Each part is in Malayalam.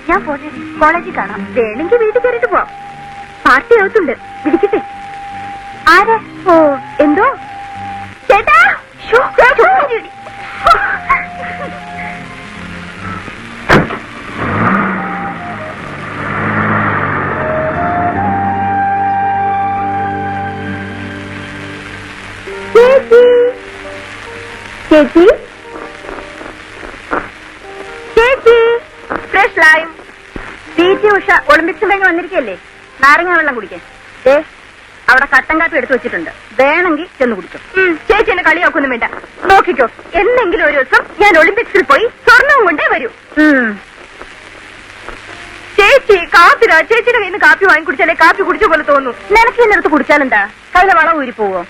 ഞാൻ പോട്ടെ, കോളേജിൽ കാണാം. വേണമെങ്കിൽ വീട്ടിൽ കയറിട്ട് പോവാം. പാർട്ടി അകത്തുണ്ട്, വിളിക്കട്ടെ. ആരെ? ഓ എന്തോ ചേട്ടാ. ചേച്ചി ചേച്ചി ചേച്ചി, fresh lime. PT. Usha Olympics കഴിഞ്ഞ് വന്നിരിക്കല്ലേ, നാരങ്ങ വെള്ളം കുടിക്കാൻ. അവിടെ കട്ടൻ കാപ്പി എടുത്തു വെച്ചിട്ടുണ്ട്, വേണമെങ്കിൽ ചെന്ന് കുടിക്കും. ചേച്ചി എന്നെ കളിയാക്കൊന്നും വേണ്ട, നോക്കിക്കോ. എന്നെങ്കിലും ഒരു ദിവസം ഞാൻ ഒളിമ്പിക്സിൽ പോയി സ്വർണവും കൊണ്ടേ വരൂ. ചേച്ചി കാപ്പിടാ, ചേച്ചിയുടെ കയ്യിൽ നിന്ന് കാപ്പി വാങ്ങി കുടിച്ചാലേ കാപ്പി കുടിച്ച പോലെ തോന്നുന്നു. നിനക്ക് എന്നെടുത്ത് കുടിച്ചാലെന്താ, കയ്യിലെ വളം ഊരി പോവോ?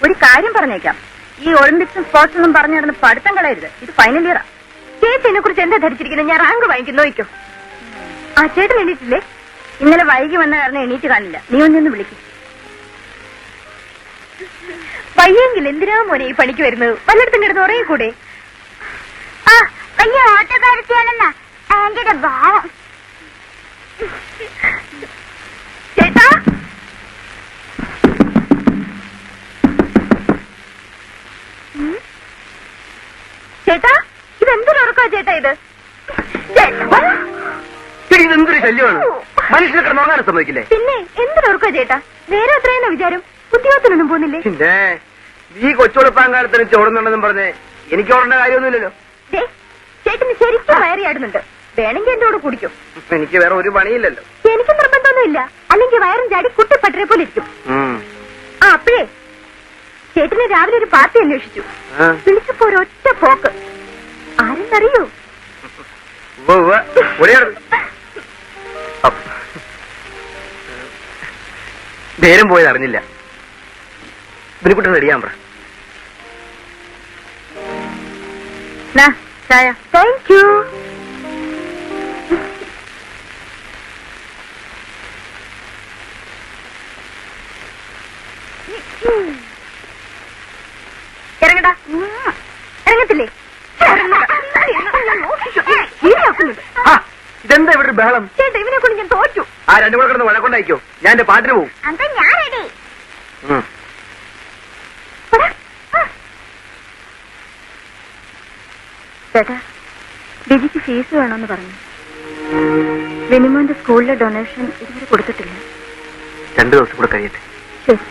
ഒരു കാര്യം പറഞ്ഞേക്കാം, ഈ ഒളിമ്പിക്സും സ്പോർട്സ് ഒന്നും പറഞ്ഞു നടന്ന് പഠിത്തം കളയരുത്. ഇത് ഫൈനൽ ഇയറാ. ചേച്ചി എന്നെ കുറിച്ച് എന്താ ധരിച്ചിരിക്കുന്നത്? ഞാൻ റാങ്ക് വാങ്ങിക്കും, നോക്കോ. ആ ചേട്ടൻ എണീറ്റില്ലേ? ഇന്നലെ വൈകി വന്ന കാരണം എണീറ്റ് കാണില്ല. നീ ഒന്നൊന്ന് വിളിക്കും. പയ്യെങ്കിൽ എന്തിനാ മോനെ ഈ പണിക്ക് വരുന്നത്? വല്ലയിടത്തും കിടന്ന് ഉറങ്ങിക്കൂടെ? ആ വലിയ ഓട്ടക്കാരത്തിയാണെന്നാ ആന്റിയുടെ ഭാവം. ചേട്ടാ ചേട്ടാ, ഇതെന്തൊരു ഉറക്കാ ചേട്ടാ ഇത്? ഇതെന്തൊരു ശല്യമാണ്, മനുഷ്യനെ കിടന്നുറങ്ങാനും സമ്മതിക്കില്ലേ? പിന്നെ എന്തൊരുക്കാ ചേട്ടാ? നേരെ എത്രയെന്ന വിചാരം? കുത്തിവത്തിനൊന്നും പോകുന്നില്ലേ? പിന്നെ ഈ കൊച്ചുകൊടുപ്പാൻ കാലത്തിന് ചോടുന്നുണ്ടെന്നും പറഞ്ഞ് എനിക്ക് ഓടേണ്ട കാര്യമൊന്നുമില്ലല്ലോ. ചേട്ടന് ശരിക്കും വയറിയാടുന്നുണ്ട്, വേണമെങ്കിൽ എന്റെ കൂടെ കുടിക്കും. എനിക്ക് വേറെ ഒരു പണിയില്ലല്ലോ. എനിക്ക് നിർബന്ധമൊന്നുമില്ല, അല്ലെങ്കിൽ വയറും ചാടി കുട്ടിപ്പട്ടരെ പോലെ ഇരിക്കും. ആ അപ്പഴേ ചേട്ടന് രാവിലെ ഒരു പാർട്ടി അന്വേഷിച്ചു, വിളിച്ചപ്പോ ഒരൊറ്റ പോക്ക്. ആരെന്നറിയൂ? നേരം പോയത് അറിഞ്ഞില്ല. ബിനിക്കുട്ടൻ റെഡിയാൻ പറ. ചായ. Thank you. ബഹളം? ചേട്ടാ ഇവനെ കൊണ്ട് ഞാൻ തോറ്റു. ആ രണ്ടു കൂടെ കിടന്ന് വഴക്കൊണ്ടായിക്കോ, ഞാൻ എന്റെ പാട്ടിന് പോവും. അങ്കിൾ ഞാൻ റെഡി. ചേട്ടാ ഡിജിക്ക് ഫീസ് വേണമെന്ന് പറഞ്ഞു. മിനിമോന്റെ സ്കൂളിലെ ഡൊണേഷൻ ഇതുവരെ കൊടുത്തിട്ടില്ല. 2 ദിവസം കൂടെ കഴിയട്ടെ. ശരി.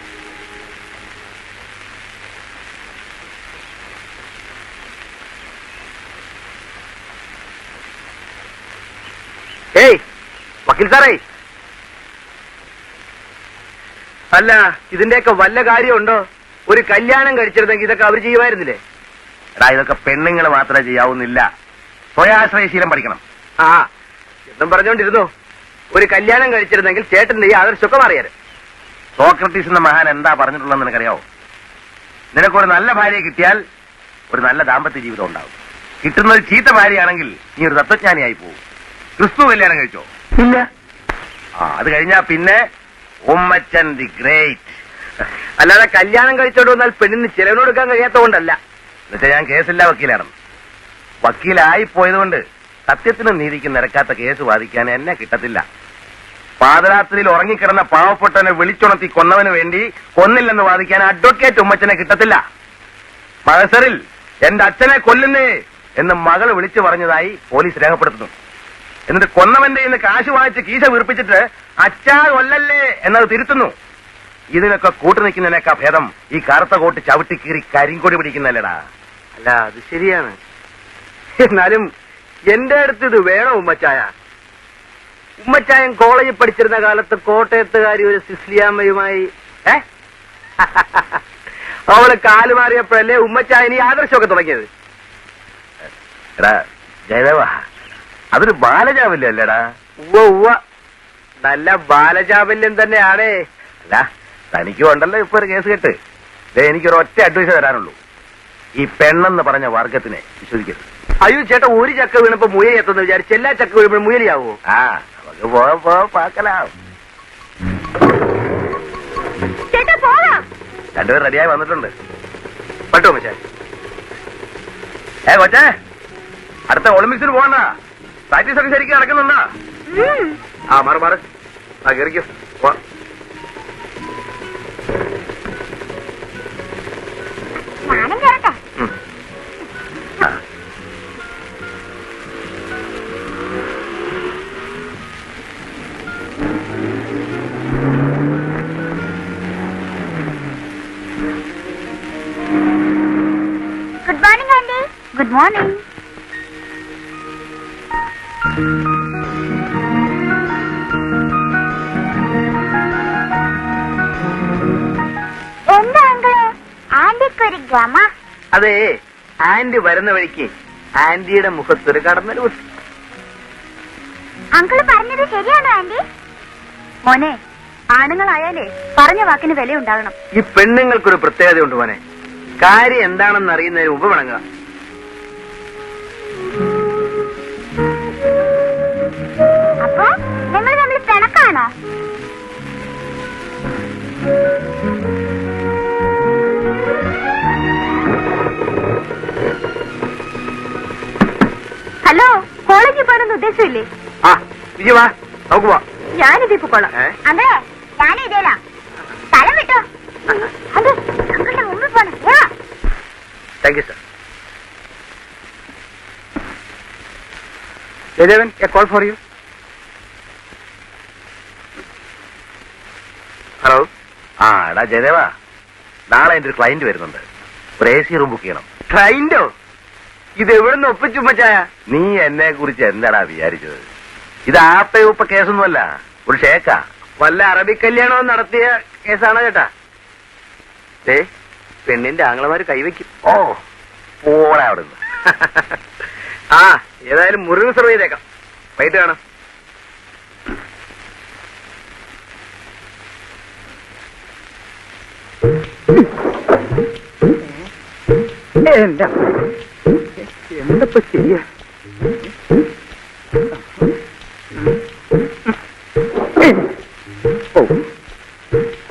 ഏയ് വക്കീൽ സാറേ, അല്ല ഇതിന്റെയൊക്കെ വല്ല കാര്യമുണ്ടോ? ഒരു കല്യാണം കഴിച്ചിരുന്നെങ്കിൽ ഇതൊക്കെ അവർ ചെയ്യുമായിരുന്നില്ലേ? എടാ ഇതൊക്കെ പെണ്ണുങ്ങൾ മാത്രമേ ചെയ്യാവുന്നില്ല, സ്വയാശ്രയശീലം പഠിക്കണം. ആ എന്നും പറഞ്ഞോണ്ടിരുന്നു. ഒരു കല്യാണം കഴിച്ചിരുന്നെങ്കിൽ ചേട്ടന്റെ ഈ ആദർശമൊക്കെ മാറിയാല്. സോക്രട്ടീസ് എന്ന മഹാൻ എന്താ പറഞ്ഞിട്ടുള്ളത് നിനക്കറിയാവോ? നിനക്കൊരു നല്ല ഭാര്യയെ കിട്ടിയാൽ ഒരു നല്ല ദാമ്പത്യ ജീവിതം ഉണ്ടാവും. കിട്ടുന്നത് ചീത്ത ഭാര്യയാണെങ്കിൽ നീ ഒരു തത്വജ്ഞാനിയായി പോകും. ക്രിസ്തു കല്യാണം കഴിച്ചോ? ഇല്ല. അത് കഴിഞ്ഞാ പിന്നെ ഉമ്മച്ചൻ ദി ഗ്രേറ്റ്. അല്ലാതെ കല്യാണം കഴിച്ചോണ്ട് വന്നാൽ പെണ്ണിന് ചെലവിന് കൊടുക്കാൻ കഴിയാത്തതുകൊണ്ടല്ല. എന്നുവെച്ചാൽ ഞാൻ കേസില്ല വക്കീലാണ്. വക്കീലായി പോയതുകൊണ്ട് സത്യത്തിനും നീതിക്കും നിരക്കാത്ത കേസ് വാദിക്കാൻ എന്നെ കിട്ടത്തില്ല. പാദരാത്രിയിൽ ഉറങ്ങിക്കിടന്ന പാവപ്പെട്ടവനെ വിളിച്ചുണർത്തി കൊന്നവന് വേണ്ടി കൊന്നില്ലെന്ന് വാദിക്കാൻ അഡ്വക്കേറ്റ് ഉമ്മച്ചനെ കിട്ടത്തില്ല. മഹസറിൽ എന്റെ അച്ഛനെ കൊല്ലുന്നേ എന്ന് മകൾ വിളിച്ചു പറഞ്ഞതായി പോലീസ് രേഖപ്പെടുത്തുന്നു. എന്നിട്ട് കൊന്നവന്റെ ഇന്ന് കാശ് വാങ്ങിച്ച് കീശ വീർപ്പിച്ചിട്ട് അച്ഛാ കൊല്ലല്ലേ എന്നത് തിരുത്തുന്നു. ഇതിനൊക്കെ കൂട്ടുനിൽക്കുന്നതിനേക്കാ ഭേദം ഈ കറുത്ത കോട്ട് ചവിട്ടി കീറി കരിങ്കൊടി പിടിക്കുന്നല്ലേടാ. അല്ല അത് ശരിയാണ്. എന്നാലും എന്റെ അടുത്ത് ഇത് വേണോ ഉമ്മച്ചായ? ഉമ്മച്ചായൻ കോളേജിൽ പഠിച്ചിരുന്ന കാലത്ത് കോട്ടയത്തുകാരി ഒരു സിസ്ലിയാമ്മയുമായി അവള് കാലുമാറിയപ്പോഴല്ലേ ഉമ്മച്ചായൻ ഈ ആദർശമൊക്കെ തുടങ്ങിയത്. എടാ ജയദേവ, അതൊരു ബാലജാവല്യം അല്ലേടാ? ഉവ്വ ഉവ്വ, നല്ല ബാലചാബല്യം തന്നെയാണേ. അല്ല തനിക്കും ഉണ്ടല്ലോ ഇപ്പൊ ഒരു കേസ് കെട്ട്. എനിക്കൊരു ഒറ്റ അഡ്വൈസ് തരാനുള്ളൂ, ഈ പെണ്ണെന്ന് പറഞ്ഞ വർഗത്തിനെ വിശ്വസിക്കരുത്. അയ്യോ ചേട്ടാ, ഒരു ചക്ക വീണപ്പോ മുയലി എത്തുന്ന വിചാരിച്ച് എല്ലാ ചക്ക വീഴുമ്പോഴും മുയലിയാവോ? ആ നമുക്ക് പാക്കലാം. ചേട്ടാ പോവാം. രണ്ടുപേർ റെഡിയായി വന്നിട്ടുണ്ട്. പട്ടോ മച്ചാ? കൊച്ചേ, അടുത്ത ഒളിമ്പിക്സിന് പോകണ്ട, പ്രാക്ടീസ് ഒക്കെ ശരിക്കും നടക്കുന്നുണ്ടാ? ആ മാറ് മാറ്, ആ കയറിക്കോ. ഞാനും കേറട്ടെ. Good morning aunty. Good morning. എന്താ അങ്കിളെ ആന്റിക്കൊരു ഗമ? അതെ, ആന്റി വരുന്ന വഴിക്ക് ആന്റിയുടെ മുഖത്തൊരു കടന്നൽ കുത്തി. അങ്കിള് പറഞ്ഞത് ശരിയാണോ ആന്റി? മോനെ, ആണുങ്ങളായാലേ പറഞ്ഞ വാക്കിന് വിലയുണ്ടാകണം. ഈ പെണ്ണുങ്ങൾക്കൊരു പ്രത്യേകതയുണ്ട് മോനെ, കാര്യം എന്താണെന്ന് അറിയുന്നതിന് മുമ്പ് വണങ്ങുക. അപ്പൊ നിങ്ങൾ തമ്മിൽ പിണക്കാണോ? ഹലോ, കോളേജിൽ പോകാനൊന്നും ഉദ്ദേശമില്ലേ? ആ വിജയ വാ, നമുക്ക് പോവാം. ഞാനിതേ പൊക്കോളാം. അങ്കിളെ ഞാനും ഇതേലാ. സ്ഥലം വിട്ടോ. അത് അങ്കിളുടെ മുമ്പിൽ പോണം. Thank you sir. Jayadevan, A call for you. Hello. ആ എടാ ജയദേവ, നാളെ എന്റെ ഒരു ക്ലയന്റ് വരുന്നുണ്ട്. ഒരു AC റൂം ബുക്ക് ചെയ്യണം. ട്രെയിൻഡോ? ഇത് എവിടുന്ന് ഒപ്പിച്ചുമ്മച്ചായ? നീ എന്നെ കുറിച്ച് എന്താടാ വിചാരിച്ചത്? ഇത് ആപ്പ ഉപ്പ കേസൊന്നുമല്ല, ഒരു ഷേക്കാ. വല്ല അറബി കല്യാണവും നടത്തിയ കേസാണോ ചേട്ടാ? പെണ്ണിന്റെ ആങ്ങളമാര് കൈവയ്ക്കും. ഓ പോടാ അവിടെ നിന്ന്. ആ ഏതായാലും മുറി റിസർവ് ചെയ്തേക്കാം, വൈകിട്ട് കാണാം. എന്തപ്പോ ശരിയാ?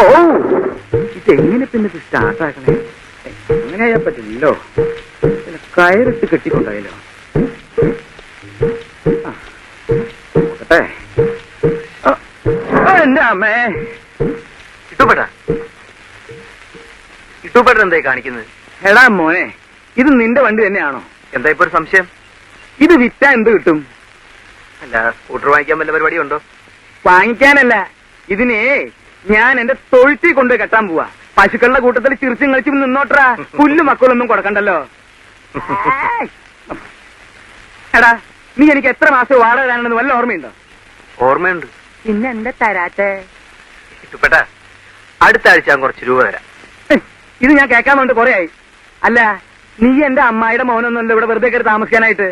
ഓ ഇതെങ്ങനെ പിന്നെ ഇത് സ്റ്റാർട്ടാക്കണേ? അങ്ങനെയാ പറ്റില്ലല്ലോ, കയറിട്ട് കെട്ടിക്കൊണ്ടായാലോ. നോക്കട്ടെ. അമ്മേ. ഇട്ടുപേട്ടൻ എന്തായി കാണിക്കുന്നത്? എടാ മോനെ, ഇത് നിന്റെ വണ്ടി തന്നെയാണോ? എന്താ ഇപ്പൊ ഒരു സംശയം? ഇത് വിറ്റാ എന്ത് കിട്ടും? അല്ല, സ്കൂട്ടർ വാങ്ങിക്കാൻ വല്ല പരിപാടി ഉണ്ടോ? വാങ്ങിക്കാനല്ല, ഇതിനെ ഞാൻ എന്റെ തൊഴുത്തി കൊണ്ട് കെട്ടാൻ പോവാ. പശുക്കളുടെ കൂട്ടത്തിൽ ചിരിച്ചും കളിച്ചും നിന്നോട്ടറാ. പുല്ല് മക്കളൊന്നും കൊടുക്കണ്ടല്ലോ. ഏയ്. എടാ, നീ എനിക്ക് എത്ര മാസം വാടക തരാണെന്ന് വല്ല ഓർമ്മയുണ്ടോ? ഓർമ്മയുണ്ട്. പിന്നെ എന്താ തരാത്തെ? ഇട്ടുപേട്ട, അടുത്ത ആഴ്ച ഞാൻ കുറച്ച് രൂപ തരാം. ഇത് ഞാൻ കേൾക്കാൻ വേണ്ടി കൊറേ ആയി. അല്ല, നീ എന്റെ അമ്മായിയുടെ മോനൊന്നുമല്ല ഇവിടെ വെറുതെ കയറി താമസിക്കാനായിട്ട്.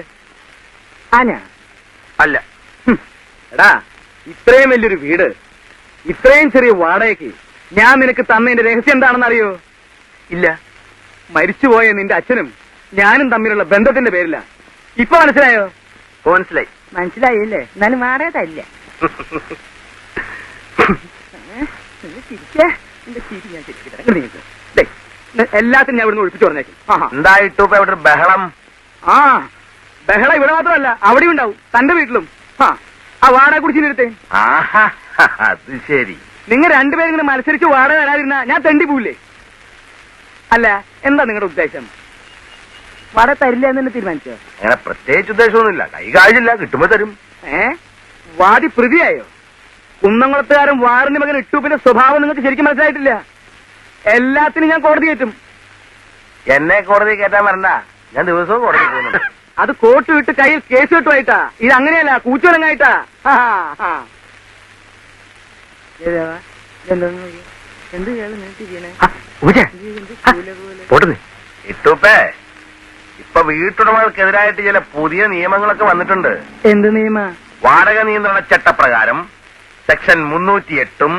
ഞാൻ അല്ല. എടാ, ഇത്രയും വലിയൊരു വീട് ഇത്രയും ചെറിയ വാടകയ്ക്ക് ഞാൻ നിനക്ക് തന്നതിന്റെ രഹസ്യം എന്താണെന്ന് അറിയോ? ഇല്ല. മരിച്ചുപോയ നിന്റെ അച്ഛനും ഞാനും തമ്മിലുള്ള ബന്ധത്തിന്റെ പേരില. ഇപ്പൊ മനസ്സിലായോ? മനസ്സിലായി. മനസ്സിലായില്ലേ? എന്നാലും മാറിയതല്ല. എല്ലാത്തിനും ഞാൻ ഇവിടുന്ന് ഒഴിപ്പിച്ചു പറഞ്ഞേക്കും. എന്തായിട്ടു ഇപ്പൊ ഇവിടെ ഒരു ബഹളം? ആ, ബഹളം ഇവിടെ മാത്രമല്ല, അവിടെ ഉണ്ടാവും, തന്റെ വീട്ടിലും. ആ വാടക കുടിച്ചിരുത്തേ. ആഹാ, അത് ശരി. നിങ്ങൾ രണ്ടുപേരും ഇങ്ങനെ മത്സരിച്ച് വാടക തരാതിരുന്ന ഞാൻ തെണ്ടി പോവില്ലേ? അല്ല, എന്താ നിങ്ങളുടെ ഉദ്ദേശം? വാടക തരില്ല എന്ന് തന്നെ തീരുമാനിച്ചോ? അങ്ങനെ പ്രത്യേകിച്ച് ഉദ്ദേശമൊന്നുമില്ല. കൈകാഴ്ചയില്ല, കിട്ടുമ്പോ തരും. വാദി പ്രതിയായോ? കുന്നംകുളത്തുകാരൻ വാറിന്റെ മകൻ ഇട്ടൂപ്പിന്റെ സ്വഭാവം നിങ്ങൾക്ക് ശരിക്കും മനസ്സിലായിട്ടില്ല. എല്ലാത്തിനും ഞാൻ കോടതി കയറ്റും. എന്നെ കോടതി കയറ്റാൻ വരണ്ട, ഞാൻ ദിവസവും കോടതി പോകുന്നുണ്ട്. അത് കോട്ട് വിട്ട് കയ്യിൽ കേസ് കെട്ടുമായിട്ടാ. ഇത് അങ്ങനെയല്ല, കൂച്ചുവലങ്ങായിട്ടാ. എന്ത് പോട്ടെ. ഇട്ടൂപ്പേ, ഇപ്പൊ വീട്ടുടമകൾക്കെതിരായിട്ട് ചില പുതിയ നിയമങ്ങളൊക്കെ വന്നിട്ടുണ്ട്. എന്ത് നിയമ? വാടക നിയന്ത്രണ ചട്ടപ്രകാരം സെക്ഷൻ 308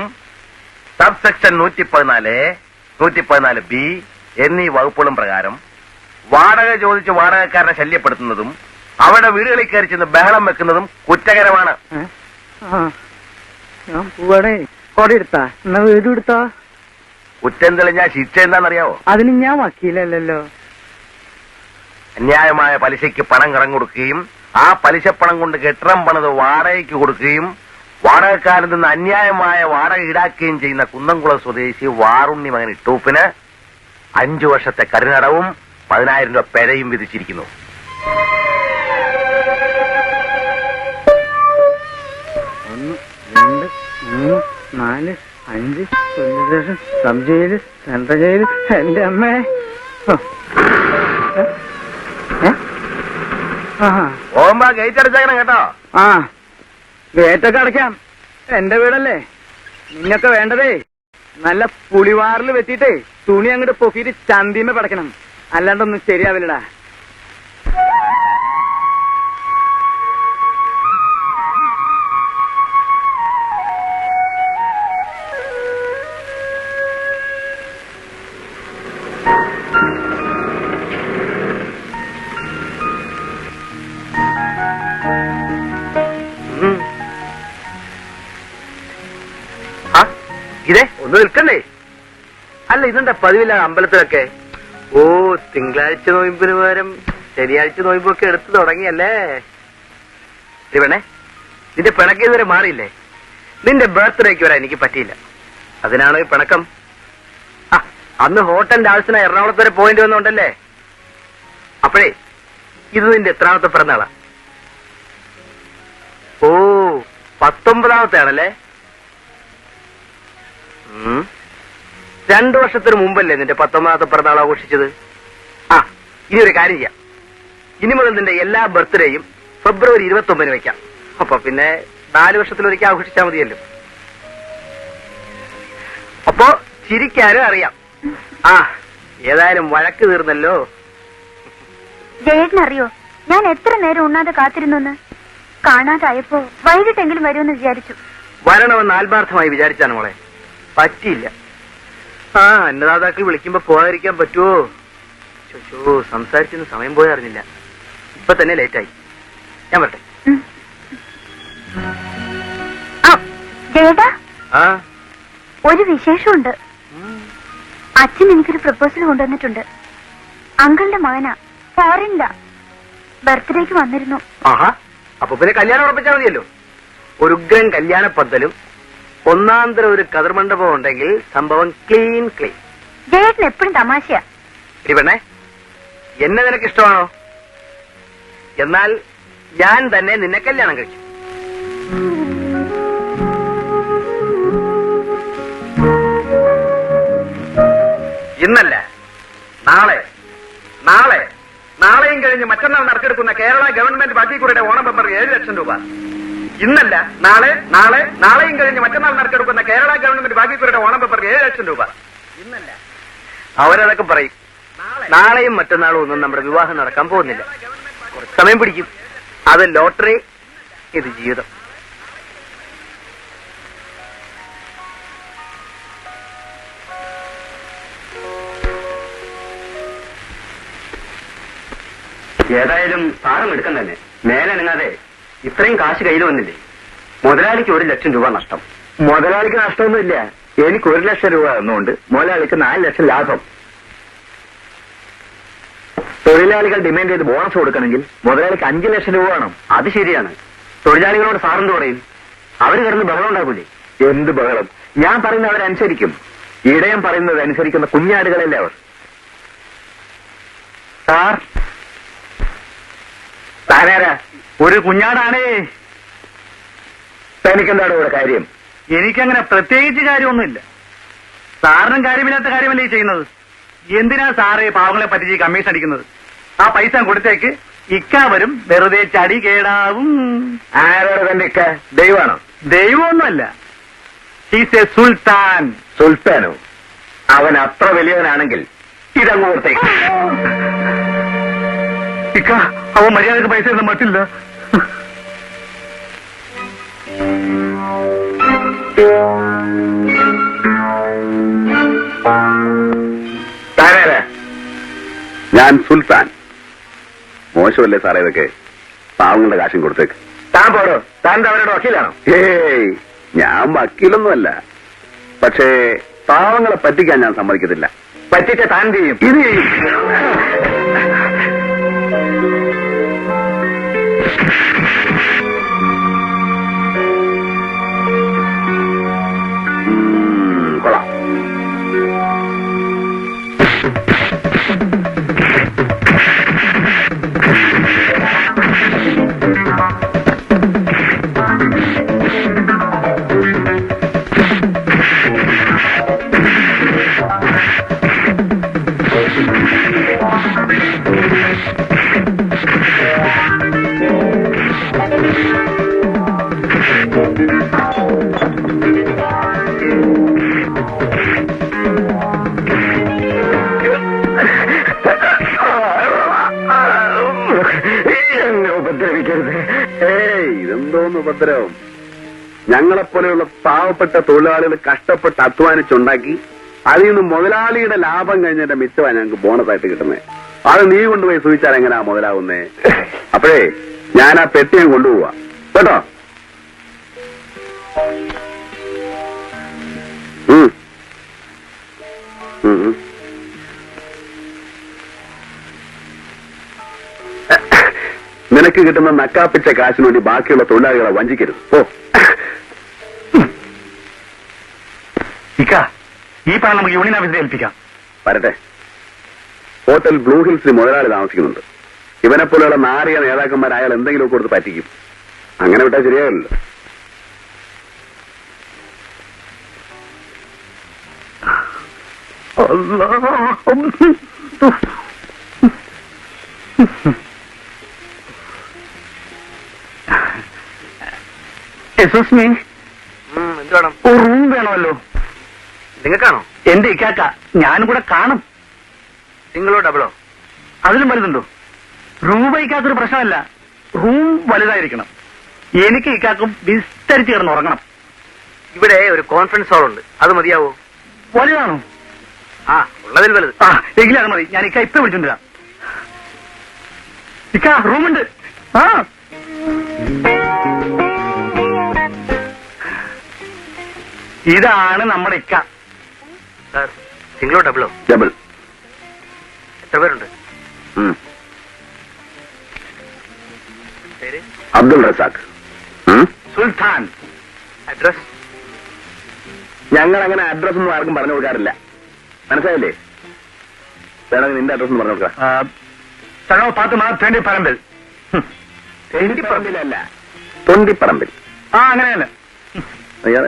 സബ് സെക്ഷൻ 114, 114B എന്നീ വകുപ്പുകളും പ്രകാരം വാടക ചോദിച്ച് വാടകക്കാരനെ ശല്യപ്പെടുത്തുന്നതും അവരുടെ വീടുകളിൽ കയറി ചെന്ന് ബഹളം വെക്കുന്നതും കുറ്റകരമാണ്. ഞാൻ പോവാടേ. കോടതി എടുത്താ? എന്നാ വീട് എടുത്താ? കുറ്റം തെളിഞ്ഞാൽ ശിക്ഷ എന്താണെന്നറിയാവോ? അതിന് ഞാൻ വക്കീലല്ലോ. അന്യായമായ പലിശയ്ക്ക് പണം കടം കൊടുക്കുകയും ആ പലിശപ്പണം കൊണ്ട് കെട്ടിടം പണിത് വാടകയ്ക്ക് കൊടുക്കുകയും വാടകക്കാരിൽ നിന്ന് അന്യായമായ വാടക ഈടാക്കുകയും ചെയ്യുന്ന കുന്നംകുളം സ്വദേശി വാറുണ്ണി മകൻ ഇട്ടൂപ്പിന് 5 വർഷത്തെ കഠിനടവും 10,000 രൂപ പിഴയും വിധിച്ചിരിക്കുന്നു. ഒന്ന്, രണ്ട്, മൂന്ന്, നാല്, 5 കൊല്ലം സബ് ജയില്, സെൻട്രൽ ജയില്. എന്റെ അമ്മേ. പോകുമ്പോ ഗേറ്റ് അടച്ചേക്കണം കേട്ടോ. ആ, ഗേറ്റൊക്കെ അടയ്ക്കാം. എന്റെ വീടല്ലേ. നിന്നൊക്കെ വേണ്ടതേ നല്ല പുളിവാറിൽ വെച്ചിട്ടേ തുണി അങ്ങോട്ട് പൊക്കിയിട്ട് ചന്തിമ പടക്കണം. അല്ലാണ്ടൊന്നും ശരിയാവില്ലടാ. ഇതേ ഒന്ന് നിൽക്കണ്ടേ? അല്ല, ഇതെന്താ പതിവില്ല അമ്പലത്തിലൊക്കെ? ഓ, തിങ്കളാഴ്ച നോയമ്പിന് പകരം ശനിയാഴ്ച നോയമ്പൊക്കെ എടുത്തു തുടങ്ങിയല്ലേ? വേണേ, നിന്റെ പിണക്ക് ഇതുവരെ മാറിയില്ലേ? നിന്റെ ബർത്ത്ഡേക്ക് വരാൻ എനിക്ക് പറ്റിയില്ല. അതിനാണോ ഈ പിണക്കം? അന്ന് ഹോട്ടലിന്റെ ആവശ്യത്തിന് എറണാകുളത്ത് വരെ പോയിന്റ് വന്നോണ്ടല്ലേ? അപ്പോഴേ ഇത് നിന്റെ എത്രാമത്തെ പിറന്നാളാ? ഓ, 19ാമത്തെ ആണല്ലേ? 2 വർഷത്തിന് മുമ്പല്ലേ നിന്റെ 19ാമത്തെ പിറന്നാൾ ആഘോഷിച്ചത്? ഇനി ഒരു കാര്യം ചെയ്യാം. ഇനി മുതൽ നിന്റെ എല്ലാ ബർത്ത്ഡേയും ഫെബ്രുവരി 29 വെക്കാം. അപ്പൊ പിന്നെ 4 വർഷത്തിലൊരിക്കൽ ആഘോഷിച്ചാൽ മതിയല്ലോ. അപ്പോ ചിരിക്കാനും അറിയാം. ഏതായാലും വഴക്ക് തീർന്നല്ലോ. ജയേട്ടനറിയോ, ഞാൻ എത്ര നേരം ഉണ്ണാതെ കാത്തിരുന്നു. കാണാതായപ്പോ വൈകിട്ടെങ്കിലും വരുമെന്ന് വിചാരിച്ചു. വരണമെന്ന് ആത്മാർത്ഥമായി വിചാരിച്ചാണ് മോളെ. പറ്റിയില്ല. അന്നദാതാക്കൾ വിളിക്കുമ്പോ പോകാതിരിക്കാൻ പറ്റുമോ? ചോച്ചോ, സംസാരിച്ചെന്ന് സമയം പോയി അറിഞ്ഞില്ല. ഇപ്പൊ തന്നെ ലേറ്റായി. ഞാൻ വരട്ടെ. ജയേട്ടാ, ഒരു വിശേഷമുണ്ട്. അച്ഛൻ എനിക്കൊരു പ്രപ്പോസൽ കൊണ്ടുവന്നിട്ടുണ്ട്. അങ്കിളുടെ മകനാ, ഫോറിനില്ല. ബർത്ത്ഡേക്ക് വന്നിരുന്നു. അപ്പൊ പിന്നെ കല്യാണം ഉറപ്പിച്ചാൽ മതിയല്ലോ. ഒരു ഉഗ്രൻ കല്യാണ പന്തലും ഒന്നാന്തരം ഒരു കതിർമണ്ഡപം ഉണ്ടെങ്കിൽ സംഭവം ക്ലീൻ. ജയേട്ടൻ എപ്പോഴും തമാശയാ. പെണ്ണെ, എന്നെ നിനക്ക് ഇഷ്ടമാണോ? എന്നാൽ ഞാൻ തന്നെ നിന്നെ കല്യാണം കഴിച്ചു. ഇന്നല്ല, നാളെ, നാളെ, നാളെയും കഴിഞ്ഞ് മറ്റന്നാൾ നറുക്കെടുക്കുന്ന കേരള ഗവൺമെന്റ് ബാക്കിക്കുറിയുടെ ഓണം ബമ്പർ 7 ലക്ഷം രൂപ. ഇന്നല്ല, നാളെ, നാളെ, നാളെയും കഴിഞ്ഞ് മറ്റന്നാൾ നറുക്കെടുക്കുന്ന കേരള ഗവൺമെന്റ് ബാക്കിക്കുറിയുടെ ഓണം ബമ്പർ 7 ലക്ഷം രൂപ. ഇന്നല്ല, അവരതൊക്കെ പറയും. നാളെയും മറ്റന്നാളും ഒന്നും നമ്മുടെ വിവാഹം നടക്കാൻ പോകുന്നില്ല. കുറച്ച് സമയം പിടിക്കും. അത് ലോട്ടറി, ഇത് ജീവിതം. ഏതായാലും സാറും എടുക്കാൻ തന്നെ. മേലനങ്ങാതെ ഇത്രയും കാശ് കയ്യിൽ വന്നില്ലേ? മുതലാളിക്ക് 1 ലക്ഷം രൂപ നഷ്ടം. മുതലാളിക്ക് നഷ്ടമൊന്നുമില്ല. എനിക്ക് 1 ലക്ഷം രൂപ തന്നുകൊണ്ട് മുതലാളിക്ക് 4 ലക്ഷം ലാഭം. തൊഴിലാളികൾ ഡിമാൻഡ് ചെയ്ത് ബോണസ് കൊടുക്കണമെങ്കിൽ മുതലാളിക്ക് 5 ലക്ഷം രൂപ വേണം. അത് ശരിയാണ്. തൊഴിലാളികളോട് സാറെന്ത് പറയും? അവർ കിടന്ന് ബഹളം ഉണ്ടാക്കൂലേ? എന്ത് ബഹളം? ഞാൻ പറയുന്നത് അവരനുസരിക്കും. ഇടയം പറയുന്നത് അനുസരിക്കുന്ന കുഞ്ഞാടുകളല്ലേ അവർ. സാർ, താനാരാ? ഒരു കുഞ്ഞാടാണേ. തനിക്കെന്താണ് ഇവിടെ കാര്യം? എനിക്കങ്ങനെ പ്രത്യേകിച്ച് കാര്യമൊന്നുമില്ല. സാറിനും കാര്യമില്ലാത്ത കാര്യമല്ലേ ഈ ചെയ്യുന്നത്? എന്തിനാ സാറേ പാവങ്ങളെ പറ്റിച്ച് കമ്മീഷൻ അടിക്കുന്നത്? ആ പൈസ കൊടുത്തേക്ക്, ഇക്ക വരും, വെറുതെ ചടി കേടാവും. ആരോട് തന്റെ ഇക്ക? ദൈവമാണോ? ദൈവമൊന്നുമല്ല, ഹീസ് എ സുൽത്താൻ. സുൽത്താനോ? അവൻ അത്ര വലിയവനാണെങ്കിൽ ഇതങ്ങ് കൊടുത്തേക്ക്. ഇക്ക, അവൻ മര്യാദക്ക് പൈസ ഒന്നും മറ്റില്ല. ഞാൻ സുൽത്താൻ. മോശമല്ലേ സാറേ ഇതൊക്കെ? പാവങ്ങളുടെ കാശും കൊടുത്തേക്ക്. താൻ പോടോ. താൻ അവരുടെ വക്കീലാണോ? ഏയ്, ഞാൻ വക്കീലൊന്നുമല്ല. പക്ഷേ പാവങ്ങളെ പറ്റിക്കാൻ ഞാൻ സമ്മതിക്കത്തില്ല. പറ്റിച്ച താൻ ചെയ്യും. ഇത് ചെയ്യും. കൊള്ളാം. ഇതെന്തോന്ന് ഉപദ്രവം? ഞങ്ങളെപ്പോലെയുള്ള പാവപ്പെട്ട തൊഴിലാളികൾ കഷ്ടപ്പെട്ട് അധ്വാനിച്ചുണ്ടാക്കി അതിൽ നിന്ന് മുതലാളിയുടെ ലാഭം കഴിഞ്ഞതിന്റെ മിച്ചമാണ് ഞങ്ങൾക്ക് ബോണസായിട്ട് കിട്ടുന്നത്. അത് നീ കൊണ്ടുപോയി സൂചിച്ചാൽ എങ്ങനെയാ മുതലാവുന്നേ? അപ്പോഴേ ഞാൻ ആ പെട്ടി ഞാൻ കൊണ്ടുപോവാ കേട്ടോ. നിനക്ക് കിട്ടുന്ന നക്കാപ്പിച്ച കാശിന് വേണ്ടി ബാക്കിയുള്ള തൊഴിലാളികളെ വഞ്ചിക്കരുത്. ഓ, ഈ പണം നമുക്ക് യൂണിയൻ ഓഫീസിൽ ഏൽപ്പിക്കാം. വരട്ടെ. ഹോട്ടൽ ബ്ലൂ ഹിൽസിൽ മുതലാളി താമസിക്കുന്നുണ്ട്. ഇവനെ പോലെയുള്ള നാറിയ നേതാക്കന്മാർ അയാൾ എന്തെങ്കിലും കൊടുത്ത് പറ്റിക്കും. അങ്ങനെ വിട്ടാൽ ശരിയാവില്ലല്ലോ. എന്ത് വേണം? ഒരു റൂം വേണമല്ലോ. നിങ്ങൾക്കാണോ? എന്റെ ഇക്കാക്ക, ഞാനും കൂടെ കാണും. സിംഗിളോ ഡബിളോ? അതിലും വലുതുണ്ടോ? രൂപ ഇക്കാത്തൊരു പ്രശ്നമല്ല, റൂം വലുതായിരിക്കണം. എനിക്ക് ഇക്കാക്കും വിസ്തരിച്ച് കിടന്ന് ഉറങ്ങണം. ഇവിടെ ഒരു കോൺഫറൻസ് ഹാൾ ഉണ്ട്, അത് മതിയാവോ? വലുതാണോ? ആ, ഉള്ളതിൽ വലുത്. ആ, എങ്കിലും അത് മതി. ഞാൻ ഇക്ക ഇപ്പൊ വിളിച്ചോണ്ടിരാം. ഇക്ക, റൂമുണ്ട്. ആ, ഇതാണ് നമ്മുടെ ഇക്ക. സാർ, സിംഗിളോ ഡബിളോ? ഡബിൾ. എത്ര പേരുണ്ട്? പേര്? അബ്ദുൾ റസാഖ്. സുൽത്താൻ. അഡ്രസ്? ഞങ്ങൾ അങ്ങനെ അഡ്രസ് ഒന്നും ആർക്കും പറഞ്ഞു കൊടുക്കാറില്ല, മനസ്സിലായില്ലേ? വേണമെങ്കിൽ നിന്റെ അഡ്രസ് ഒന്ന് പറഞ്ഞു കൊടുക്കാം. സഖാവ് പാത്തുമാ തേണ്ടിപ്പറമ്പിൽ. തേണ്ടിപ്പറമ്പിലല്ല, തൊണ്ടിപ്പറമ്പിൽ. അങ്ങനെയല്ല.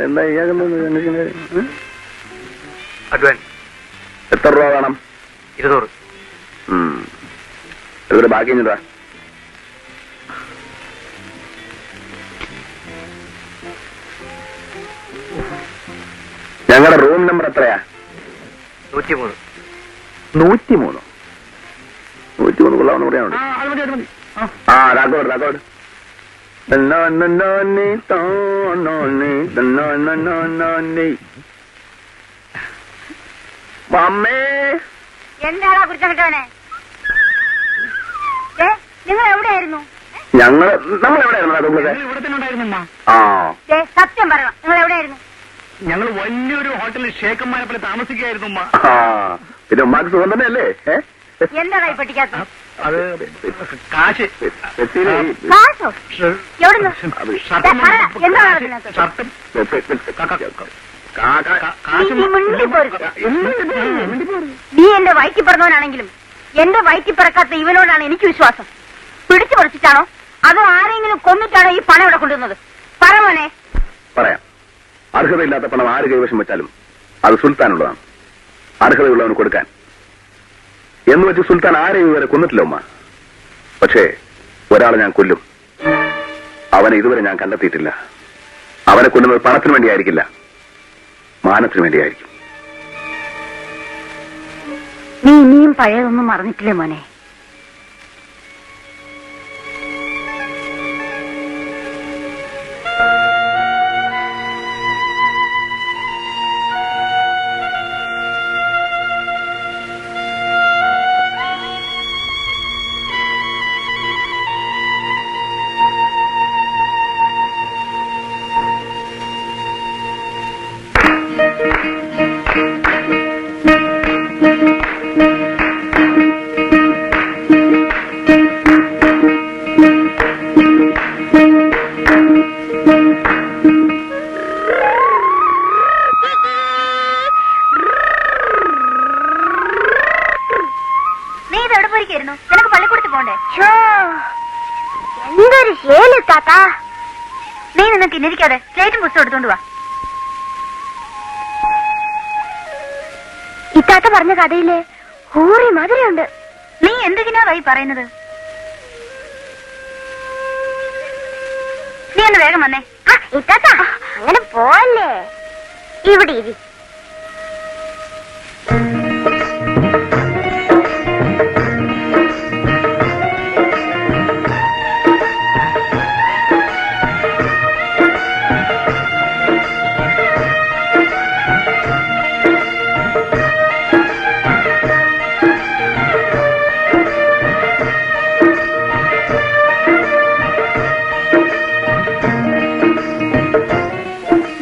എന്താ അഡ്വാൻസ് എത്ര രൂപ വേണം? 200. ഇവര് ബാക്കി കഴിഞ്ഞിട്ടാ. ഞങ്ങളുടെ റൂം നമ്പർ എത്രയാ? 103. 103. 103 കൊള്ളാമെന്ന് പറയാനുണ്ട്. രാഘവോട് അമ്മേ. എന്താടാ കുറിച്ച കിട്ടവനെ? നിങ്ങൾ എവിടെയായിരുന്നു? നമ്മൾ എവിടെയായിരുന്നു? ഇവിടെ തന്നെ ഉണ്ടായിരുന്നു. സത്യം പറയണം, നിങ്ങൾ എവിടെയായിരുന്നു? ഞങ്ങൾ വലിയൊരു ഹോട്ടലിൽ ഷേഖന്മാരെ പോലെ താമസിക്കുകയായിരുന്നു. പിന്നെ ഉമ്മാക്ക് സുഖം തന്നെ അല്ലേ? എന്താടാ ഈ പെട്ടിക്കകത്ത്? അത് കാശ്. കാശോ? എവിടുന്ന്? എന്താ നടക്കുന്നത്? ഷർട്ടും നീ എന്റെ വയറ്റി പറഞ്ഞവനാണെങ്കിലും എന്റെ വയറ്റി പിറക്കാത്ത ഇവനോടാണ് എനിക്ക് വിശ്വാസം. പിടിച്ചു പറിച്ചിട്ടാണോ അതോ ആരെങ്കിലും കൊന്നിട്ടാണോ ഈ പണം ഇവിടെ കൊണ്ടുവന്നത്? പറമോനെ. പറയാം. അർഹതയില്ലാത്ത പണം ആര് കൈവശം വെച്ചാലും അത് സുൽത്താനുള്ളതാണ്, അർഹതയുള്ളവന് കൊടുക്കാൻ. എന്ന് വെച്ച് സുൽത്താൻ ആരെയും ഇതുവരെ കൊന്നിട്ടില്ല ഉമ്മ. പക്ഷേ ഒരാളെ ഞാൻ കൊല്ലും. അവനെ ഇതുവരെ ഞാൻ കണ്ടെത്തിയിട്ടില്ല. അവനെ കൊല്ലുന്നത് പണത്തിന് വേണ്ടിയായിരിക്കില്ല, മാനത്തിന് വേണ്ടിയായിരിക്കും. നീ ഇനിയും പഴയതൊന്നും മറന്നിട്ടില്ലേ മോനെ? നിനക്ക് പള്ളിക്കൂടത്ത് പോണ്ടേ? എന്തൊരു ശേല് താത്താ. നീ നിന്ന് തിന്നിരിക്കാതെ സ്ലേറ്റും പുസ്തകം എടുത്തോണ്ട് വാ. ഇത്താത്ത പറഞ്ഞ കഥയില് ഹൂറി മധുരമുണ്ട്. നീ എന്തിനായി പറയുന്നത്? നീ ഒന്ന് വേഗം വന്നേ. ഇത്താത്ത അങ്ങനെ പോവല്ലേ, ഇവിടെ ഇരി.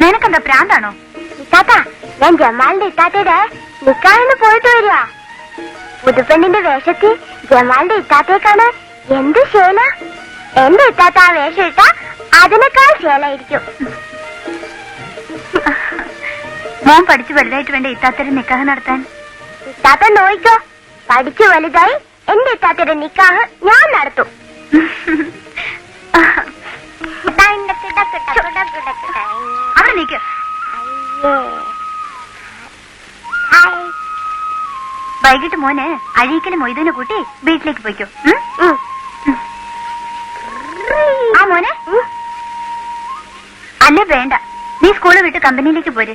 നിനക്കെന്താ പ്രാന്താണോ? ഇത്താത്ത, ഞാൻ ജമാലിന്റെ ഇത്താത്തയുടെ നിക്കാഹിന് പോയിട്ട് വരിക. പുതുപ്പെണ്ണിന്റെ വേഷത്തിൽ ജമാലിന്റെ ഇത്താത്തേക്കാണ് എന്ത് ശേല. എന്റെ ഇത്താത്ത ആ വേഷം ഇട്ട അതിനേക്കാൾ ശേലായിരിക്കും. മോൻ പഠിച്ചു വലുതായിട്ട് വേണ്ട ഇത്താത്തയുടെ നിക്കാഹ് നടത്താൻ. ഇത്താത്ത നോയിക്കോ, പഠിച്ചു വലുതായി എന്റെ ഇത്താത്തയുടെ നിക്കാഹ് ഞാൻ നടത്തും. അവിടെ നിൽക്ക്. വൈകിട്ട് മോന് അഴീക്കല് മൊയ്തൂനെ കൂട്ടി വീട്ടിലേക്ക് പോയിക്കോ. ആ മോനെ. അല്ല വേണ്ട, നീ സ്കൂള് വിട്ട് കമ്പനിയിലേക്ക് പോര്.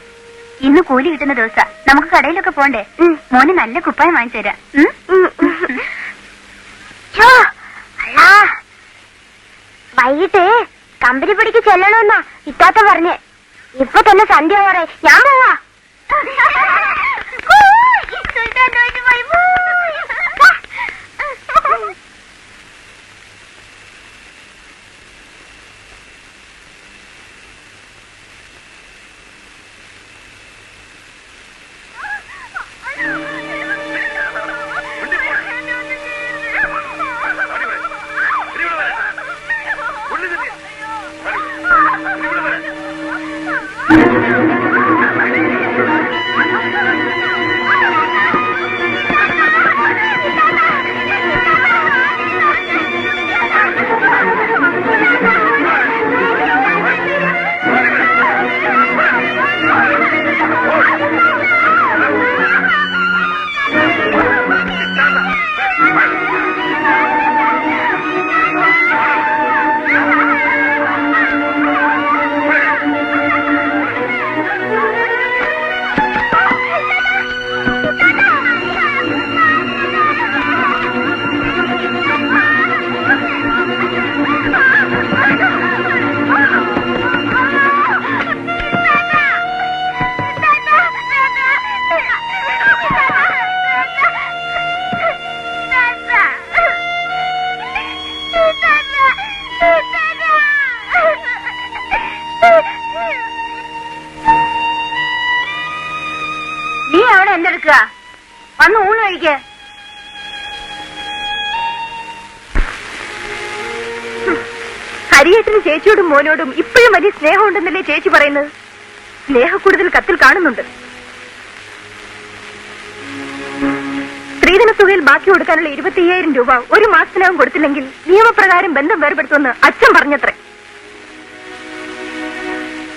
ഇന്ന് കൂലി കിട്ടുന്ന ദിവസാ, നമുക്ക് കടയിലൊക്കെ പോണ്ടേ. മോന് നല്ല കുപ്പായം വാങ്ങിച്ചു തരാം. വൈകിട്ട് കമ്പനി പിടിക്ക് ചെല്ലണമെന്നാ ഇത്താത്ത പറഞ്ഞ്. ഇപ്പൊ തന്നെ സന്ധ്യ പറ, ഞാൻ പോവാ. നീ അവിടെ എന്തെടുക്കുക? വന്ന് ഊണ് കഴിക്കേ. ഹരിയേട്ടനും ചേച്ചിയോടും മോനോടും ഇപ്പോഴും വലിയ സ്നേഹം ഉണ്ടെന്നല്ലേ ചേച്ചി പറയുന്നത്? സ്നേഹ കൂടുതൽ കത്തിൽ കാണുന്നുണ്ട്. സ്ത്രീധന തുകയിൽ ബാക്കി കൊടുക്കാനുള്ള 25,000 രൂപ ഒരു മാസത്തിനകം കൊടുത്തില്ലെങ്കിൽ നിയമപ്രകാരം ബന്ധം വേർപെടുത്തുമെന്ന് അച്ഛൻ പറഞ്ഞത്രേ.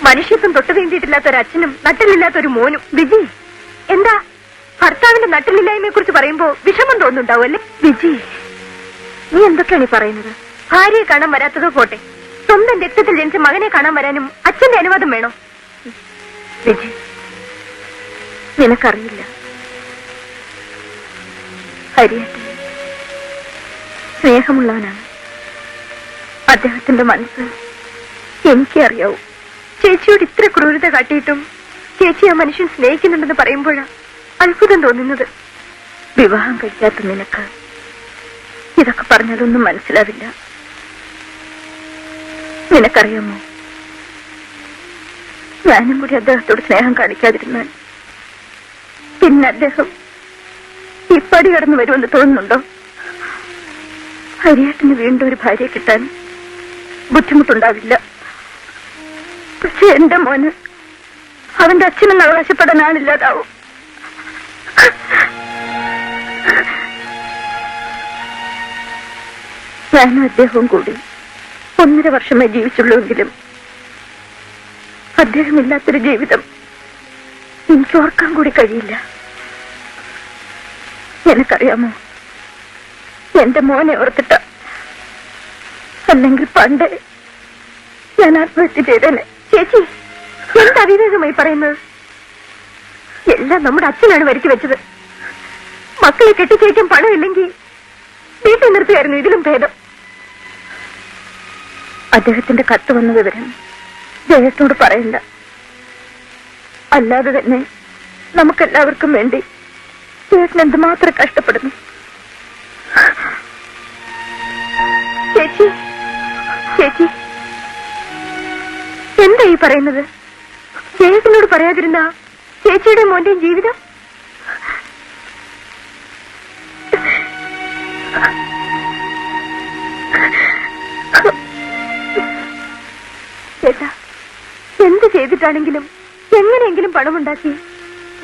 മനുഷ്യത്വം തൊട്ടു തീണ്ടിയിട്ടില്ലാത്ത ഒരു അച്ഛനും നട്ടിലില്ലാത്ത ഒരു മോനും. വിജി, എന്താ ഭർത്താവിന്റെ നട്ടിലില്ലായ്മയെ കുറിച്ച് പറയുമ്പോ വിഷമം തോന്നുന്നുണ്ടാവും അല്ലേ? വിജി, നീ എന്തൊക്കെയാണ് ഈ പറയുന്നത്? ഭാര്യയെ കാണാൻ വരാത്തതോ പോട്ടെ, സ്വന്തം രക്തത്തിൽ ജനിച്ച മകനെ കാണാൻ വരാനും അച്ഛന്റെ അനുവാദം വേണോ? വിജി, നിനക്കറിയില്ല, ഹരിയേട്ടൻ സ്നേഹമുള്ളവനാണ്. അദ്ദേഹത്തിന്റെ മനസ്സ് എനിക്കേ അറിയാവൂ. ചേച്ചിയോട് ഇത്ര ക്രൂരത കാട്ടിയിട്ടും ചേച്ചി ആ മനുഷ്യൻ സ്നേഹിക്കുന്നുണ്ടെന്ന് പറയുമ്പോഴാണ് അത്ഭുതം തോന്നുന്നത്. വിവാഹം കഴിക്കാത്ത നിനക്ക് ഇതൊക്കെ പറഞ്ഞാലൊന്നും മനസ്സിലാവില്ല. നിനക്കറിയാമോ, ഞാനും കൂടി അദ്ദേഹത്തോട് സ്നേഹം കാണിക്കാതിരുന്നാൽ പിന്നെ അദ്ദേഹം ഈ പടി കടന്നു വരുമെന്ന് തോന്നുന്നുണ്ടോ? ഹരിയേട്ടന് വീണ്ടും ഒരു ഭാര്യയെ കിട്ടാൻ ബുദ്ധിമുട്ടുണ്ടാവില്ല. പക്ഷെ എന്റെ മോന് അവന്റെ അച്ഛനെന്ന് അവകാശപ്പെടാൻ ആളില്ലാതാവും. ഞാനും അദ്ദേഹവും കൂടി 1.5 വർഷമേ ജീവിച്ചുള്ളൂവെങ്കിലും അദ്ദേഹമില്ലാത്തൊരു ജീവിതം എനിക്ക് ഓർക്കാൻ കൂടി കഴിയില്ല. എനിക്കറിയാമോ, എന്റെ മോനെ ഓർത്തിട്ട, അല്ലെങ്കിൽ പണ്ടേ ഞാൻ ആത്മഹത്യ ചെയ്തേനെ. ചേച്ചി, എന്താ അവിവേകമായി പറയുന്നത്? എല്ലാം നമ്മുടെ അച്ഛനാണ് വരുത്തി വെച്ചത്. മക്കളെ കെട്ടിച്ചേക്കാൻ പണമില്ലെങ്കിൽ വീട്ടിൽ നിർത്തിയായിരുന്നു ഇതിലും ഭേദം. അദ്ദേഹത്തിന്റെ കത്ത് വന്ന വിവരം ജയത്തോട് പറയണ്ട. അല്ലാതെ തന്നെ നമുക്കെല്ലാവർക്കും വേണ്ടി ചേട്ടൻ എന്തുമാത്രം കഷ്ടപ്പെടുന്നു. ചേച്ചി, ചേച്ചി, എന്താ ഈ പറയുന്നത്? ചേട്ടനോട് പറയാതിരുന്ന ചേച്ചിയുടെ മോന്റെയും ജീവിതം? ചേട്ടാ, എന്ത് ചെയ്തിട്ടാണെങ്കിലും എങ്ങനെയെങ്കിലും പണമുണ്ടാക്കി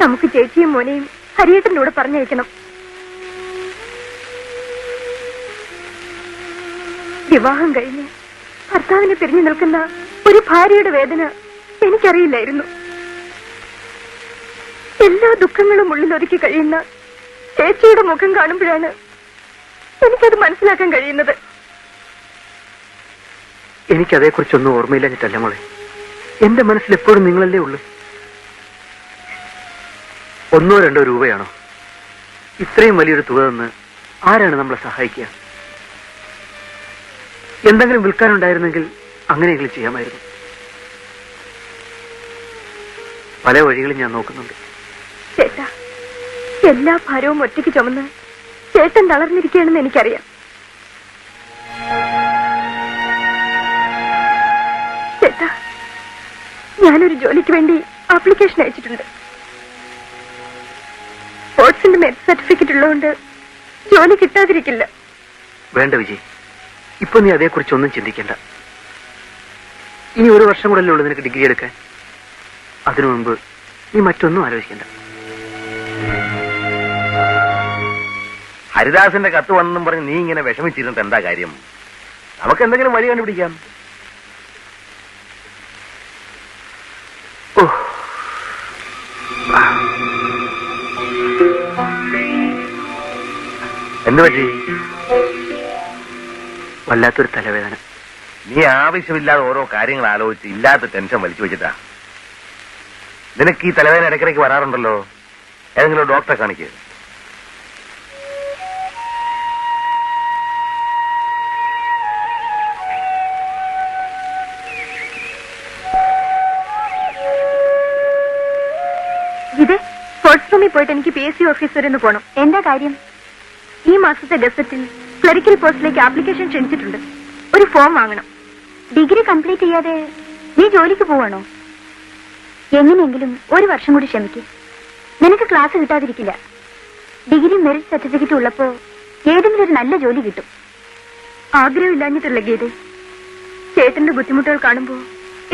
നമുക്ക് ചേച്ചിയും മോനെയും ഹരിയേട്ടനോട് പറഞ്ഞയക്കണം. വിവാഹം കഴിഞ്ഞ് ഭർത്താവിനെ പിരിഞ്ഞു നിൽക്കുന്ന ഒരു ഭാര്യയുടെ വേദന എനിക്കറിയില്ലായിരുന്നു. എല്ലാ ദുഃഖങ്ങളും ഉള്ളിലൊതുക്കി കഴിയുന്ന ചേച്ചിയുടെ മുഖം കാണുമ്പോഴാണ് എനിക്കത് മനസ്സിലാക്കാൻ കഴിയുന്നത്. എനിക്കതേക്കുറിച്ചൊന്നും ഓർമ്മയില്ലാഞ്ഞിട്ടല്ല മോളെ, എന്റെ മനസ്സിൽ എപ്പോഴും നിങ്ങളല്ലേ ഉള്ളു. 1 or 2 രൂപയാണോ ഇത്രയും വലിയൊരു തുക തന്ന് ആരാണ് നമ്മളെ സഹായിക്കുക? എന്തെങ്കിലും വിൽക്കാനുണ്ടായിരുന്നെങ്കിൽ അങ്ങനെയെങ്കിലും ചെയ്യാമായിരുന്നു. പല വഴികളും ഞാൻ നോക്കുന്നുണ്ട്. ചേട്ടാ, എല്ലാ ഭാരവും ഒറ്റയ്ക്ക് ചുമന്ന് ചേട്ടൻ തളർന്നിരിക്കുകയാണെന്ന് എനിക്കറിയാം. ചേട്ടാ, ഞാനൊരു ജോലിക്ക് വേണ്ടി ആപ്ലിക്കേഷൻ അയച്ചിട്ടുണ്ട്. സ്പോർട്സിന്റെ മെറിറ്റ് സർട്ടിഫിക്കറ്റ് ഉള്ളതുകൊണ്ട് ജോലി കിട്ടാതിരിക്കില്ല. വേണ്ട വിജയ്, ഇപ്പൊ നീ അതേക്കുറിച്ചൊന്നും ചിന്തിക്കണ്ട. ഇനി 1 വർഷം കൂടെ ഉള്ളൂ നിനക്ക് ഡിഗ്രി എടുക്കാൻ. അതിനു മുമ്പ് നീ മറ്റൊന്നും ആലോചിക്കണ്ട. ഹരിദാസിന്റെ കത്ത് വന്നെന്നും പറഞ്ഞ് നീ ഇങ്ങനെ വിഷമിച്ചിരുന്നിട്ട് എന്താ കാര്യം? നമുക്ക് എന്തെങ്കിലും വഴി കണ്ടുപിടിക്കാം. ഓ, എന്ത് പറ്റി? വല്ലാത്തൊരു തലവേദന. നീ ആവശ്യമില്ലാതെ ഓരോ കാര്യങ്ങൾ ആലോചിച്ച് ഇല്ലാത്ത ടെൻഷൻ വലിച്ചു വെച്ചിട്ടാ. നിനക്ക് ഈ തലവേദന ഇടയ്ക്കിടയ്ക്ക് വരാറുണ്ടല്ലോ. ഏതെങ്കിലും ഡോക്ടറെ കാണിക്കുക. ഇത് സ്പോർട്സ് റൂമിൽ പോയിട്ട് എനിക്ക് PSC ഓഫീസ് വരെ ഒന്ന് പോകണം. എന്താ കാര്യം? ഈ മാസത്തെ ഗസറ്റിൽ ക്ലറിക്കൽ പോസ്റ്റിലേക്ക് ആപ്ലിക്കേഷൻ ക്ഷണിച്ചിട്ടുണ്ട്. ഒരു ഫോം വാങ്ങണം. ഡിഗ്രി കംപ്ലീറ്റ് ചെയ്യാതെ നീ ജോലിക്ക് പോവാണോ? എങ്ങനെയെങ്കിലും 1 വർഷം കൂടി ക്ഷമിക്കും. നിനക്ക് ക്ലാസ് കിട്ടാതിരിക്കില്ല. ഡിഗ്രി മെറിറ്റ് സർട്ടിഫിക്കറ്റ് ഉള്ളപ്പോ ഏതെങ്കിലും ഒരു നല്ല ജോലി കിട്ടും. ആഗ്രഹമില്ലാഞ്ഞിട്ടല്ല ഗീത, ചേട്ടന്റെ ബുദ്ധിമുട്ടുകൾ കാണുമ്പോ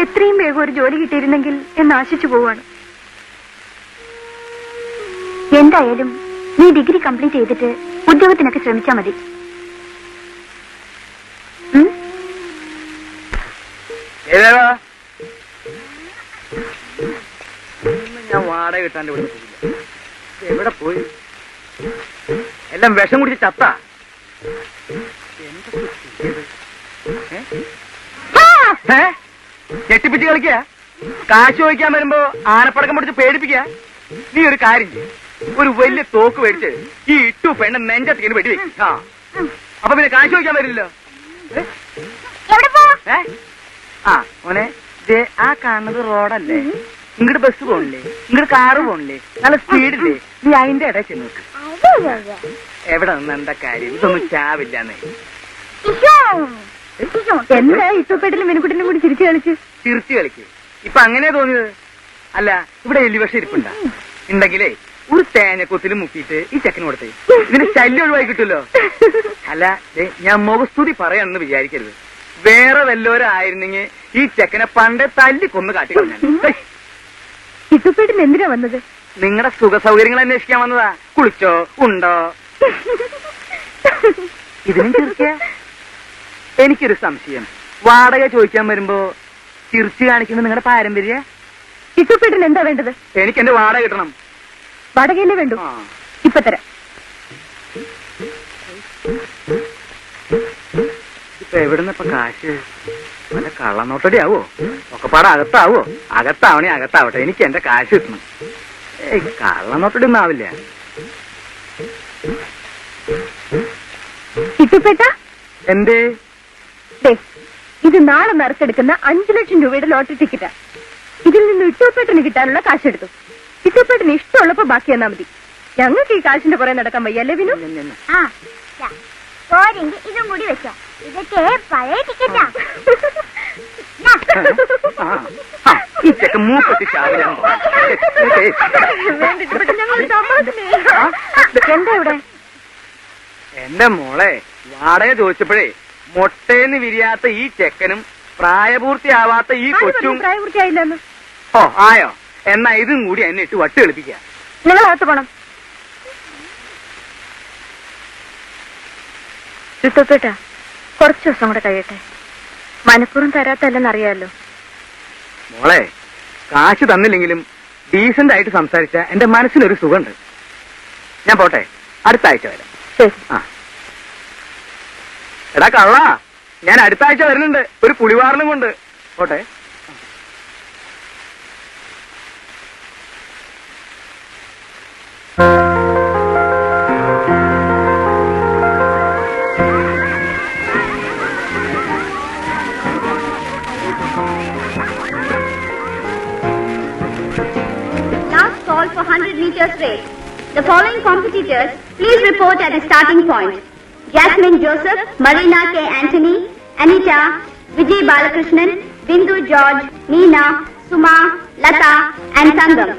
എത്രയും വേഗം ഒരു ജോലി കിട്ടിയിരുന്നെങ്കിൽ എന്ന് ആശിച്ചു പോവാണ്. എന്തായാലും നീ ഡിഗ്രി കംപ്ലീറ്റ് ചെയ്തിട്ട് ഉദ്യോഗത്തിനൊക്കെ ശ്രമിച്ചാ മതി. ഞാൻ വാടക കിട്ടാണ്ട് ഇവിടെ പോയില്ല. എവിടെ പോയി? എല്ലാം വിഷം കുടിച്ച് ചത്ത. ഞെട്ടിപ്പിച്ച് കളിക്ക. കാശ് ചോദിക്കാൻ വരുമ്പോ ആനപ്പടക്കം പിടിച്ച് പേടിപ്പിക്ക. നീ ഒരു കാര്യം ചെയ്യ, ഒരു വലിയ തോക്ക് മേടിച്ച് ഈ ഇട്ടു പെണ്ണ നെഞ്ചത്തിങ്ങനെ വെടി വെക്കും. അപ്പൊ പിന്നെ കാശ് ചോദിക്കാൻ വരില്ലല്ലോ. ആ മോനെ, ആ കാണുന്നത് റോഡല്ലേ? ഇങ്ങോട്ട് ബസ് പോണില്ലേ? ഇങ്ങോട്ട് കാറ് പോണില്ലേ? നല്ല സ്പീഡില്ലേ? നീ അതിന്റെ ഇടയിൽ ചെന്ന് നോക്ക്. എവിടെ നിന്ന് എന്താ കാര്യം? ഇതൊന്നും ചാവില്ലാന്നേ. എന്താ ഇട്ടുപേട്ടിലും മിനുക്കുട്ടിനും കൂടി ചിരിച്ചു കളിച്ച്? ചിരിച്ചു കളിക്ക്. ഇപ്പൊ അങ്ങനെയാ തോന്നിയത്? അല്ല, ഇവിടെ എലിവശം ഇരിപ്പുണ്ട. ഉണ്ടെങ്കിലേ ഒരു തേങ്ങക്കൊത്തിലും മുക്കിയിട്ട് ഈ ചെക്കന് കൊടുത്തേ. ഇതിന്റെ ശല്യം ഒഴിവായി കിട്ടുമല്ലോ. അല്ല, ഞാൻ മുഖസ്തുതി പറയാണെന്ന് വിചാരിക്കരുത്. വേറെ വല്ലവരും ആയിരുന്നെങ്കിൽ ഈ ചെക്കനെ പണ്ടേ തല്ലി കൊന്ന് കാട്ടി കളഞ്ഞു. ഇട്ടുപേട്ടിൽ എന്തിനാ വന്നത്? നിങ്ങളുടെ സുഖ സൗകര്യങ്ങൾ അന്വേഷിക്കാൻ വന്നതാ. കുളിച്ചോ? ഉണ്ടോ? ഇതിനും ചിരിക്ക? എനിക്കൊരു സംശയം. വാടക ചോദിക്കാൻ വരുമ്പോ ചിരിച്ചു കാണിക്കുന്നത് നിങ്ങളുടെ പാരമ്പര്യ? ഇട്ടുപേട്ടിൽ എന്താ വേണ്ടത്? എനിക്ക് എന്റെ വാടക കിട്ടണം. വാടകയല്ലേ വേണ്ടു? ഇപ്പൊ തരാം. ഇപ്പൊ എവിടുന്ന ഇപ്പൊ കാശ്? വല്ല കള്ളനോട്ടടി ആവോ? ഒക്കെപ്പാടെ അകത്താവോ? അകത്താവണേ അകത്താവട്ടെ, എനിക്ക് എന്റെ കാശ് കിട്ടണം. കള്ളനോട്ടടി ഒന്നും ആവില്ല. ഇട്ടുപേട്ട എന്തേ? ഇത് നാളെ നറുക്കെടുക്കുന്ന 5 ലക്ഷം രൂപയുടെ ലോട്ടറി ടിക്കറ്റാ. ഇതിൽ നിന്ന് ഇട്ടുപേട്ടന് കിട്ടാനുള്ള കാശെടുത്തു. ഇട്ടുപേട്ടന് ഇഷ്ടമുള്ളപ്പോ ബാക്കി തന്നാ മതി. ഞങ്ങൾക്ക് ഈ കാശിന്റെ പുറകെ നടക്കാൻ വയ്യ, അല്ലേ വിനു? പോരെങ്കിൽ ഇതും കൂടി വെച്ചോ. ഇതൊക്കെ പഴയ ടിക്കറ്റാ. ഈ ചെക്കൻ മൂപ്പത്തി ചാവിലാണ്. എന്താ ഇവിടെ? എന്റെ മോളെ, വാടക ചോദിച്ചപ്പോഴേ മൊട്ടേന്ന് വിരിയാത്ത ഈ ചെക്കനും പ്രായപൂർത്തിയാവാത്ത ഈ കൊച്ചും. പ്രായപൂർത്തിയായില്ലെന്ന്. ഓ ആയോ? എന്നാ ഇതും കൂടി എന്നെ ഇട്ട് വട്ട് കളിപ്പിക്ക. നിങ്ങൾ അകത്ത് പോണം. ഇട്ടുപേട്ട കുറച്ചു ദിവസം കൂടെ കഴിയട്ടെ. മനഃപൂർവ്വം തരാത്തല്ലെന്നറിയാമല്ലോ. മോളെ, കാശ് തന്നില്ലെങ്കിലും ഡീസന്റ് ആയിട്ട് സംസാരിച്ച എന്റെ മനസ്സിനൊരു സുഖമുണ്ട്. ഞാൻ പോട്ടെ, അടുത്ത ആഴ്ച വരാം. ശരി. ആ എടാ കള്ള, ഞാൻ അടുത്ത ആഴ്ച വരുന്നുണ്ട് ഒരു പുളിവാറിനും കൊണ്ട്. പോട്ടെ. Last call for 100 meters race. The following competitors, please report at the starting point. Jasmine Joseph, Marina K. Anthony, Anita, Vijay Balakrishnan, Bindu George, Neena, Suma, Lata, and Sangam.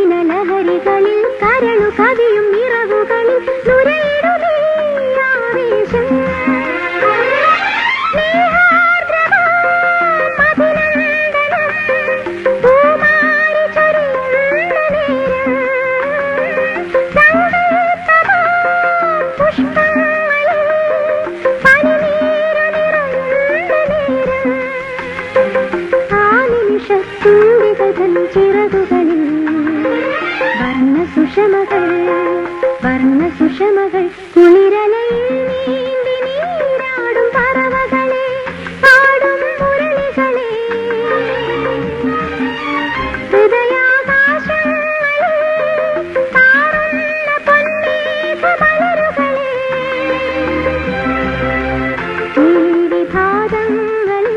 നവീന ലഹരികളിൽ കരളു കവിയും നിറവുകളിൽ നുരയിടുമേ ആവേശം. ചിറകുകളിൽ വർണ്ണസുഷമകൾ കുളിരലയിൽ നീന്തി നീരാടും പറവകളെ പാടും മുരളികളെ ഹൃദയാകാശങ്ങളിൽ താറുന്ന പൊന്മേഘമലരുകളെ ഈ വിഭാഗങ്ങളിൽ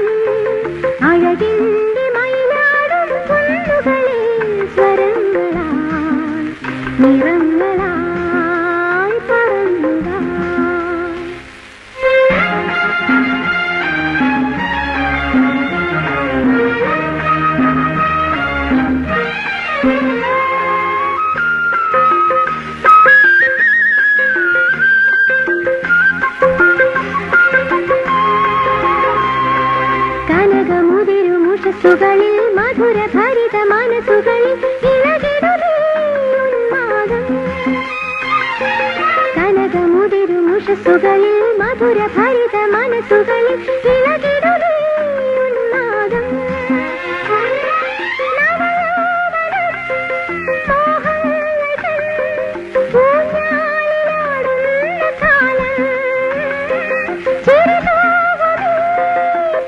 അഴകിന്റെ മയിലാടും കുന്നുകളെ സ്വരങ്ങളായി നിറങ്ങളായി പറന്നുക. കനകമുതിരുമുഷസ്സുകളിൽ മധുരഭരിത മനസ്സുകളിൽ ഇളകിടുമേ ഉന്മാദം. കനകമുതിരുമുഷസ്സുകളിൽ മധുരഭരിത മനസ്സുകളിൽ ഇളകിടുമേ ഉന്മാദം. ഊഞ്ഞാലിലാടുന്ന കാലം ചിരിതൂകുമേ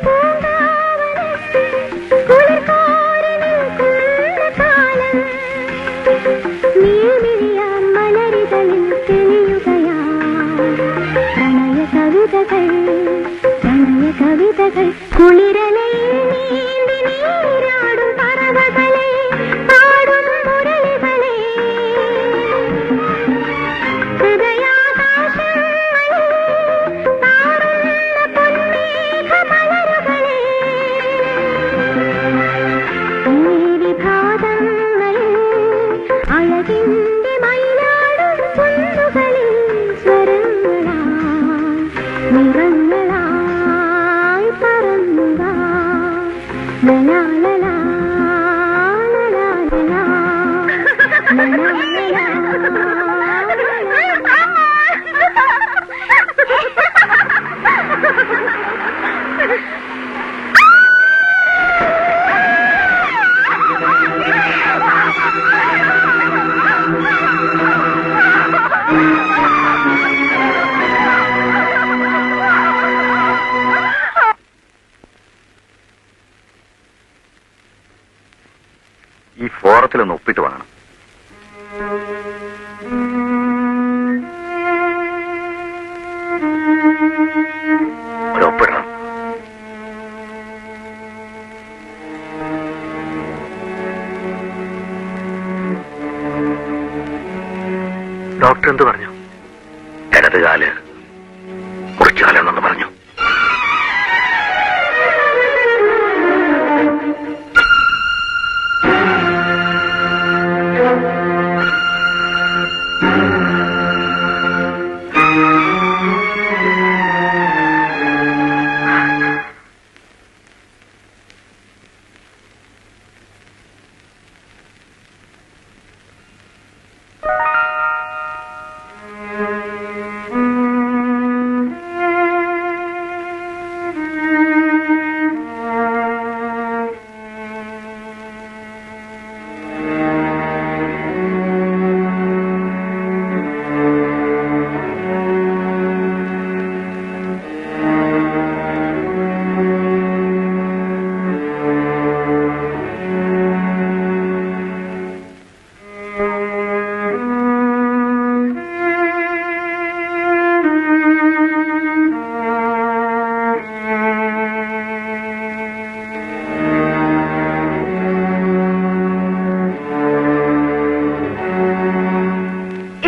പൂങ്കാവനത്തിൽ കുളിർക്കോരി നിൽക്കുന്ന കാലം. നീർമിഴിയാൻ മലരിതളിൽ തെളിയുകയായി പ്രണയ കവിതകൾ കുളിരലയിൽ നീന്തി നീരാടും പറവകളെ പാടും മുരളികളെ ഹൃദയാകാശങ്ങളിൽ താറുന്ന പൊന്മേഘമലരുകളെ ഈ വിഭാഗങ്ങളിൽ അഴകിന്റെ മയിലാടും കുന്നുകളിൽ സ്വരങ്ങളായി നിറങ്ങളായി പറന്നുക. ലലാ ലലാ ലലാ ലലാ ലലാ ലലാ. ഈ ഫോറത്തിലൊന്ന് ഒപ്പിട്ട് വാങ്ങണം. ഒപ്പിടണം. ഡോക്ടർ എന്ത് പറഞ്ഞു? ഇടത് കാല് കുറച്ചു കാലമെന്ന് പറഞ്ഞു.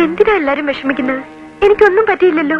എന്തിനാ എല്ലാരും വിഷമിക്കുന്നത്? എനിക്കൊന്നും പറ്റിയില്ലല്ലോ.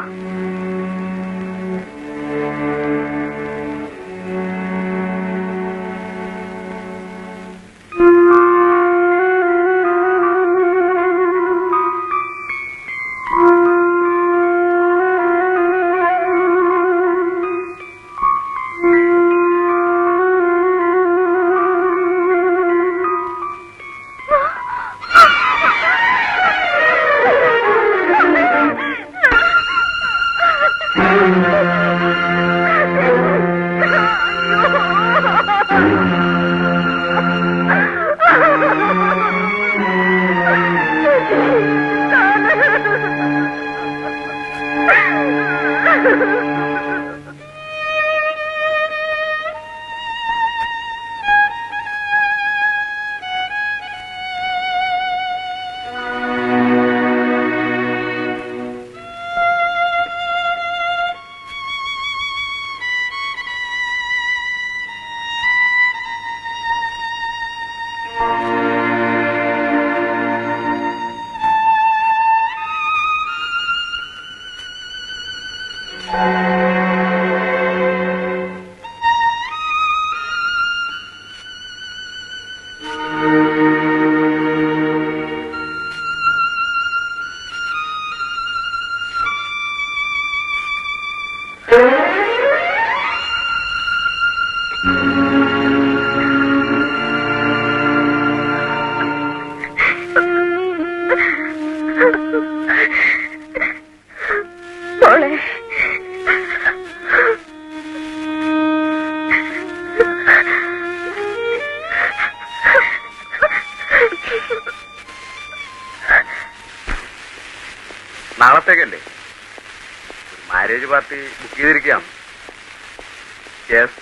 നാളത്തേക്കല്ലേ? ഒരു മാരേജ് പാർട്ടി ബുക്ക് ചെയ്തിരിക്കുകയാണ്. Yes.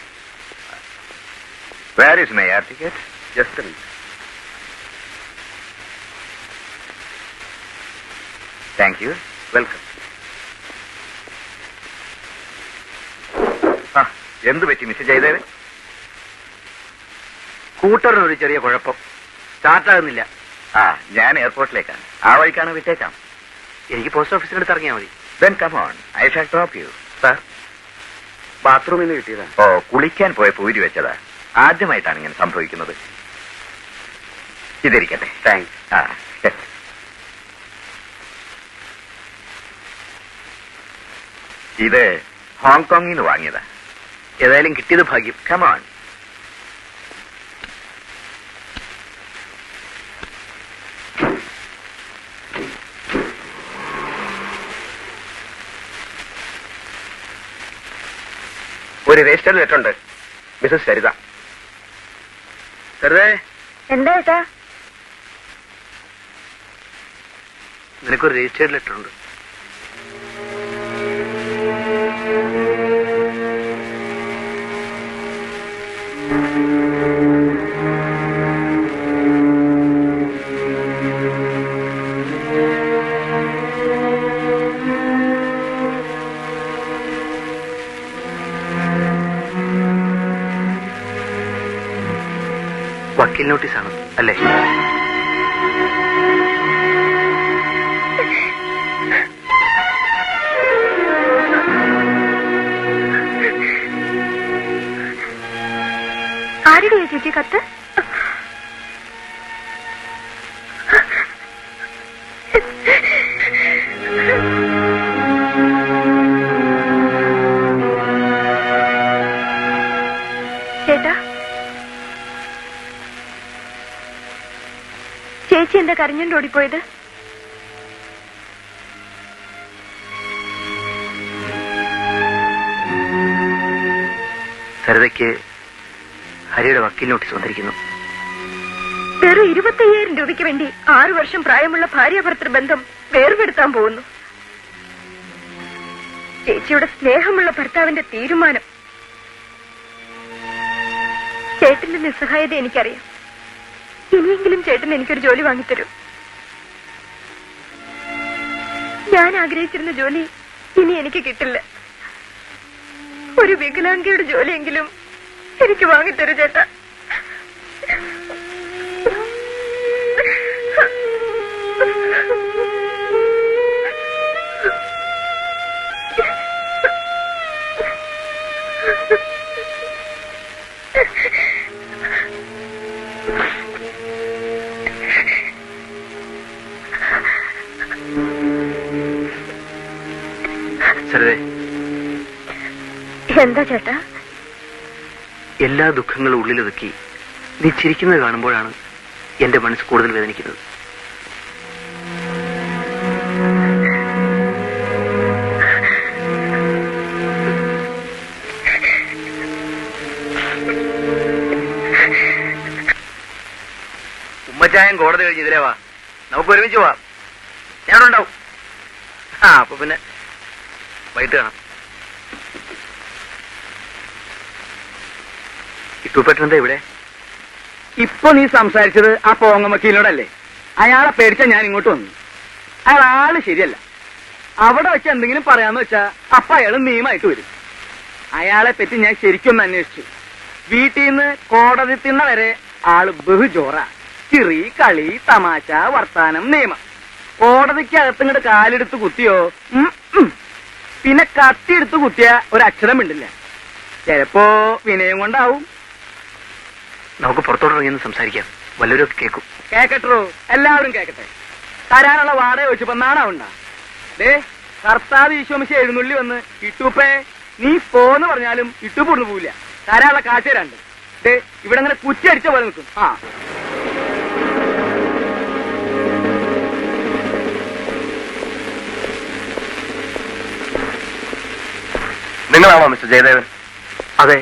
Where is my air ticket? Just minute. Thank you. Welcome. ആ, എന്ത് പറ്റി മിസ് ജയദേവൻ? കൂട്ടറിനൊരു ചെറിയ കുഴപ്പം. സ്റ്റാർട്ടാകുന്നില്ല. ആ, ഞാൻ എയർപോർട്ടിലേക്കാണ്. ആ വഴിക്കാണ് വിട്ടേക്കാം. എനിക്ക് പോസ്റ്റ് ഓഫീസിനടുത്ത് ഇറങ്ങിയാൽ മതി. Then come on, I shall drop you. Sir, ബാത്റൂമിൽ നിന്ന് കിട്ടിയതാ. ഓ, കുളിക്കാൻ പോയപ്പോ ഊരി വെച്ചതാ. ആദ്യമായിട്ടാണ് ഇങ്ങനെ സംഭവിക്കുന്നത്. ഇതിരിക്കട്ടെ. താങ്ക്സ്. ആ, ഇത് ഹോങ്കോങ്ങിൽ നിന്ന് വാങ്ങിയതാ. ഏതായാലും കിട്ടിയത് ഭാഗ്യം. Come on. ഒരു രജിസ്റ്റർ ലെറ്റർ ഉണ്ട്. മിസ്സസ് സരിത. വെറുതെ എന്താ ഏട്ടാ? നിനക്കൊരു രജിസ്റ്റേർഡ് ലെറ്റർ ഉണ്ട്. വക്കീൽ നോട്ടീസാണ് അല്ലേ? ആരുടെയാ ചേച്ചി കത്ത്? ചേട്ടാ, ചേച്ചി എന്താ കരഞ്ഞോണ്ട് ഓടിപ്പോയത്? സരിതയ്ക്ക് ഹരിയുടെ വക്കീൽ നോട്ടീസ് വന്നിരിക്കുന്നു. വെറും 25,000 രൂപയ്ക്ക് വേണ്ടി 6 വർഷം പ്രായമുള്ള ഭാര്യാഭർത്തൃ ബന്ധം വേർപെടുത്താൻ പോകുന്നു. ചേച്ചിയുടെ സ്നേഹമുള്ള ഭർത്താവിന്റെ തീരുമാനം. ചേട്ടന്റെ നിസ്സഹായത എനിക്കറിയാം. ഇനിയെങ്കിലും ചേട്ടൻ എനിക്കൊരു ജോലി വാങ്ങിത്തരൂ. ഞാൻ ആഗ്രഹിച്ചിരുന്ന ജോലി ഇനി എനിക്ക് കിട്ടില്ല. ഒരു വികലാംഗയുടെ ജോലിയെങ്കിലും എനിക്ക് വാങ്ങിത്തരൂ ചേട്ടാ. സരിതേ, എന്താ ചേട്ടാ? എല്ലാ ദുഃഖങ്ങളും ഉള്ളിലൊതുക്കി നീ ചിരിക്കുന്നത് കാണുമ്പോഴാണ് എന്റെ മനസ്സ് കൂടുതൽ വേദനിക്കുന്നത്. ഉമ്മച്ചായം കോടതി കഴിഞ്ഞ് ഇതിലേ വാ, നമുക്ക് ഒരുമിച്ച് പോവാം. ഞാനുണ്ടാവും. ആ, അപ്പൊ പിന്നെ വൈകിട്ട് കാണാം. ഇട്ടുപെട്ടെന്താ ഇവിടെ? ഇപ്പൊ നീ സംസാരിച്ചത് ആ പോങ്ങ വക്കീലിനോടല്ലേ? അയാളെ പേടിച്ച ഞാൻ ഇങ്ങോട്ട് വന്നു. അയാൾ ആള് ശരിയല്ല. അവിടെ വെച്ച് എന്തെങ്കിലും പറയാന്ന് വെച്ചാ അപ്പൊ അയാൾ നിയമമായിട്ട് വരും. അയാളെ പറ്റി ഞാൻ ശരിക്കൊന്ന് അന്വേഷിച്ചു. വീട്ടിൽ നിന്ന് കോടതി തിണ്ണ വരെ ആള് ബഹുജോറ. ചിറി, കളി, തമാശ, വർത്താനം, നിയമം. കോടതിക്ക് അകത്തിങ്ങോട്ട് കാലെടുത്ത് കുത്തിയോ പിന്നെ കത്തിയെടുത്ത് കുത്തിയ ഒരക്ഷരം മിണ്ടില്ല. ചിലപ്പോ വിനയം കൊണ്ടാവും. നമുക്ക് പുറത്തോട്ടിറങ്ങിയെന്ന് സംസാരിക്കാം. വല്ലവരും കേൾക്കും. കേക്കട്ടോ, എല്ലാവരും കേക്കട്ടെ. തരാനുള്ള വാടക ചോദിച്ചപ്പോ നാണാവുണ്ടാ? ദേ, കർത്താവ് ഈശോമിശ എഴുന്നള്ളി വന്ന് ഇട്ടൂപ്പേ നീ പോന്ന് പറഞ്ഞാലും ഇട്ടുപൂർന്നു പോവില്ല. തരാനുള്ള കാഴ്ച തരാണ്ട്. ദേ, ഇവിടെ അങ്ങനെ കുറ്റിയടിച്ച പോലെ നിൽക്കും. ആ, നിങ്ങളാണോ മിസ്റ്റർ ജയദേവൻ? അതെ.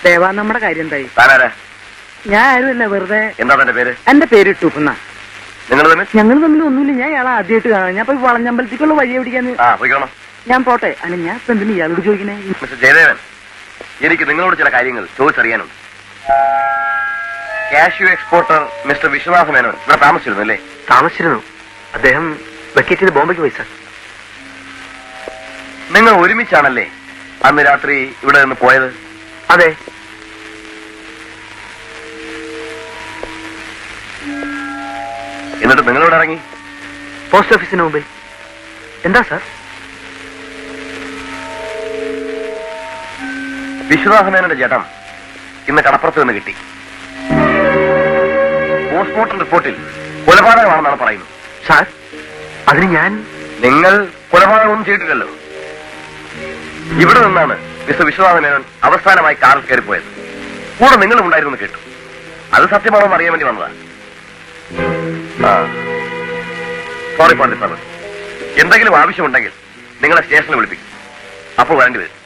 ദേവാ, നമ്മുടെ കാര്യം എന്തായി? താനാരാ? ഞാൻ ആരുമല്ല, വെറുതെ. എന്താ തന്റെ പേര്? എന്റെ പേര് ഇട്ടൂപ്പുന്ന. നിങ്ങൾ തമ്മിൽ ഞങ്ങൾ തമ്മിൽ ഒന്നുമില്ല. ഞാൻ ഇയാളെ ആദ്യമായിട്ട് കാണാം. ഞാൻ പോയി വളഞ്ഞമ്പലത്തേക്കുള്ള വഴി എവിടിക്കാന്ന്. ആ പോയിക്കോണം. ഞാൻ പോട്ടെ. അല്ല ഞാൻ ഇപ്പൊ എന്തിനാ ഇയാളോട് ചോദിക്കണേ? മിസ്റ്റർ ജയദേവൻ, എനിക്ക് നിങ്ങളോട് ചില കാര്യങ്ങൾ ചോദിച്ചറിയാനുണ്ട്. Cashew exporter mister Vishwanatha Menon ഇവിടെ താമസിച്ചിരുന്നു അല്ലേ? താമസിച്ചിരുന്നു. അദ്ദേഹം വെക്കേറ്റ് ചെയ്ത് ബോംബെക്ക് പോയി സാർ. നിങ്ങൾ ഒരുമിച്ചാണല്ലേ അന്ന് രാത്രി ഇവിടെ നിന്ന് പോയത്? അതെ. എന്നിട്ട് നിങ്ങളിവിടെ ഇറങ്ങി? പോസ്റ്റ് ഓഫീസിന് മുമ്പിൽ. എന്താ സാർ? വിശ്വനാഥ മേനോന്റെ ചേട്ടൻ ഇന്ന് കടപ്പുറത്ത് നിന്ന് കിട്ടി. പോസ്റ്റ്മോർട്ടം റിപ്പോർട്ടിൽ കൊലപാതകമാണെന്നാണ് പറയുന്നത്. സാർ, അതിന് ഞാൻ... നിങ്ങൾ കൊലപാതകമൊന്നും ചെയ്തിട്ടില്ലല്ലോ. ഇവിടെ നിന്നാണ് മിസ്റ്റർ വിശ്വനാഥ മേനോൻ അവസാനമായി കാറിൽ കയറിപ്പോയത്. കൂടെ നിങ്ങളും ഉണ്ടായിരുന്നു കേട്ടു. അത് സത്യമാണോ എന്ന് അറിയാൻ വേണ്ടി വന്നതാ. സോറി പണ്ഡിറ്റ് സാർ, എന്തെങ്കിലും ആവശ്യമുണ്ടെങ്കിൽ നിങ്ങളെ സ്റ്റേഷനിൽ വിളിപ്പിക്കും. അപ്പോൾ വരേണ്ടി വരും.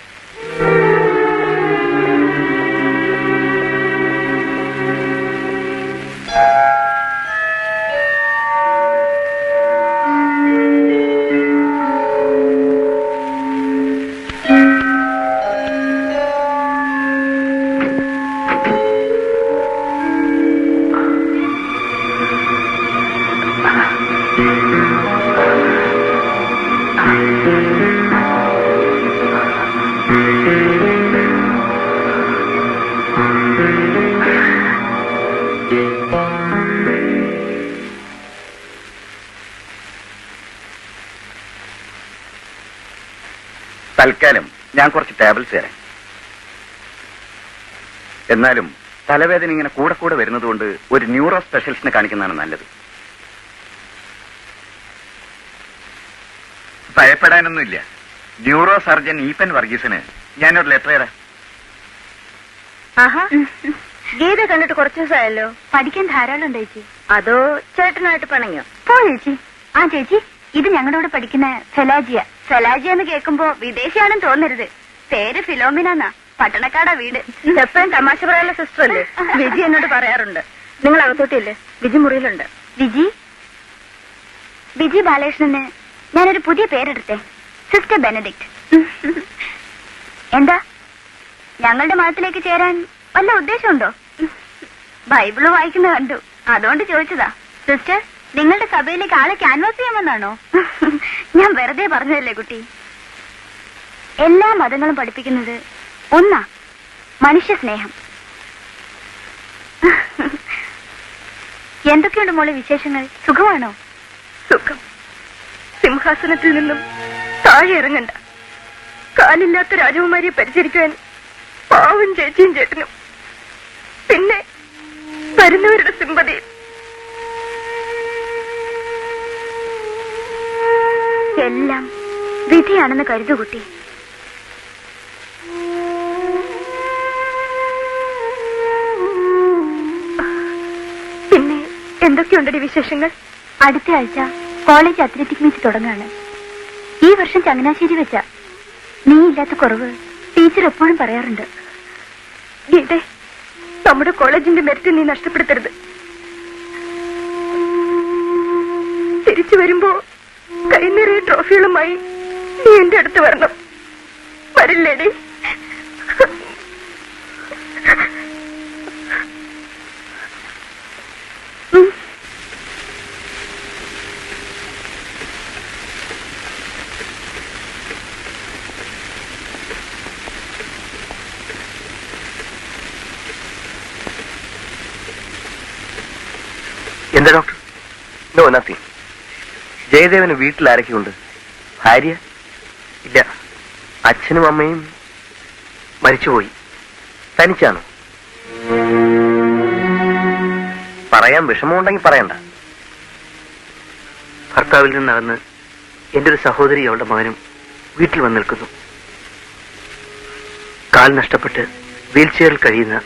തൽക്കാലം ഞാൻ കുറച്ച് ടാബ്ലറ്റ്സ് തരാം. എന്നാലും തലവേദന ഇങ്ങനെ കൂടെ കൂടെ വരുന്നതുകൊണ്ട് ഒരു ന്യൂറോ സ്പെഷ്യലിസ്റ്റിനെ കാണിക്കുന്നതാണ് നല്ലത്. ഭയപ്പെടാനൊന്നുമില്ല. ന്യൂറോ സർജൻ ഈപ്പൻ വർഗീസിന് ഞാനൊരു ലെറ്റർ തരാം. ആഹാ, ഗീത കണ്ടിട്ട് കുറച്ചു ദിവസമായല്ലോ. പഠിക്കാൻ ധാരാളം ഉണ്ട് ചേച്ചി. അതോ ചേട്ടനായിട്ട് പണങ്ങിയോ? പോ ചേച്ചി. ആ ചേച്ചി, ഇത് ഞങ്ങളുടെ കൂടെ പഠിക്കുന്ന ഫെലാജിയ. ഫെലാജിയ എന്ന് കേൾക്കുമ്പോ വിദേശിയാണെന്ന് തോന്നരുത്. പേര് ഫിലോമിനാന്നാ. പട്ടണക്കാടാ വീട്. എപ്പോഴും തമാശ പറയാനുള്ള സിസ്റ്റർ അല്ലേ? വിജി എന്നോട് പറയാറുണ്ട്. നിങ്ങൾ അകത്തോട്ടില്ലേ? വിജി മുറിയിലുണ്ട്. വിജി ബാലകൃഷ്ണന് ഞാനൊരു പുതിയ പേരെടുത്തേ, സിസ്റ്റർ ബെനഡിക്റ്റ്. എന്താ, ഞങ്ങളുടെ മതത്തിലേക്ക് ചേരാൻ വല്ല ഉദ്ദേശമുണ്ടോ? ബൈബിള് വായിക്കുന്ന കണ്ടു, അതുകൊണ്ട് ചോദിച്ചതാ. സിസ്റ്റർ, നിങ്ങളുടെ സഭയിലേക്ക് ആളെ ക്യാൻവാസ് ചെയ്യാമെന്നാണോ? ഞാൻ വെറുതെ പറഞ്ഞതല്ലേ കുട്ടി. എല്ലാ മതങ്ങളും പഠിപ്പിക്കുന്നത് ഒന്നാ, മനുഷ്യ സ്നേഹം. എന്തൊക്കെയുണ്ട് മോളെ വിശേഷങ്ങൾ? സുഖമാണോ? സുഖം. സിംഹാസനത്തിൽ നിന്നും താഴെ ഇറങ്ങണ്ട. കാലില്ലാത്ത രാജകുമാരിയെ പരിചരിക്കാൻ പാവം ചേച്ചിയും ചേട്ടനും, പിന്നെ വരുന്നവരുടെ സിമ്പതി. എല്ലാം വിധിയാണെന്ന് കരുതു കുട്ടി. പിന്നെ എന്തൊക്കെയുണ്ടടി വിശേഷങ്ങൾ? അടുത്ത ആഴ്ച കോളേജ് അത്ലറ്റിക് മീറ്റ് തുടങ്ങാണ്. ഈ വർഷം ചങ്ങനാശ്ശേരി വെച്ച. നീ ഇല്ലാത്ത കുറവ് ടീച്ചർ എപ്പോഴും പറയാറുണ്ട്. ഗീതേ, നമ്മുടെ കോളേജിന്റെ മെറിറ്റ് നീ നഷ്ടപ്പെടുത്തരുത്. തിരിച്ചു വരുമ്പോ കൈനിറയെ ട്രോഫികളുമായി നീ എന്റെ അടുത്ത് വരണം. വരില്ലേടി? എന്താ ഡോക്ടർ? No nothing. ജയദേവന് വീട്ടിൽ ആരൊക്കെയുണ്ട്? ഭാര്യ? ഇല്ല, അച്ഛനും അമ്മയും മരിച്ചുപോയി. തനിച്ചാണോ? പറയാൻ വിഷമമുണ്ടെങ്കിൽ പറയണ്ട. ഭർത്താവിൽ നിന്നകന്ന് എന്റെ ഒരു സഹോദരി അവളുടെ മകനും വീട്ടിൽ വന്ന് നിൽക്കുന്നു. കാൽ നഷ്ടപ്പെട്ട് വീൽ ചെയറിൽ കഴിയുന്ന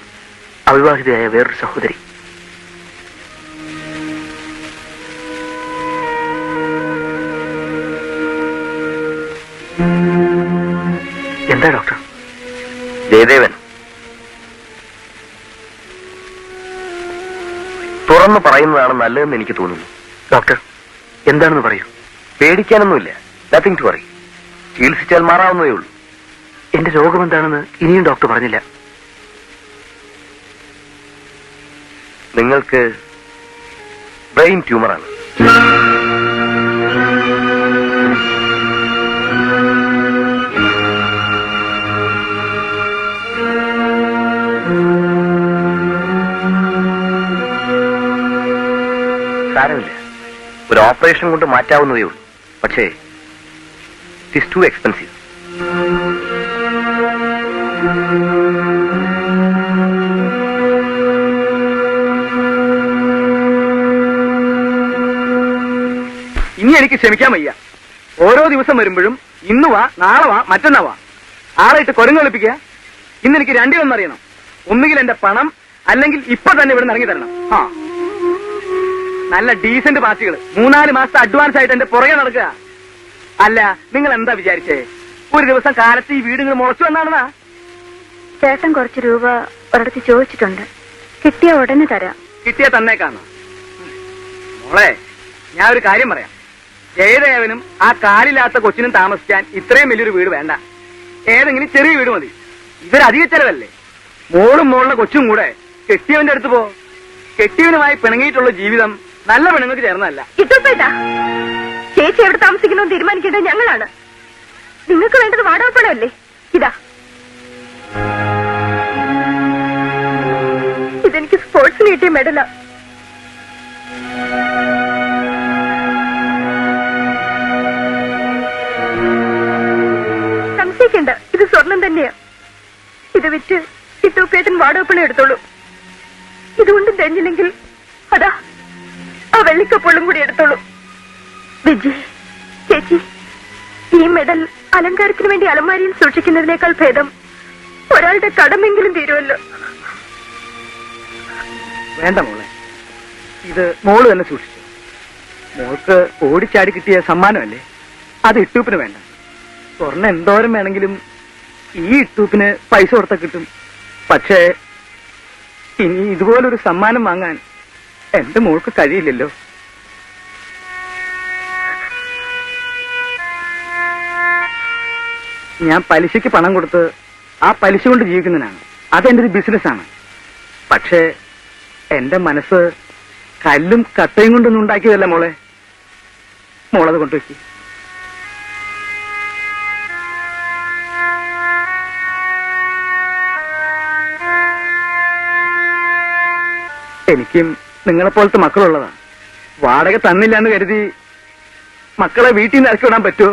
അവിവാഹിതയായ വേറൊരു സഹോദരി. എന്താ ഡോക്ടർ? ജയദേവൻ തുറന്നു പറയുന്നതാണ് നല്ലതെന്ന് എനിക്ക് തോന്നുന്നു. ഡോക്ടർ എന്താണെന്ന് പറയൂ. പേടിക്കാനൊന്നുമില്ല. Nothing to worry. ചികിത്സിച്ചാൽ മാറാവുന്നതേ ഉള്ളൂ. എന്റെ രോഗം എന്താണെന്ന് ഇനിയും ഡോക്ടർ പറഞ്ഞില്ല. നിങ്ങൾക്ക് ബ്രെയിൻ ട്യൂമറാണ്. സാരമില്ല, ഒരു ഓപ്പറേഷൻ കൊണ്ട് മാറ്റാവുന്നതേ ഉള്ളൂ. പക്ഷേ ഇറ്റ് ഈസ് ടു എക്സ്പെൻസീവ്. ഇനി എനിക്ക് ക്ഷമിക്കാൻ വയ്യ. ഓരോ ദിവസം വരുമ്പോഴും ഇന്ന് വാ, നാളെ വാ, മറ്റന്നാ വാ, ആളായിട്ട് കുരങ്ങ് കളിപ്പിക്കുക. ഇന്ന് എനിക്ക് രണ്ടിലൊന്നറിയണം. ഒന്നുകിൽ എന്റെ പണം, അല്ലെങ്കിൽ ഇപ്പൊ തന്നെ ഇവിടെ ഇറങ്ങി തരണം. ആ, നല്ല ഡീസന്റ് പാർട്ടികൾ 3-4 മാസത്തെ അഡ്വാൻസ് ആയിട്ട് എന്റെ പുറകെ നടക്കുക. അല്ല, നിങ്ങൾ എന്താ വിചാരിച്ചേ? ഒരു ദിവസം കാലത്ത് ഈ വീട് നിങ്ങൾ മുളച്ചു വന്നാണെന്നാ? ചേട്ടൻ കുറച്ച് രൂപ ഒരിടത്ത് ചോദിച്ചിട്ടുണ്ട്. കിട്ടിയ ഉടനെ തരാം. കിട്ടിയ തന്നേക്കാണ്. മോളെ, ഞാൻ ഒരു കാര്യം പറയാം. ജയദേവനും ആ കാലില്ലാത്ത കൊച്ചിനും താമസിക്കാൻ ഇത്രയും വലിയൊരു വീട് വേണ്ട. ഏതെങ്കിലും ചെറിയ വീട് മതി. ഇതൊരു അധിക ചെലവല്ലേ? മോളും മോളുടെ കൊച്ചും കൂടെ കെട്ടിയവന്റെ അടുത്ത് പോ. കെട്ടിയവനുമായി പിണങ്ങിയിട്ടുള്ള ജീവിതം നല്ല പെണ്ണുങ്ങൾക്ക് ചേർന്നതല്ല. ഇട്ടേട്ടാ, ചേച്ചി എവിടെ താമസിക്കണമെന്ന് തീരുമാനിക്കേണ്ടത് ഞങ്ങളാണ്. നിങ്ങൾക്ക് വേണ്ടത് വാടക പണമല്ലേ? ഇതാ, ഇതെനിക്ക് സ്പോർട്സിന് കിട്ടിയ മെഡലാ. സംശയിക്കണ്ട, ഇത് സ്വർണം തന്നെയാ. ഇത് വിറ്റ് ഇട്ടൂപ്പേട്ടൻ വാടകപ്പണി എടുത്തോളൂ. ഇതുകൊണ്ട് തെഞ്ഞില്ലെങ്കിൽ അതാ ആ വെള്ളിക്കപ്പൊള്ളും കൂടി എടുത്തോളൂ. വിജി ചേച്ചി, ഈ മെഡൽ അലങ്കാരത്തിന് വേണ്ടി അലമാരിയിൽ സൂക്ഷിക്കുന്നതിനേക്കാൾ ഭേദം ഒരാളുടെ കടമെങ്കിലും തീരുമല്ലോ. വേണ്ട മോളെ, ഇത് മോള് തന്നെ സൂക്ഷിച്ചു. മോൾക്ക് ഓടിച്ചാടി കിട്ടിയ സമ്മാനമല്ലേ, അത് ഇട്ടൂപ്പിന് വേണ്ട. സ്വർണ്ണം എന്തോരം വേണമെങ്കിലും ഈ ഇട്ടൂപ്പിന് പൈസ കൊടുത്താൽ കിട്ടും. പക്ഷേ ഇനി ഇതുപോലൊരു സമ്മാനം വാങ്ങാൻ എന്റെ മോൾക്ക് കഴിയില്ലല്ലോ. ഞാൻ പലിശയ്ക്ക് പണം കൊടുത്ത് ആ പലിശ കൊണ്ട് ജീവിക്കുന്നതിനാണ്. അതെന്റെ ഒരു ബിസിനസ്സാണ്. പക്ഷേ എന്റെ മനസ്സ് കല്ലും കട്ടയും കൊണ്ടൊന്നും ഉണ്ടാക്കിയതല്ല മോളെ. മോളത് കൊണ്ടുവയ്ക്ക്. എനിക്കും നിങ്ങളെപ്പോലത്തെ മക്കളുള്ളതാ. വാടക തന്നില്ല എന്ന് കരുതി മക്കളെ വീട്ടിൽ നിന്ന് ഇറക്കി വിടാൻ പറ്റുമോ?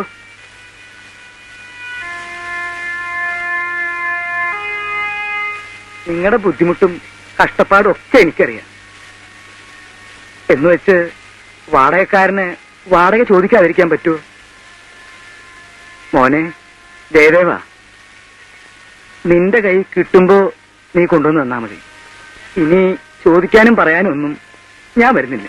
നിങ്ങളുടെ ബുദ്ധിമുട്ടും കഷ്ടപ്പാടും ഒക്കെ എനിക്കറിയാം. എന്നുവെച്ച് വാടകക്കാരന് വാടക ചോദിക്കാതിരിക്കാൻ പറ്റുമോ? മോനെ ജയദേവ, നിന്റെ കൈ കിട്ടുമ്പോ നീ കൊണ്ടുവന്ന് തന്നാ മതി. ഇനി ചോദിക്കാനും പറയാനും ഒന്നും ഞാൻ വരുന്നില്ല.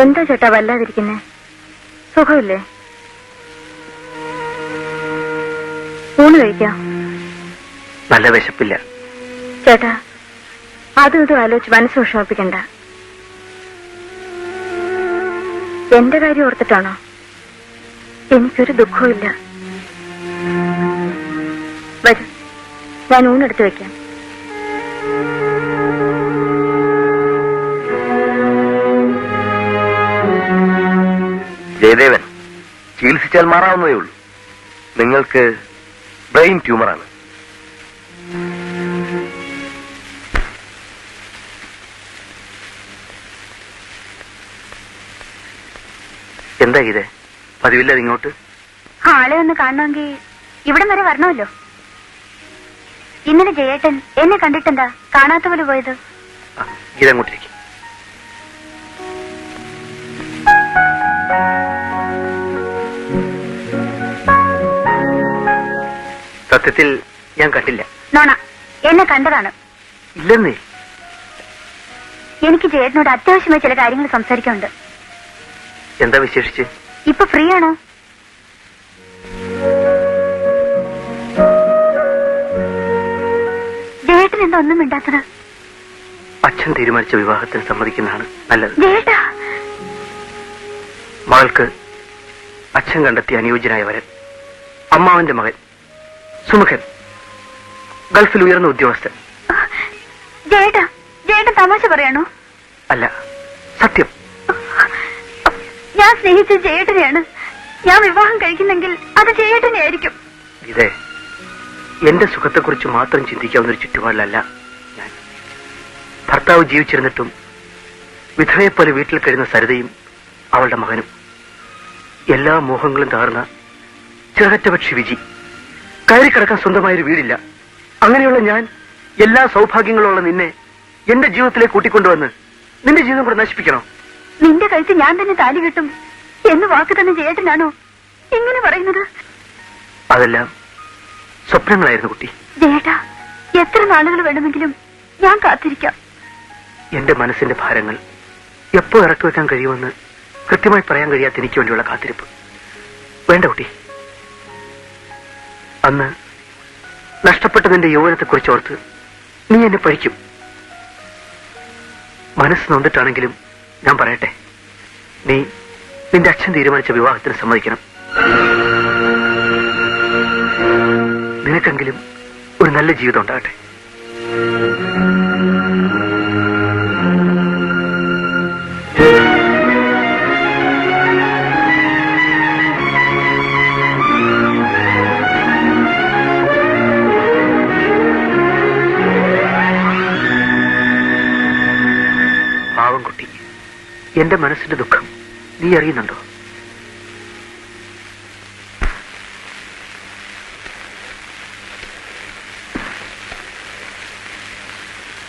എന്താ ചേട്ടാ വല്ലാതിരിക്കുന്നേ? സുഖമില്ലേ? ഊണ് കഴിക്കാം. നല്ല വിശപ്പില്ല. ചേട്ടാ, അതും ഇതും ആലോചിച്ച് മനസ്സ് വിഷമിപ്പിക്കണ്ട. എന്റെ കാര്യം ഓർത്തിട്ടാണോ? എനിക്കൊരു ദുഃഖവുമില്ല. വരൂ, ഞാൻ ഊണെടുത്ത് വെക്കാം. ജയദേവൻ, ചികിത്സിച്ചാൽ മാറാവുന്നതേ ഉള്ളൂ. നിങ്ങൾക്ക് ബ്രെയിൻ ട്യൂമറാണ്. എന്താ ഇത്? പതിവില്ലാതെ ഇങ്ങോട്ട്? ആളെ ഒന്ന് കാണണമെങ്കിൽ ഇവിടം വരെ വരണമല്ലോ. ഇന്നലെ ജയേട്ടൻ എന്നെ കണ്ടിട്ടെന്താ കാണാത്ത പോലെ പോയത്? ഇതങ്ങോട്ടേക്ക്. സത്യത്തിൽ ഞാൻ കണ്ടില്ല. നോണ, എന്നെ കണ്ടതാണ്. ഇല്ലെന്നേ. എനിക്ക് ജയേട്ടനോട് അത്യാവശ്യമായി ചില കാര്യങ്ങൾ സംസാരിക്കാനുണ്ട്. എന്താ വിശേഷിച്ച്? ഇപ്പൊ ഫ്രീ ആണോ? ജയേട്ടൻ എന്താ ഒന്നും മിണ്ടാത്തത്? അച്ഛൻ തീരുമാനിച്ച വിവാഹത്തിന് സമ്മതിക്കുന്നതാണ് നല്ലത്. ജയേട്ടാ, മകൾക്ക് അച്ഛൻ കണ്ടെത്തിയ അനുയോജ്യനായ വരൻ, അമ്മാവന്റെ മകൻ സുമുഖൻ, ഗൾഫിൽ ഉയർന്ന ഉദ്യോഗസ്ഥൻ. ജയേട്ടാ, ജയേട്ടൻ തമാശ പറയാണോ? അല്ല, സത്യം. ഞാൻ സ്നേഹിച്ച ജയേട്ടനെയാണ്. ഞാൻ വിവാഹം കഴിക്കുന്നെങ്കിൽ അത് ജയേട്ടനെ ആയിരിക്കും. ഇതേ, എന്റെ സുഖത്തെക്കുറിച്ച് മാത്രം ചിന്തിക്കാവുന്ന ഒരു ചുറ്റുപാടിലല്ല ഞാൻ. ഭർത്താവ് ജീവിച്ചിരുന്നിട്ടും വിധവയെപ്പോലെ വീട്ടിൽ കഴിയുന്ന സരിതയും അവളുടെ മകനും, എല്ലാ മോഹങ്ങളും തകർന്ന ചിറകറ്റ പക്ഷി വിജി, കയറിക്കിടക്കാൻ സ്വന്തമായൊരു വീടില്ല. അങ്ങനെയുള്ള ഞാൻ എല്ലാ സൗഭാഗ്യങ്ങളുള്ള നിന്നെ എന്റെ ജീവിതത്തിലേക്ക് കൂട്ടിക്കൊണ്ടുവന്ന് നിന്റെ ജീവിതം കൂടെ നശിപ്പിക്കണോ? നിന്റെ കഴുത്ത് ഞാൻ തന്നെ താലി കിട്ടും എന്ന് വാക്ക് തന്നെ ജയേട്ടനാണോ ഇങ്ങനെ പറയുന്നത്? അതെല്ലാം സ്വപ്നങ്ങളായിരുന്നു കുട്ടി. ജയേട്ടാ, എത്ര നാളുകൾ വേണമെങ്കിലും ഞാൻ കാത്തിരിക്കാം. എന്റെ മനസ്സിന്റെ ഭാരങ്ങൾ എപ്പോ ഇറക്കി വെക്കാൻ കഴിയുമെന്ന് കൃത്യമായി പറയാൻ കഴിയാത്ത എനിക്ക് വേണ്ടിയുള്ള കാത്തിരിപ്പ് വേണ്ട കുട്ടി. അന്ന് നഷ്ടപ്പെട്ട നിന്റെ യൗവനത്തെക്കുറിച്ച് ഓർത്ത് നീ എന്നെ പഴിക്കും. മനസ്സ് നൊന്നിട്ടാണെങ്കിലും ഞാൻ പറയട്ടെ, നീ നിന്റെ അച്ഛൻ തീരുമാനിച്ച വിവാഹത്തിന് സമ്മതിക്കണം. നിനക്കെങ്കിലും ഒരു നല്ല ജീവിതം ഉണ്ടാകട്ടെ. പാവം കുട്ടി, എന്റെ മനസ്സിന്റെ ദുഃഖം നീ അറിയുന്നുണ്ടോ?